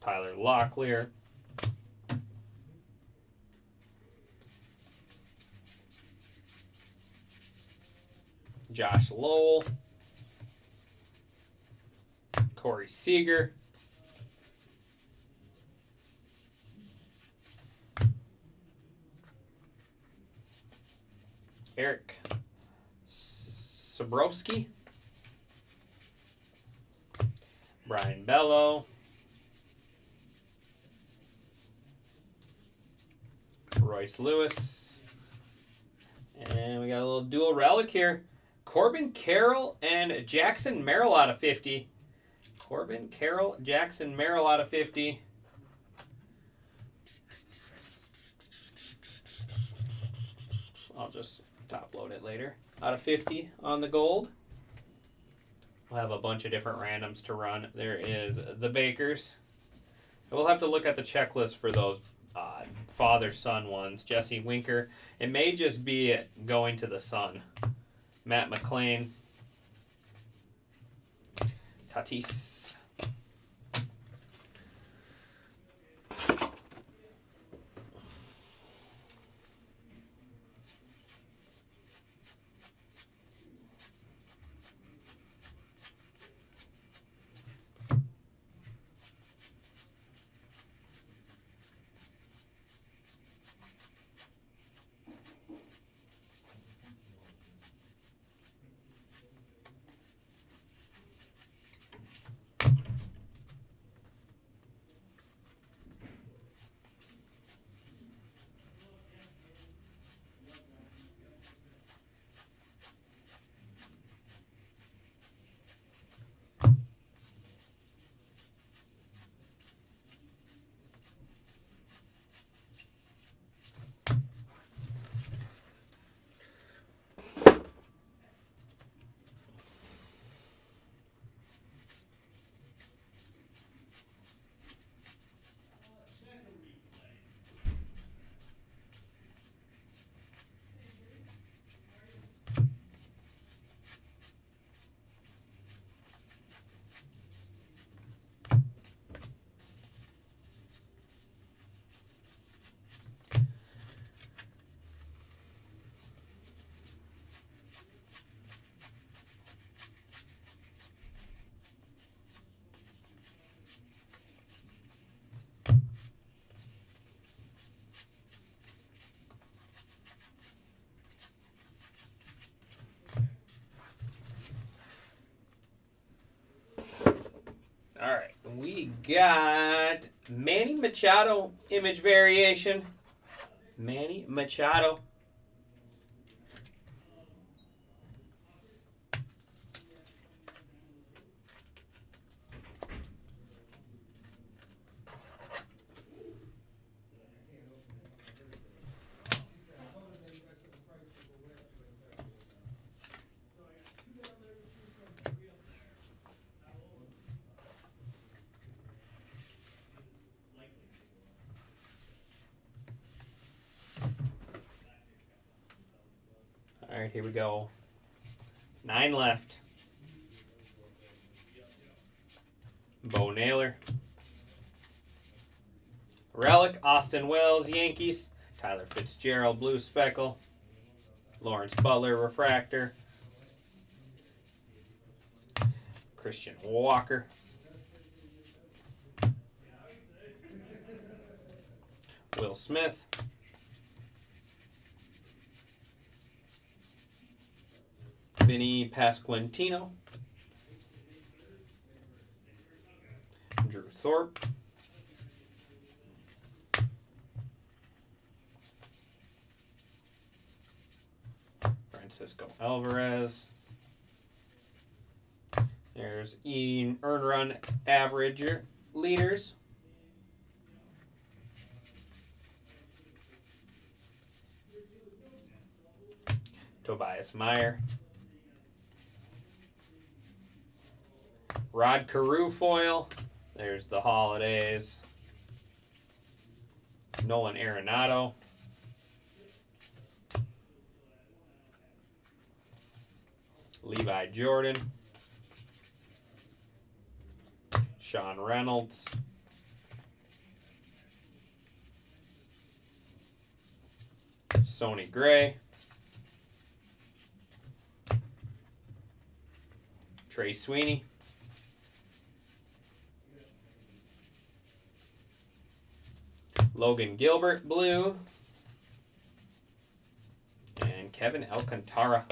Tyler Locklear. Josh Lowell. Corey Seager. Eric Sobrowski. Brian Bello. Royce Lewis. And And we got a little dual relic here. Corbin Carroll and Jackson Merrill out of 50. Corbin Carroll, Jackson Merrill out of 50. I'll just top load it later. Out of 50 on the gold. We'll have a bunch of different randoms to run. There is the Bakers. We'll have to look at the checklist for those father-son ones. Jesse Winker. It may just be going to the son. Matt McClain. Tatis. All right, we got Manny Machado image variation. Manny Machado. All right, here we go. 9 left. Bo Naylor. Relic, Austin Wells, Yankees. Tyler Fitzgerald, Blue Speckle. Lawrence Butler, Refractor. Christian Walker. Will Smith. Vinny Pasquantino. Drew Thorpe. Francisco Alvarez. There's earn run average leaders. Tobias Meyer. Rod Carew foil. There's the holidays. Nolan Arenado. Levi Jordan. Sean Reynolds. Sonny Gray. Trey Sweeney. Logan Gilbert, blue. And Kevin Alcantara.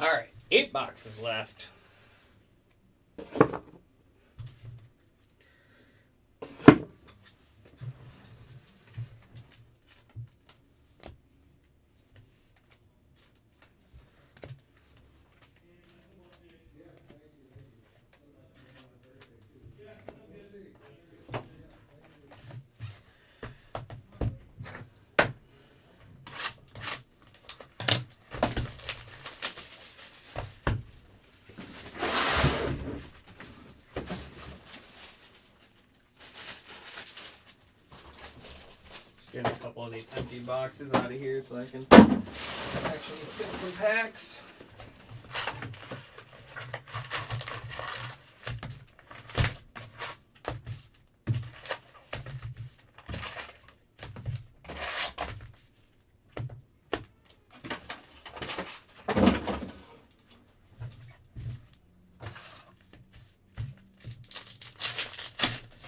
All right, 8 boxes left. Getting a couple of these empty boxes out of here so I can actually fit some packs.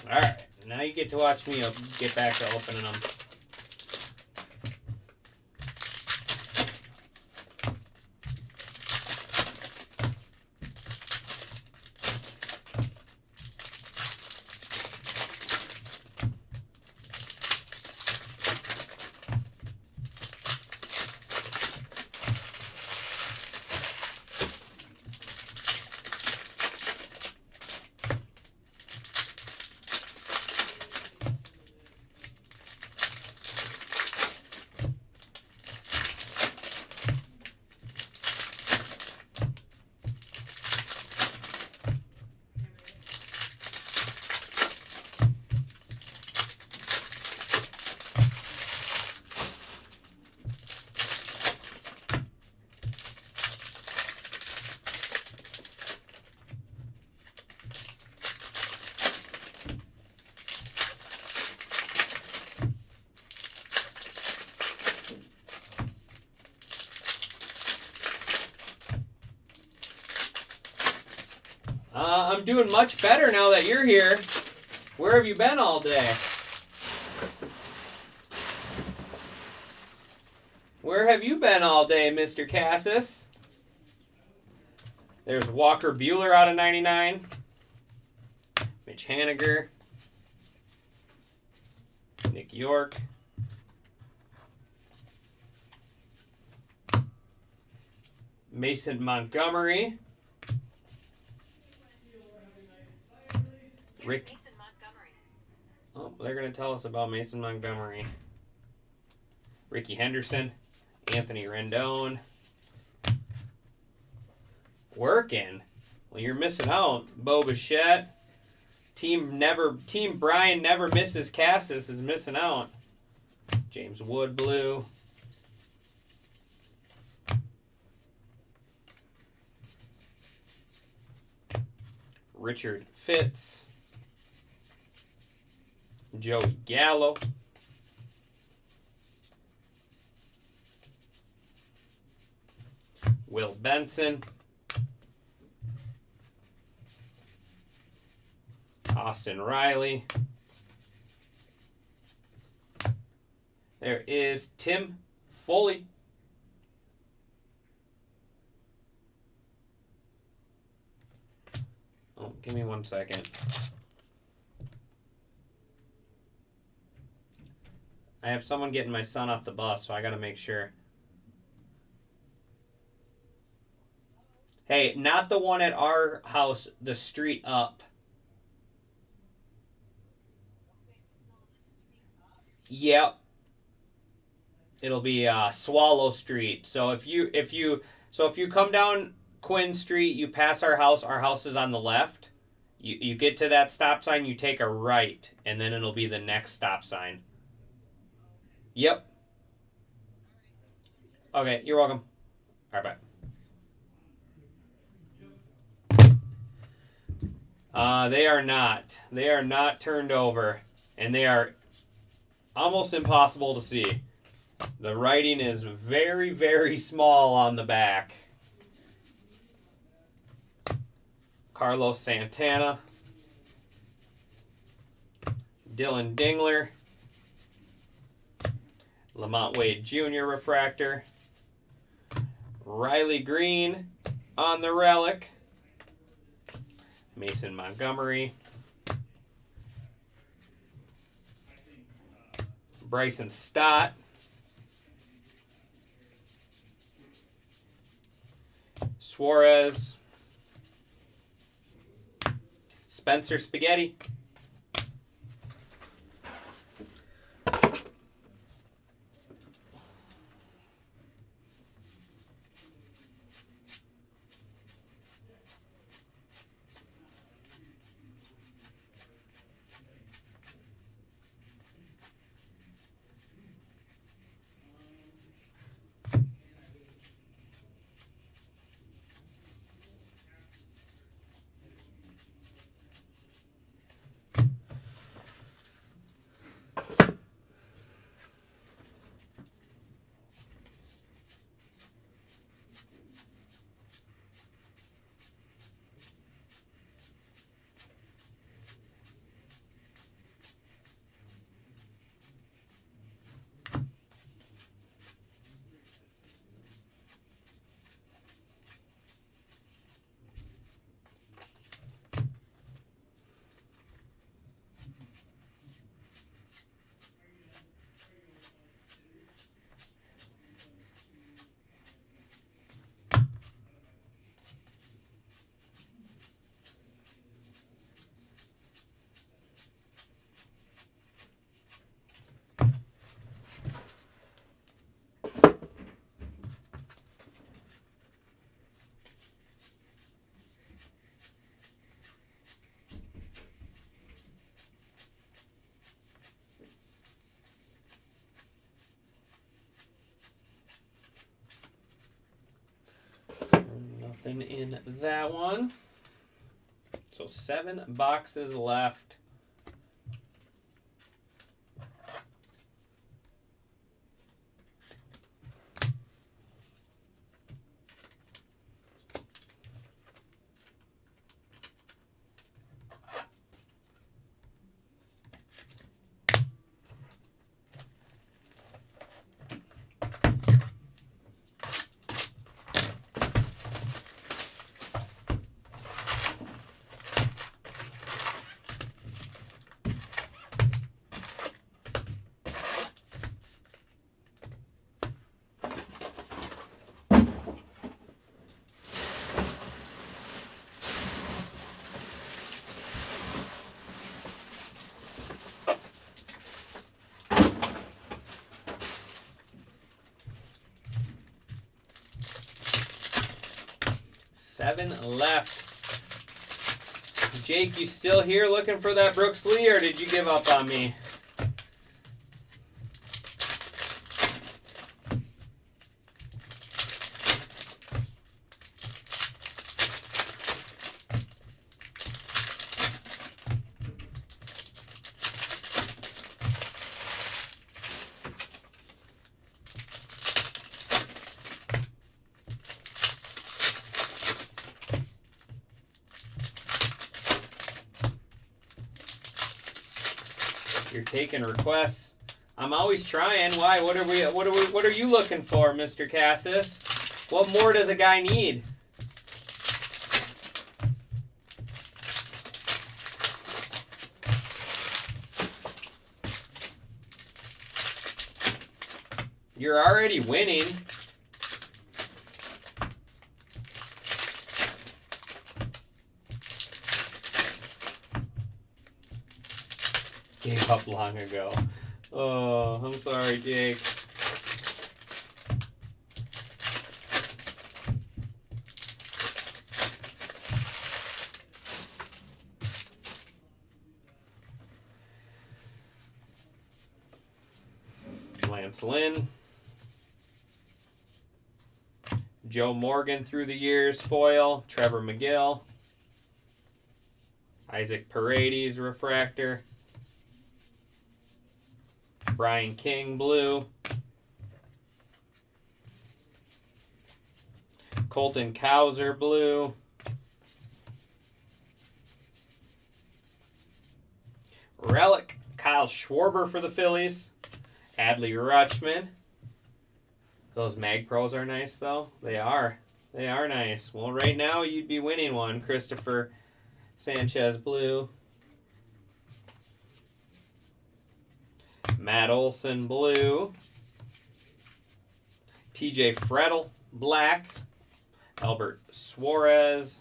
Alright, now you get to watch me get back to opening them. I'm doing much better now that you're here. Where have you been all day? Where have you been all day, Mr. Cassis? There's Walker Buehler out of 99. Mitch Haniger. Nick York. Mason Montgomery. Rick. Mason Montgomery. Oh, they're going to tell us about Mason Montgomery. Ricky Henderson. Anthony Rendon. Working. Well, you're missing out. Bo Bichette. Team Brian never misses. Cassis is missing out. James Wood blue. Richard Fitz. Joey Gallo. Will Benson. Austin Riley. There is Tim Foley. Oh, give me 1 second. I have someone getting my son off the bus, so I gotta make sure. Hey, not the one at our house, the street up. Yep. It'll be Swallow Street. So if you come down Quinn Street, you pass our house is on the left. You get to that stop sign, you take a right, and then it'll be the next stop sign. Yep. Okay, you're welcome. All right, bye. They are not. They are not turned over, and they are almost impossible to see. The writing is very, very small on the back. Carlos Santana. Dylan Dingler. Lamont Wade Jr. refractor. Riley Green on the relic. Mason Montgomery. Bryson Stott. Suarez. Spencer Spaghetti. Nothing in that one. So 7 boxes left. Seven left. Jake, you still here looking for that Brooks Lee, or did you give up on me? You're taking requests. I'm always trying. Why? What are you looking for, Mr. Cassis? What more does a guy need? You're already winning. Gave up long ago. Oh, I'm sorry, Jake. Lance Lynn. Joe Morgan through the years, foil. Trevor McGill. Isaac Paredes, refractor. Brian King, blue. Colton Cowser, blue. Relic, Kyle Schwarber for the Phillies. Adley Rutschman. Those Mag Pros are nice, though. They are. They are nice. Well, right now, you'd be winning one. Christopher Sanchez blue. Matt Olson blue. TJ Frettel black. Albert Suarez.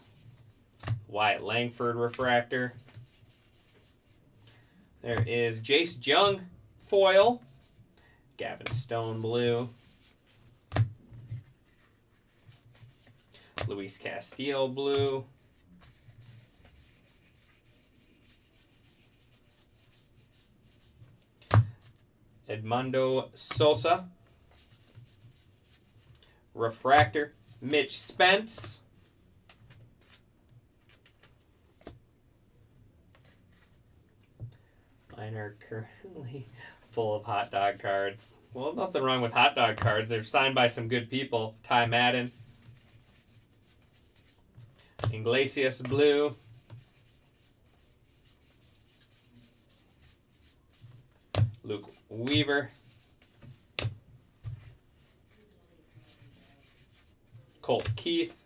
Wyatt Langford refractor. There is Jace Jung foil. Gavin Stone blue. Luis Castillo blue. Edmundo Sosa. Refractor. Mitch Spence. Mine are currently full of hot dog cards. Well, nothing wrong with hot dog cards. They're signed by some good people. Ty Madden. Iglesias blue. Luke Weaver. Colt Keith.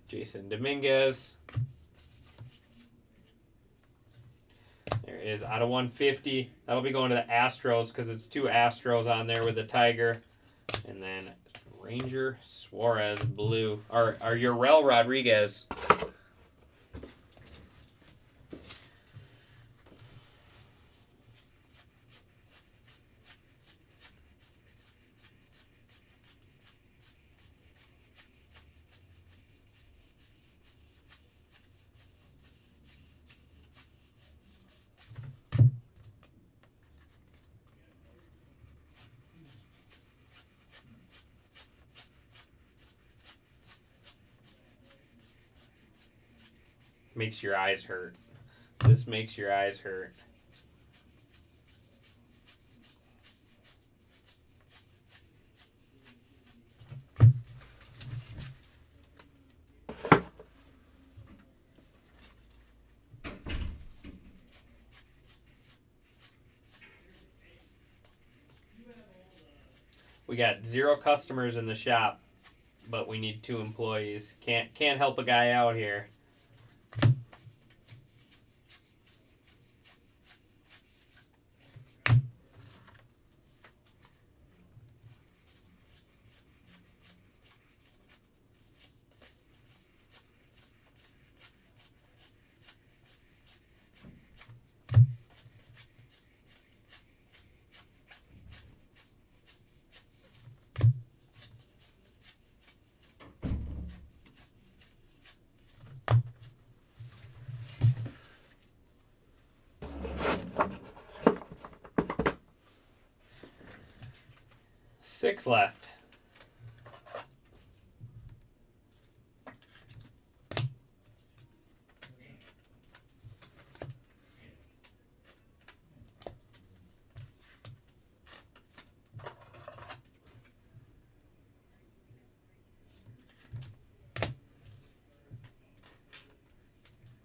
Jason Dominguez. There is out of 150. That'll be going to the Astros because it's 2 Astros on there with the Tiger. And then Ranger Suarez blue. Or Urel Rodriguez. Makes your eyes hurt. This makes your eyes hurt. We got 0 customers in the shop, but we need 2 employees. Can't help a guy out here. Six left.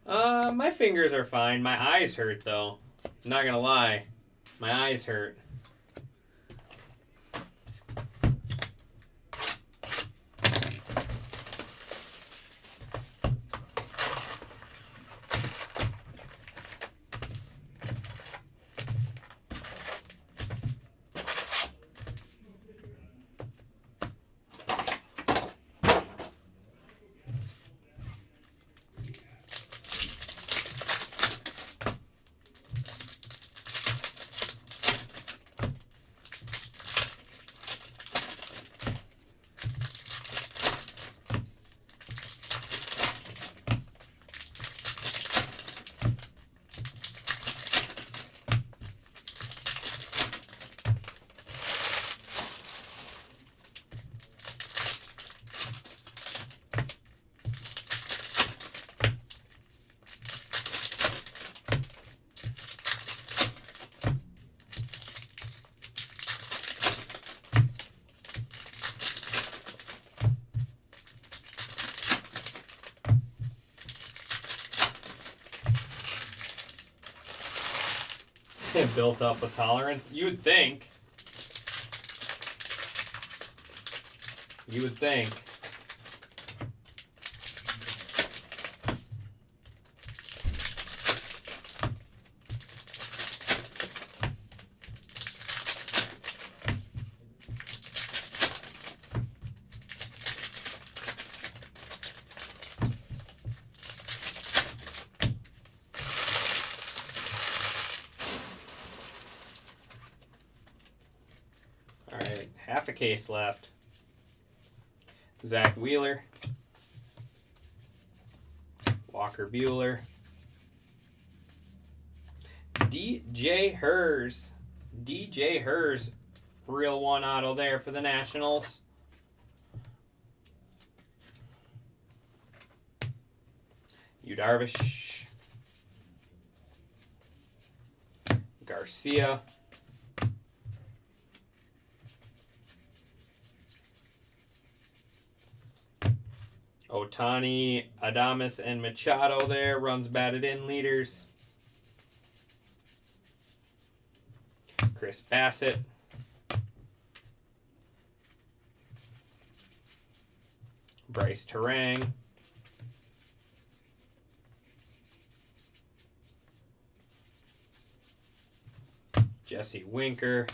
My fingers are fine. My eyes hurt though. I'm not gonna lie. My eyes hurt. Built up a tolerance. You would think. You would think. All right, half a case left. Zach Wheeler, Walker Bueller, DJ Hers, real one auto there for the Nationals. Yu Darvish, Garcia, Otani, Adames, and Machado there. Runs batted in leaders. Chris Bassett. Bryce Terang. Jesse Winker.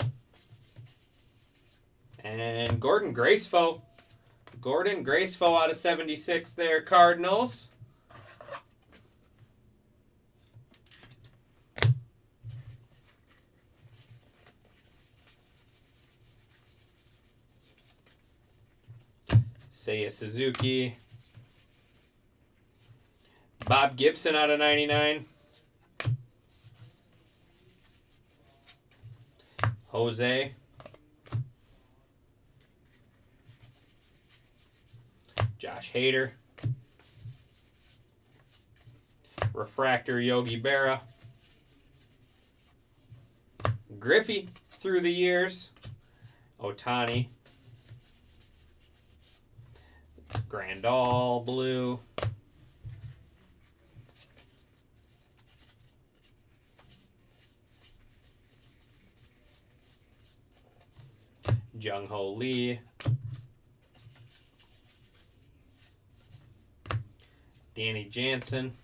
And Gordon Gracefo. Gordon Gracefo out of 76 there, Cardinals. Seiya Suzuki. Bob Gibson out of 99. Jose. Josh Hader. Refractor Yogi Berra. Griffey through the years. Otani. Grandal blue. Jung Ho Lee. Danny Jansen.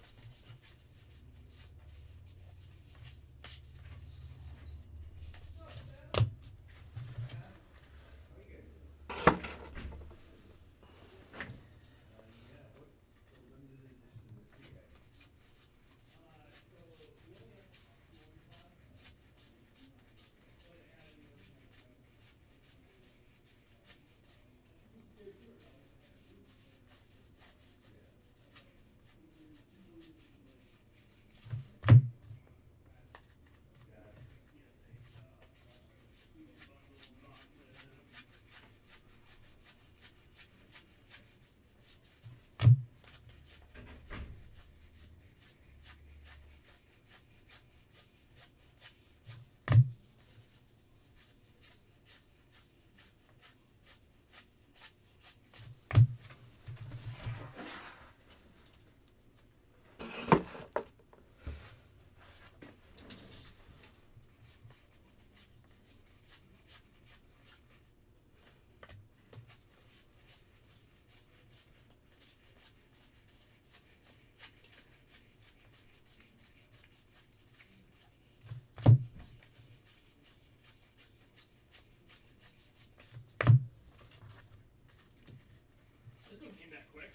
This one came back quick.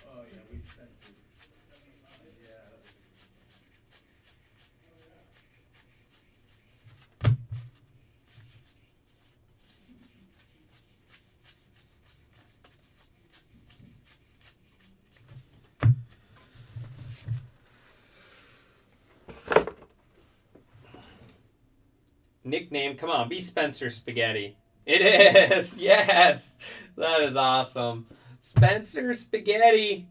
Oh yeah, we sent it. Yeah. Nickname, come on, be Spencer Spaghetti. It is, yes. That is awesome. Spencer Spaghetti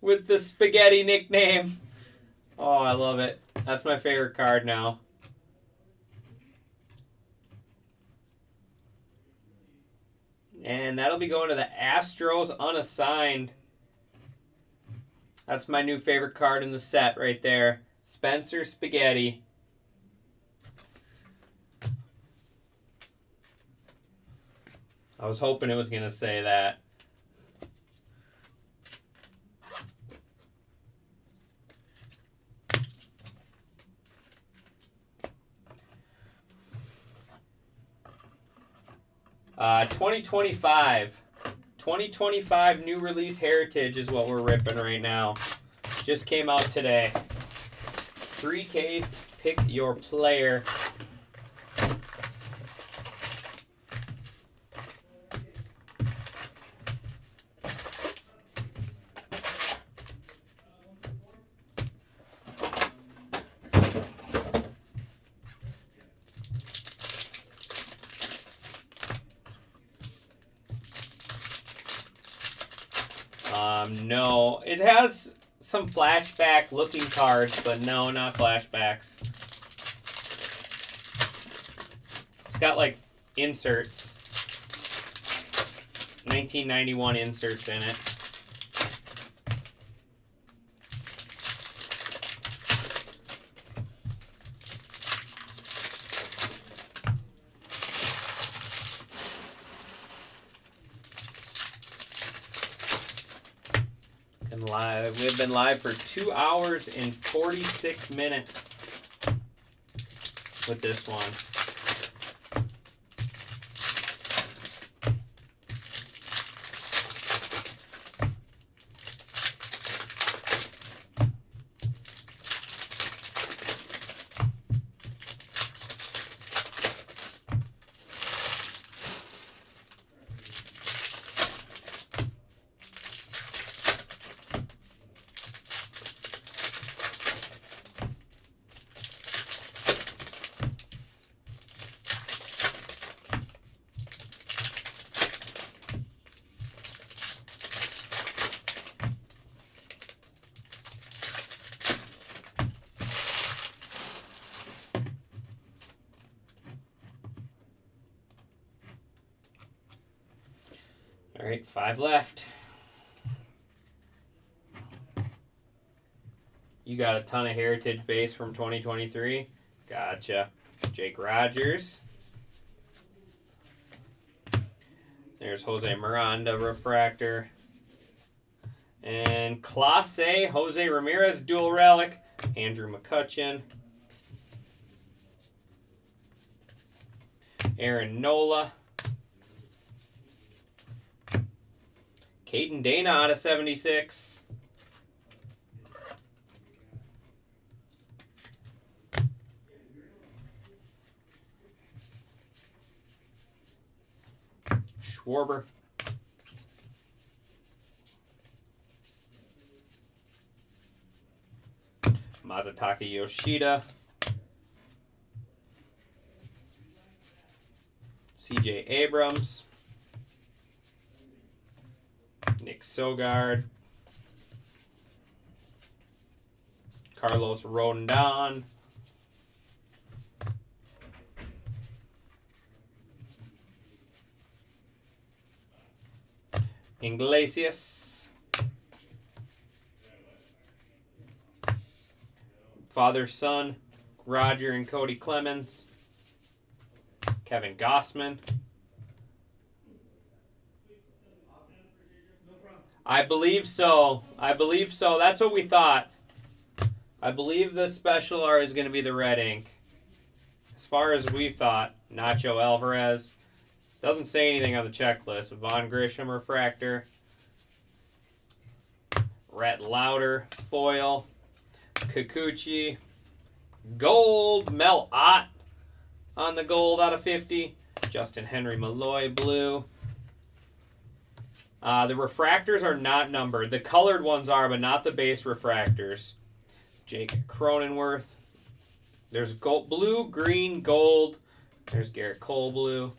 with the spaghetti nickname. Oh, I love it. That's my favorite card now. And that'll be going to the Astros unassigned. That's my new favorite card in the set right there. Spencer Spaghetti. I was hoping it was going to say that. Uh, 2025 new release Heritage is what we're ripping right now. Just came out today. 3Ks, pick your player. No, it has some flashback looking cards, but no, not flashbacks. It's got like inserts, 1991 inserts in it. We've been live for 2 hours and 46 minutes with this one. All right, 5 left. You got a ton of Heritage base from 2023. Gotcha. Jake Rogers. There's Jose Miranda refractor. And Clase, Jose Ramirez dual relic. Andrew McCutcheon. Aaron Nola. Caden Dana out of 76. Schwarber. Mazataka Yoshida. CJ Abrams. Nick Sogard. Carlos Rondon. Iglesias. Father, son, Roger and Cody Clemens. Kevin Gossman. I believe so. That's what we thought. I believe the special art is going to be the red ink. As far as we thought, Nacho Alvarez. Doesn't say anything on the checklist. Von Grisham refractor. Rhett Lauder foil. Kikuchi. Gold. Mel Ott on the gold out of 50. Justin Henry Malloy blue. The refractors are not numbered. The colored ones are, but not the base refractors. Jake Cronenworth. There's gold, blue, green, gold. There's Garrett Cole blue.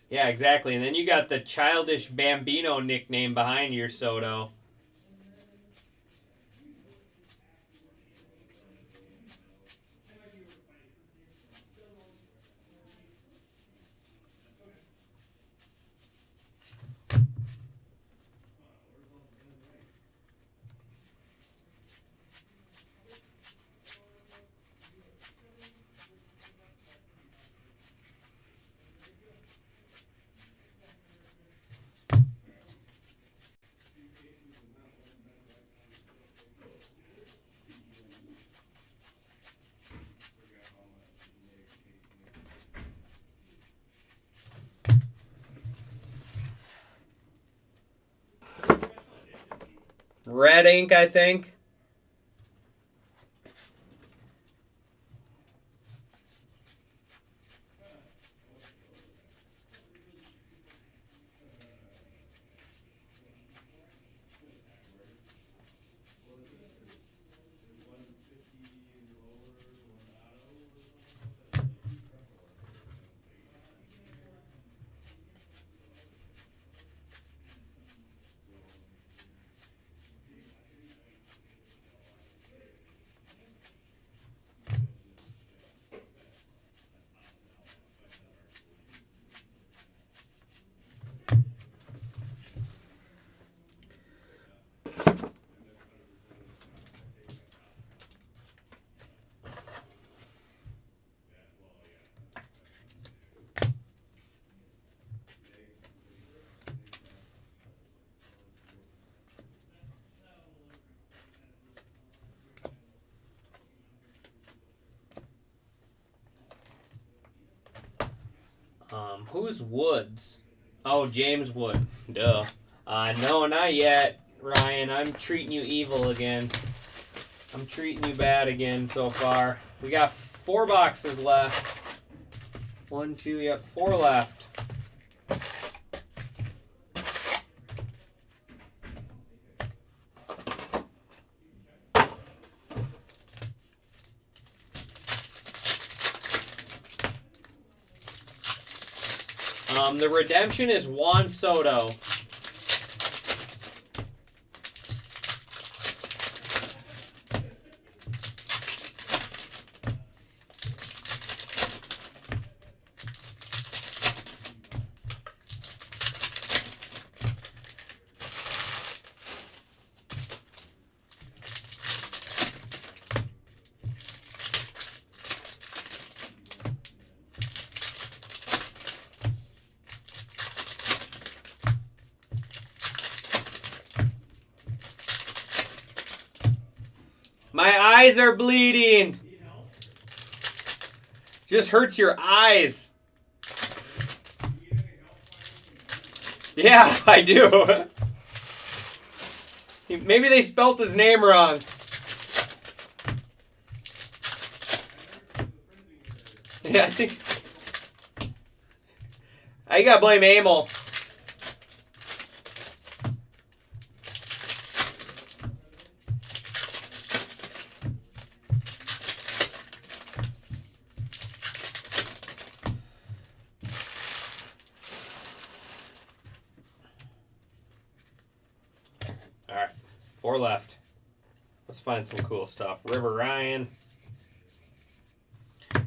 Yeah, exactly. And then you got the Childish Bambino nickname behind your Soto. red ink, I think. Who's Woods? Oh, James Wood. Duh. No, not yet, Ryan. I'm treating you evil again. I'm treating you bad again so far. We got 4 boxes left. 1, 2, yep, 4 left. The redemption is Juan Soto. My eyes are bleeding. Just hurts your eyes. Yeah, I do. Maybe they spelt his name wrong. Yeah, I think I gotta blame Emil. All right, 4 left. Let's find some cool stuff. River Ryan,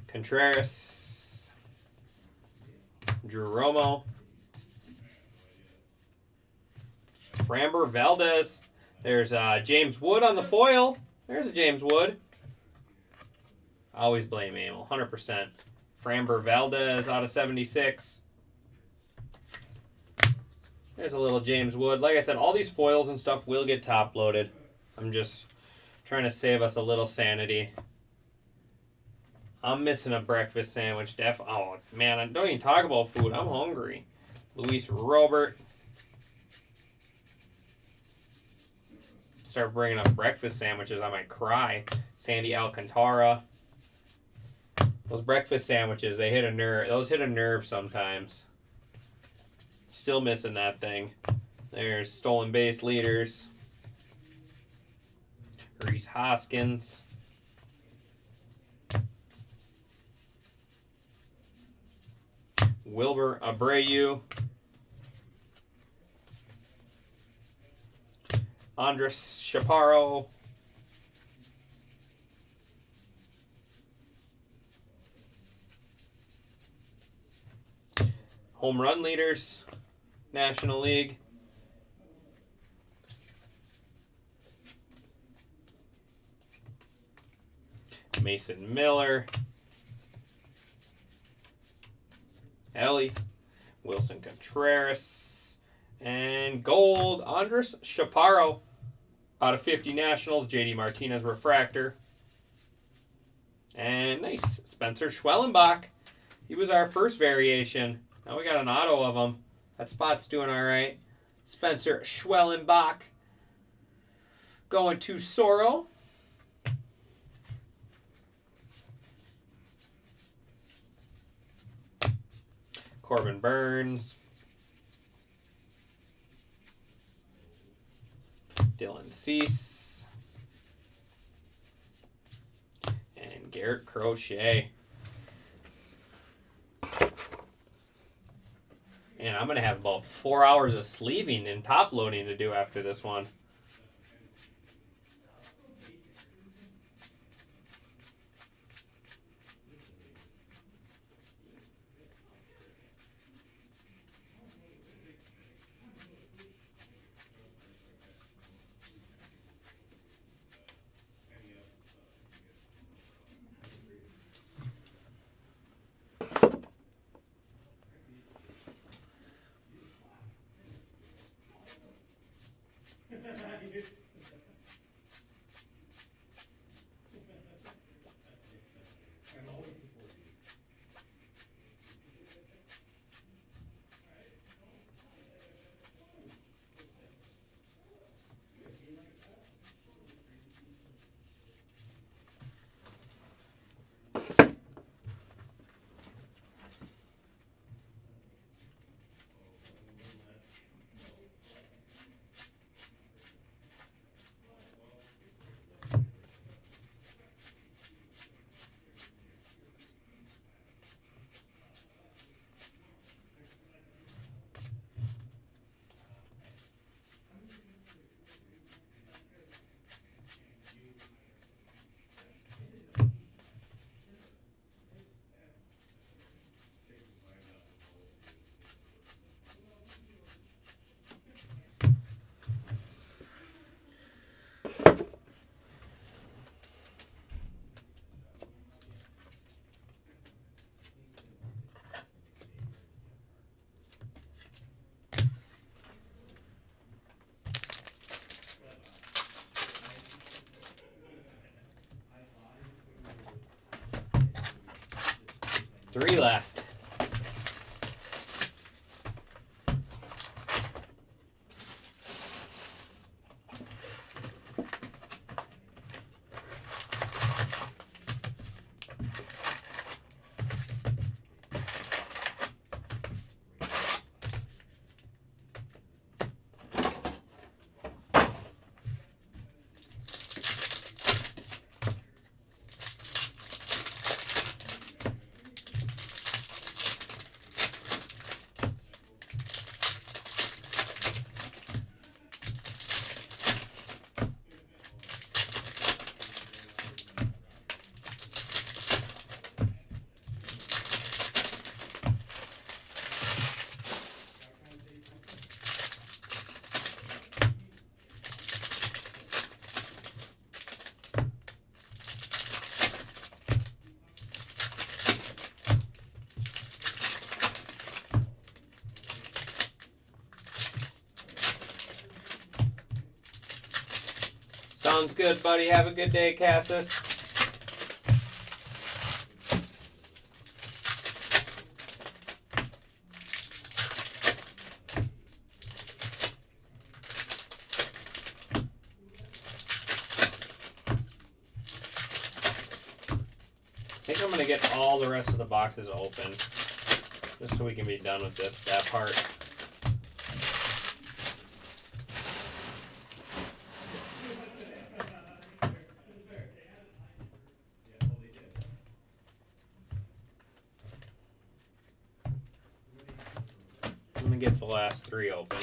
Contreras, Drew Romo, Framber Valdez. There's James Wood on the foil. There's a James Wood. I always blame Emil, 100%. Framber Valdez out of 76. There's a little James Wood. Like I said, all these foils and stuff will get top loaded. I'm just trying to save us a little sanity. I'm missing a breakfast sandwich. Oh, man, I don't even talk about food. I'm hungry. Luis Robert. Start bringing up breakfast sandwiches, I might cry. Sandy Alcantara. Those breakfast sandwiches, they hit a nerve. Those hit a nerve sometimes. Still missing that thing. There's stolen base leaders. Reese Hoskins. Wilbur Abreu. Andres Chaparro. Home run leaders. National League. Mason Miller. Ellie. Wilson Contreras. And gold, Andres Chaparro. Out of 50 Nationals, JD Martinez Refractor. And nice, Spencer Schwellenbach. He was our first variation. Now we got an auto of him. That spot's doing all right. Spencer Schwellenbach. Going to Sorrel. Corbin Burns. Dylan Cease. And Garrett Crochet. And I'm going to have about 4 hours of sleeving and top loading to do after this one. Three left. Sounds good, buddy. Have a good day, Cassis. I think I'm going to get all the rest of the boxes open, just so we can be done with that part. I'm going to get the last three open.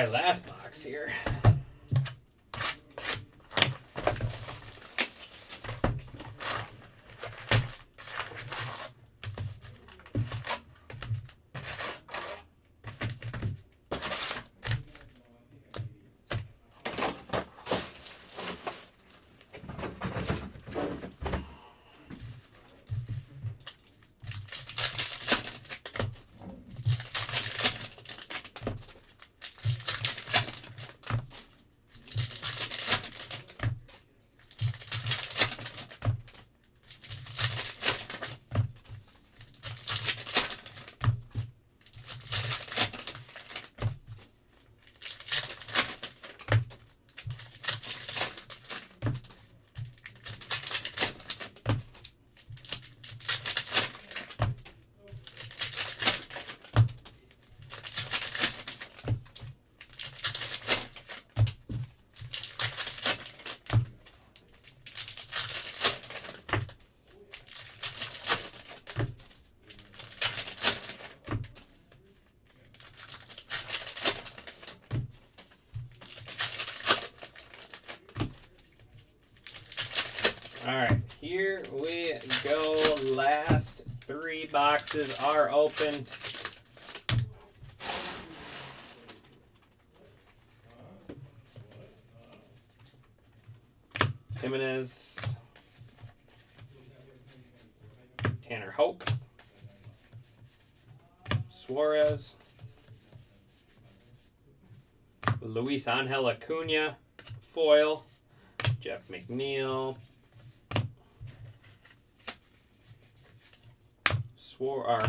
right, last box here. All right, here we go. Last 3 boxes are opened. Jimenez, Tanner Hoke, Suarez, Luis Angel Acuna, foil, Jeff McNeil,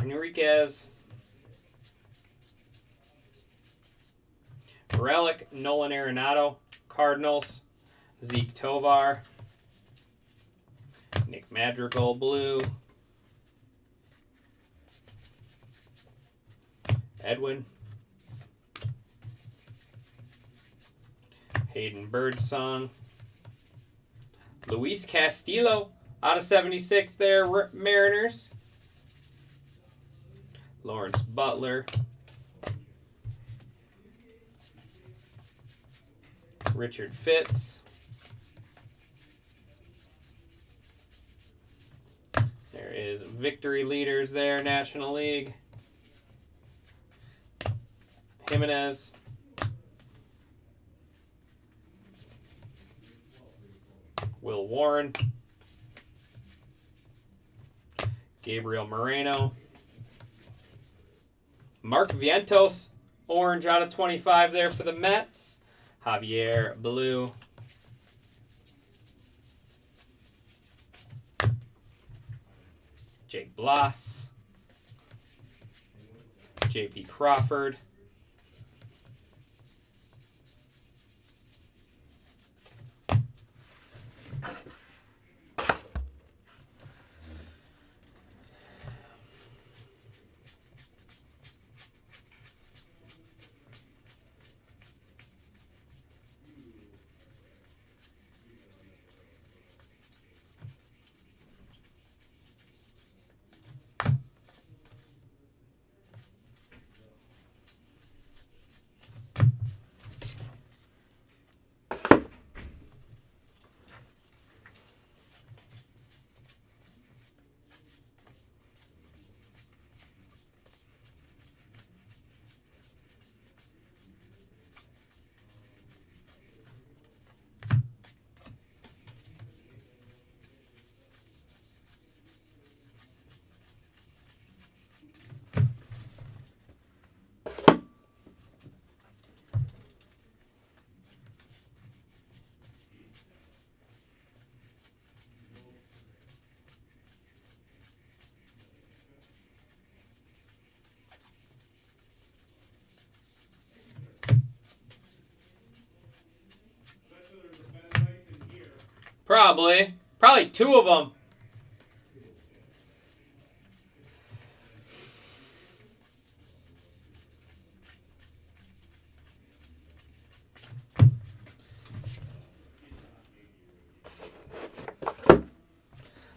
Enriquez, Relic, Nolan Arenado, Cardinals, Zeke Tovar, Nick Madrigal, blue, Edwin, Hayden Birdsong, Luis Castillo, out of 76 there, Mariners, Lawrence Butler, Richard Fitz, there is victory leaders there, National League, Jimenez, Will Warren, Gabriel Moreno, Mark Vientos, orange out of 25 there for the Mets. Javier Blue. Jake Bloss. J.P. Crawford. Probably 2 of them.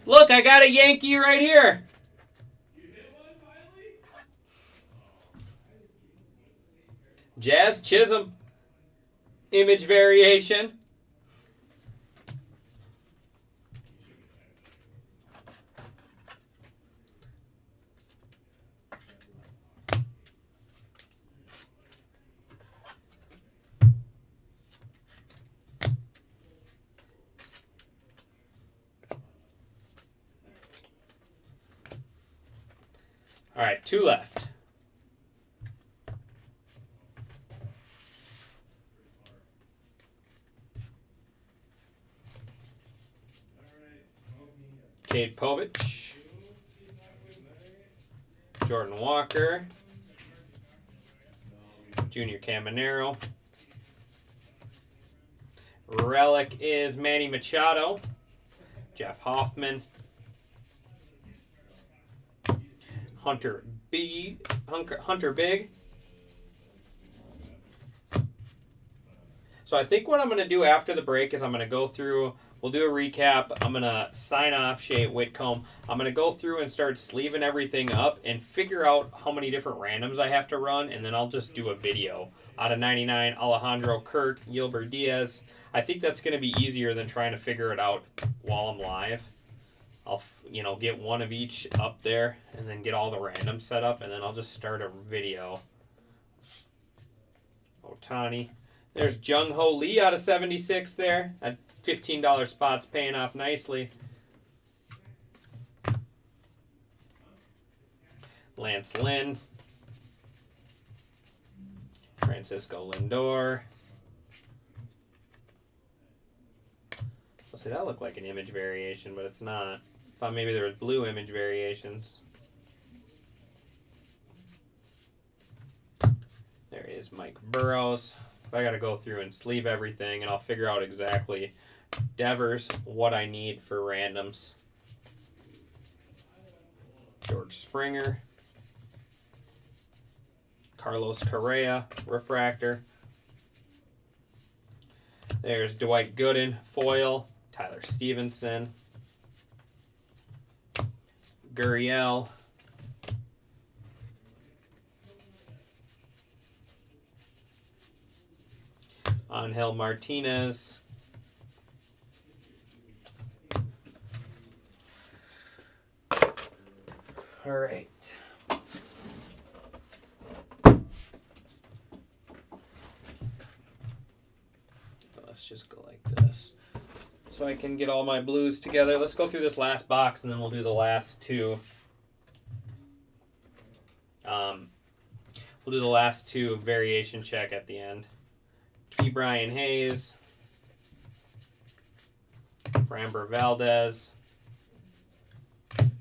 Look, I got a Yankee right here. Jazz Chisholm, image variation. All right, 2 left. Cade Povich, Jordan Walker, Junior Caminero. Relic is Manny Machado, Jeff Hoffman, Hunter Big. So I think what I'm going to do after the break is I'm going to go through, we'll do a recap. I'm going to sign off Shea Whitcomb. I'm going to go through and start sleeving everything up and figure out how many different randoms I have to run, and then I'll just do a video. Out of 99, Alejandro Kirk, Gilbert Diaz. I think that's going to be easier than trying to figure it out while I'm live. I'll, get one of each up there and then get all the randoms set up, and then I'll just start a video. Otani. There's Jung Ho Lee out of 76 there. That $15 spot's paying off nicely. Lance Lynn. Francisco Lindor. Well, see, that looked like an image variation, but it's not. Thought maybe there was blue image variations. There is Mike Burrows. I got to go through and sleeve everything, and I'll figure out exactly Devers what I need for randoms. George Springer. Carlos Correa, refractor. There's Dwight Gooden, foil. Tyler Stevenson. Gurriel. Angel Martinez. All right. Let's just go like this. So I can get all my blues together. Let's go through this last box and then we'll do the last 2. We'll do the last 2 variation check at the end. Key Brian Hayes. Framber Valdez.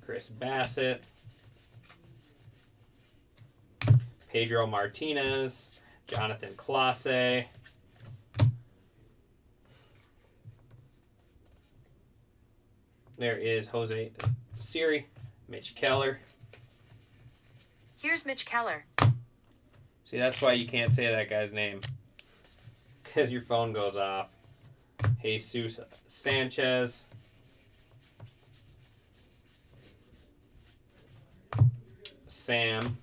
Chris Bassett. Pedro Martinez. Jonathan Clase. There is Jose Siri, Mitch Keller. Here's Mitch Keller. See, that's why you can't say that guy's name. Because your phone goes off. Jesus Sanchez. Sam.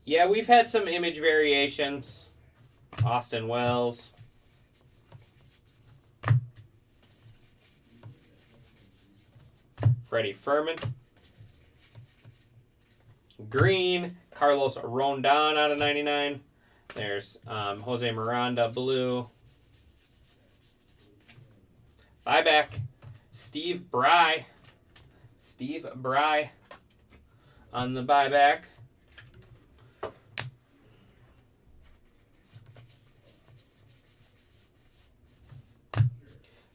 Yeah, we've had some image variations. Austin Wells. Freddie Furman. Green. Carlos Rondon out of 99. There's Jose Miranda, blue. Buyback. Steve Bry. Steve Bry on the buyback.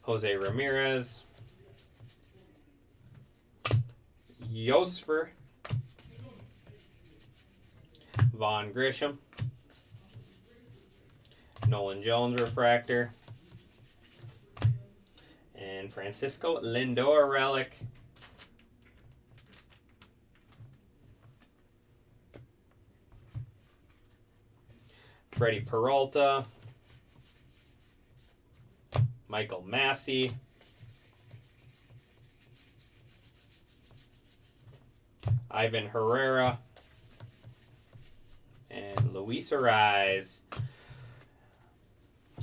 Jose Ramirez. Yosfer. Vaughn Grisham. Nolan Jones refractor. And Francisco Lindor relic. Freddie Peralta. Michael Massey. Ivan Herrera. And Luis Ariz.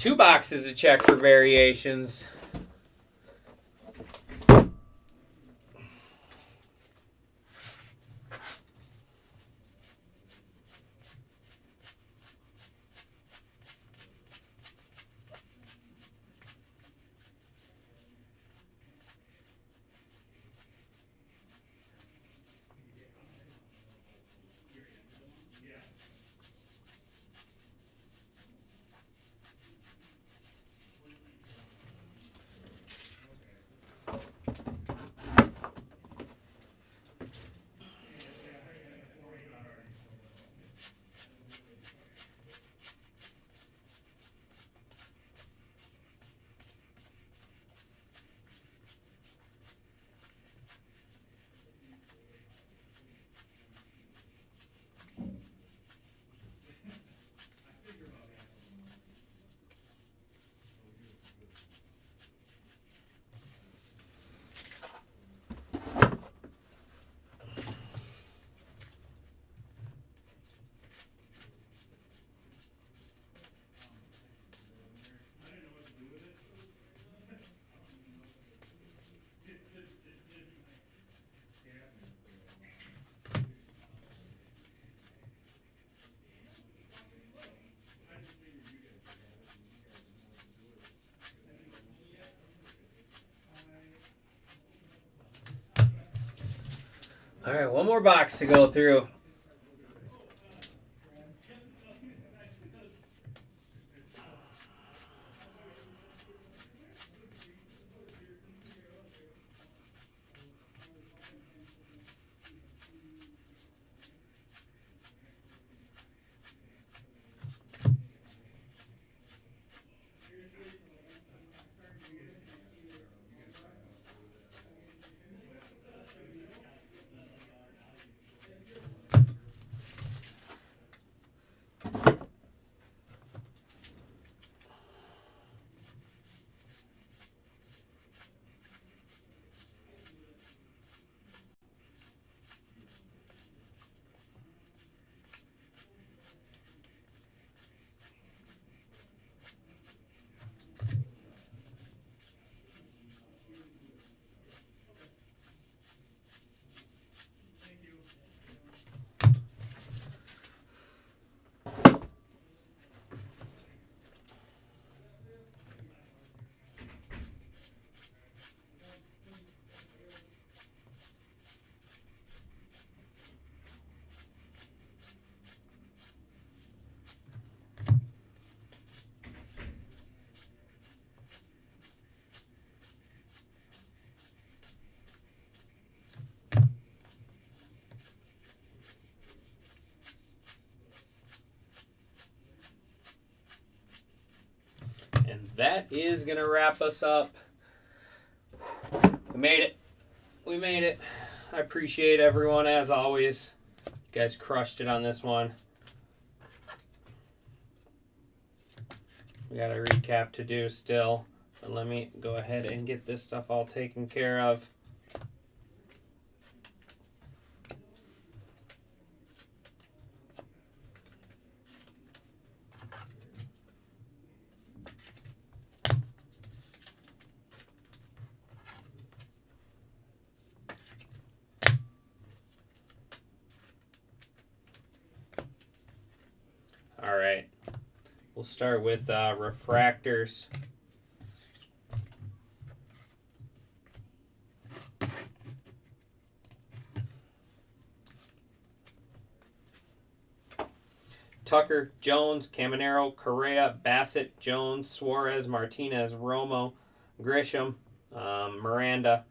2 boxes to check for variations. All right, one more box to go through. And that is going to wrap us up. We made it. We made it. I appreciate everyone as always. You guys crushed it on this one. We got a recap to do still. But let me go ahead and get this stuff all taken care of. All right, we'll start with refractors. Tucker, Jones, Caminero, Correa, Bassett, Jones, Suarez, Martinez, Romo, Grisham, Miranda,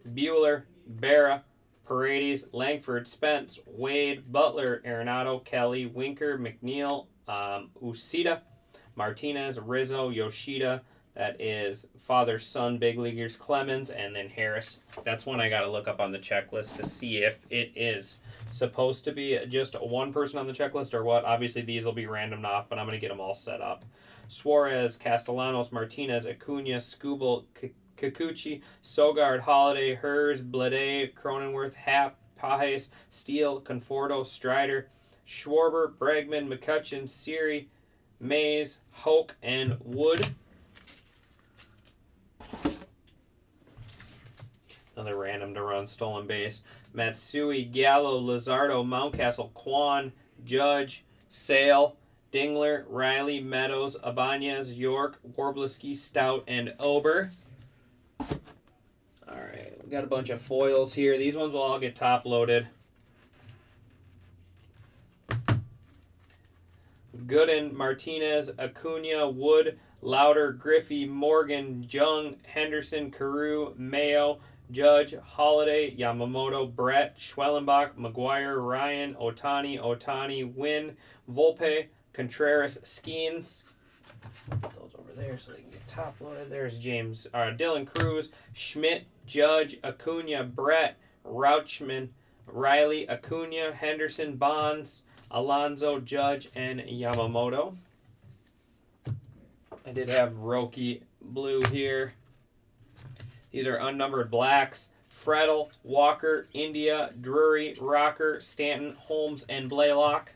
Bueller, Berra, Paredes, Langford, Spence, Wade, Butler, Arenado, Kelly, Winker, McNeil, Ucita, Martinez, Rizzo, Yoshida. That is father-son big leaguers, Clemens, and then Harris. That's one I got to look up on the checklist to see if it is supposed to be just one person on the checklist or what. Obviously, these will be randomed off, but I'm going to get them all set up. Suarez, Castellanos, Martinez, Acuna, Skubal, Kikuchi, Sogard, Holiday, Hers, Blade, Cronenworth, Happ, Pajes, Steele, Conforto, Strider, Schwarber, Bregman, McCutcheon, Siri, Mays, Hoke, and Wood. Another random to run stolen base. Matsui, Gallo, Lizardo, Mountcastle, Kwan, Judge, Sale, Dingler, Riley, Meadows, Abanez, York, Warbleski, Stout, and Ober. Alright, we got a bunch of foils here. These ones will all get top loaded. Gooden, Martinez, Acuna, Wood, Louder, Griffey, Morgan, Jung, Henderson, Carew, Mayo, Judge, Holiday, Yamamoto, Brett, Schwellenbach, McGuire, Ryan, Otani, Wynn, Volpe, Contreras, Skeens. Put those over there so they can get top loaded. There's James, Dylan Cruz, Schmidt, Judge, Acuna, Brett, Rauchman, Riley, Acuna, Henderson, Bonds, Alonso, Judge, and Yamamoto. I did have Roki blue here. These are unnumbered blacks. Frettel, Walker, India, Drury, Rocker, Stanton, Holmes, and Blaylock.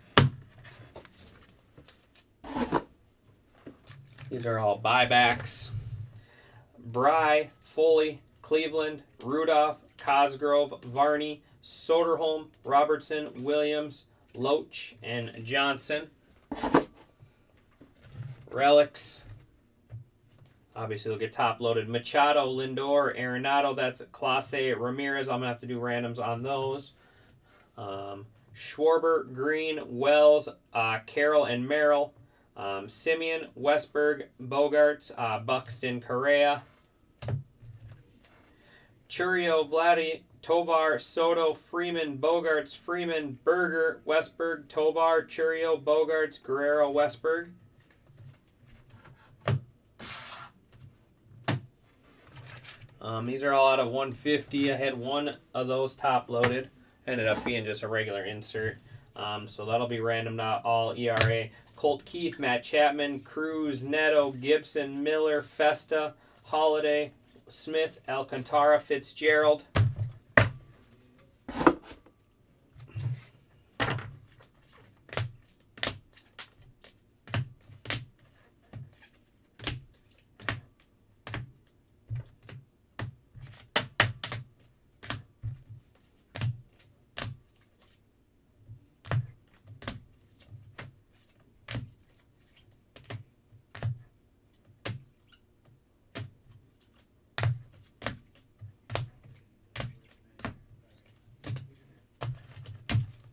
These are all buybacks. Bry, Foley, Cleveland, Rudolph, Cosgrove, Varney, Soderholm, Robertson, Williams, Loach, and Johnson. Relics. Obviously, they'll get top loaded. Machado, Lindor, Arenado. That's Clase, Ramirez. I'm going to have to do randoms on those. Schwarber, Green, Wells, Carroll, and Merrill. Simeon, Westberg, Bogarts, Buxton, Correa. Churio, Vladdy, Tovar, Soto, Freeman, Bogarts, Freeman, Berger, Westberg, Tovar, Churio, Bogarts, Guerrero, Westberg. These are all out of 150. I had one of those top loaded. Ended up being just a regular insert. So that'll be random, not all ERA. Colt Keith, Matt Chapman, Cruz, Neto, Gibson, Miller, Festa, Holiday, Smith, Alcantara, Fitzgerald.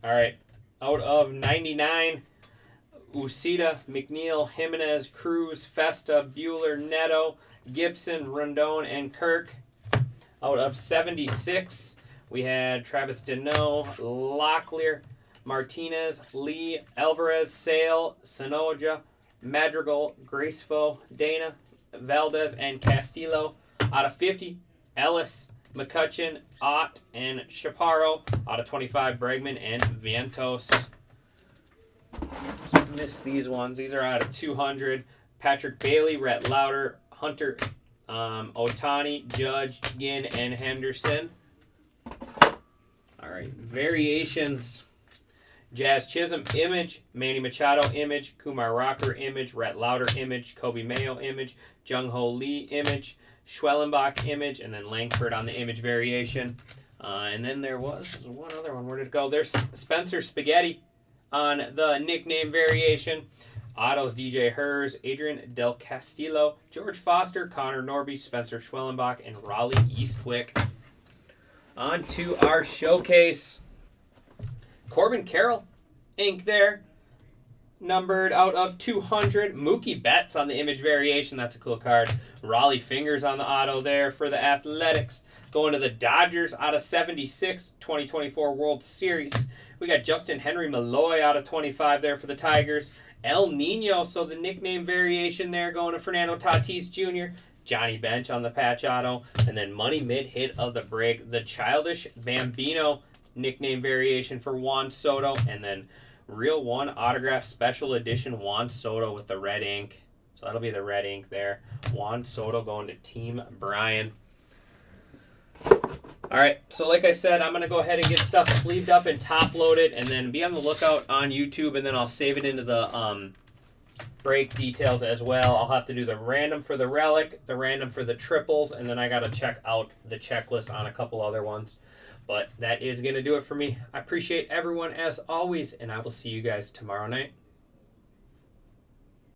All right, out of 99, Ucita, McNeil, Jimenez, Cruz, Festa, Bueller, Neto, Gibson, Rondon, and Kirk. Out of 76, we had Travis Deneau, Locklear, Martinez, Lee, Alvarez, Sale, Sonoja, Madrigal, Graceful, Dana, Valdez, and Castillo. Out of 50, Ellis, McCutcheon, Ott, and Chaparro. Out of 25, Bregman and Vientos. Missed these ones. These are out of 200. Patrick Bailey, Rhett Lauder, Hunter, Otani, Judge, Ginn, and Henderson. All right, variations. Jazz Chisholm, image. Manny Machado, image. Kumar Rocker, image. Rhett Lauder, image. Kobe Mayo, image. Jung Ho Lee, image. Schwellenbach, image. And then Langford on the image variation. And then there was one other one. Where did it go? There's Spencer Spaghetti on the nickname variation. Otto's DJ Hers, Adrian Del Castillo, George Foster, Connor Norby, Spencer Schwellenbach, and Raleigh Eastwick. On to our showcase. Corbin Carroll, ink there. Numbered out of 200. Mookie Betts on the image variation. That's a cool card. Raleigh Fingers on the auto there for the Athletics. Going to the Dodgers out of 76. 2024 World Series. We got Justin Henry Malloy out of 25 there for the Tigers. El Nino, so the nickname variation there going to Fernando Tatis Jr. Johnny Bench on the patch auto. And then money mid hit of the break. The Childish Bambino nickname variation for Juan Soto. And then Real One autograph special edition Juan Soto with the red ink. So that'll be the red ink there. Juan Soto going to Team Brian. All right, so like I said, I'm going to go ahead and get stuff sleeved up and top loaded, and then be on the lookout on YouTube, and then I'll save it into the break details as well. I'll have to do the random for the relic, the random for the triples, and then I got to check out the checklist on a couple other ones. But that is going to do it for me. I appreciate everyone as always, and I will see you guys tomorrow night.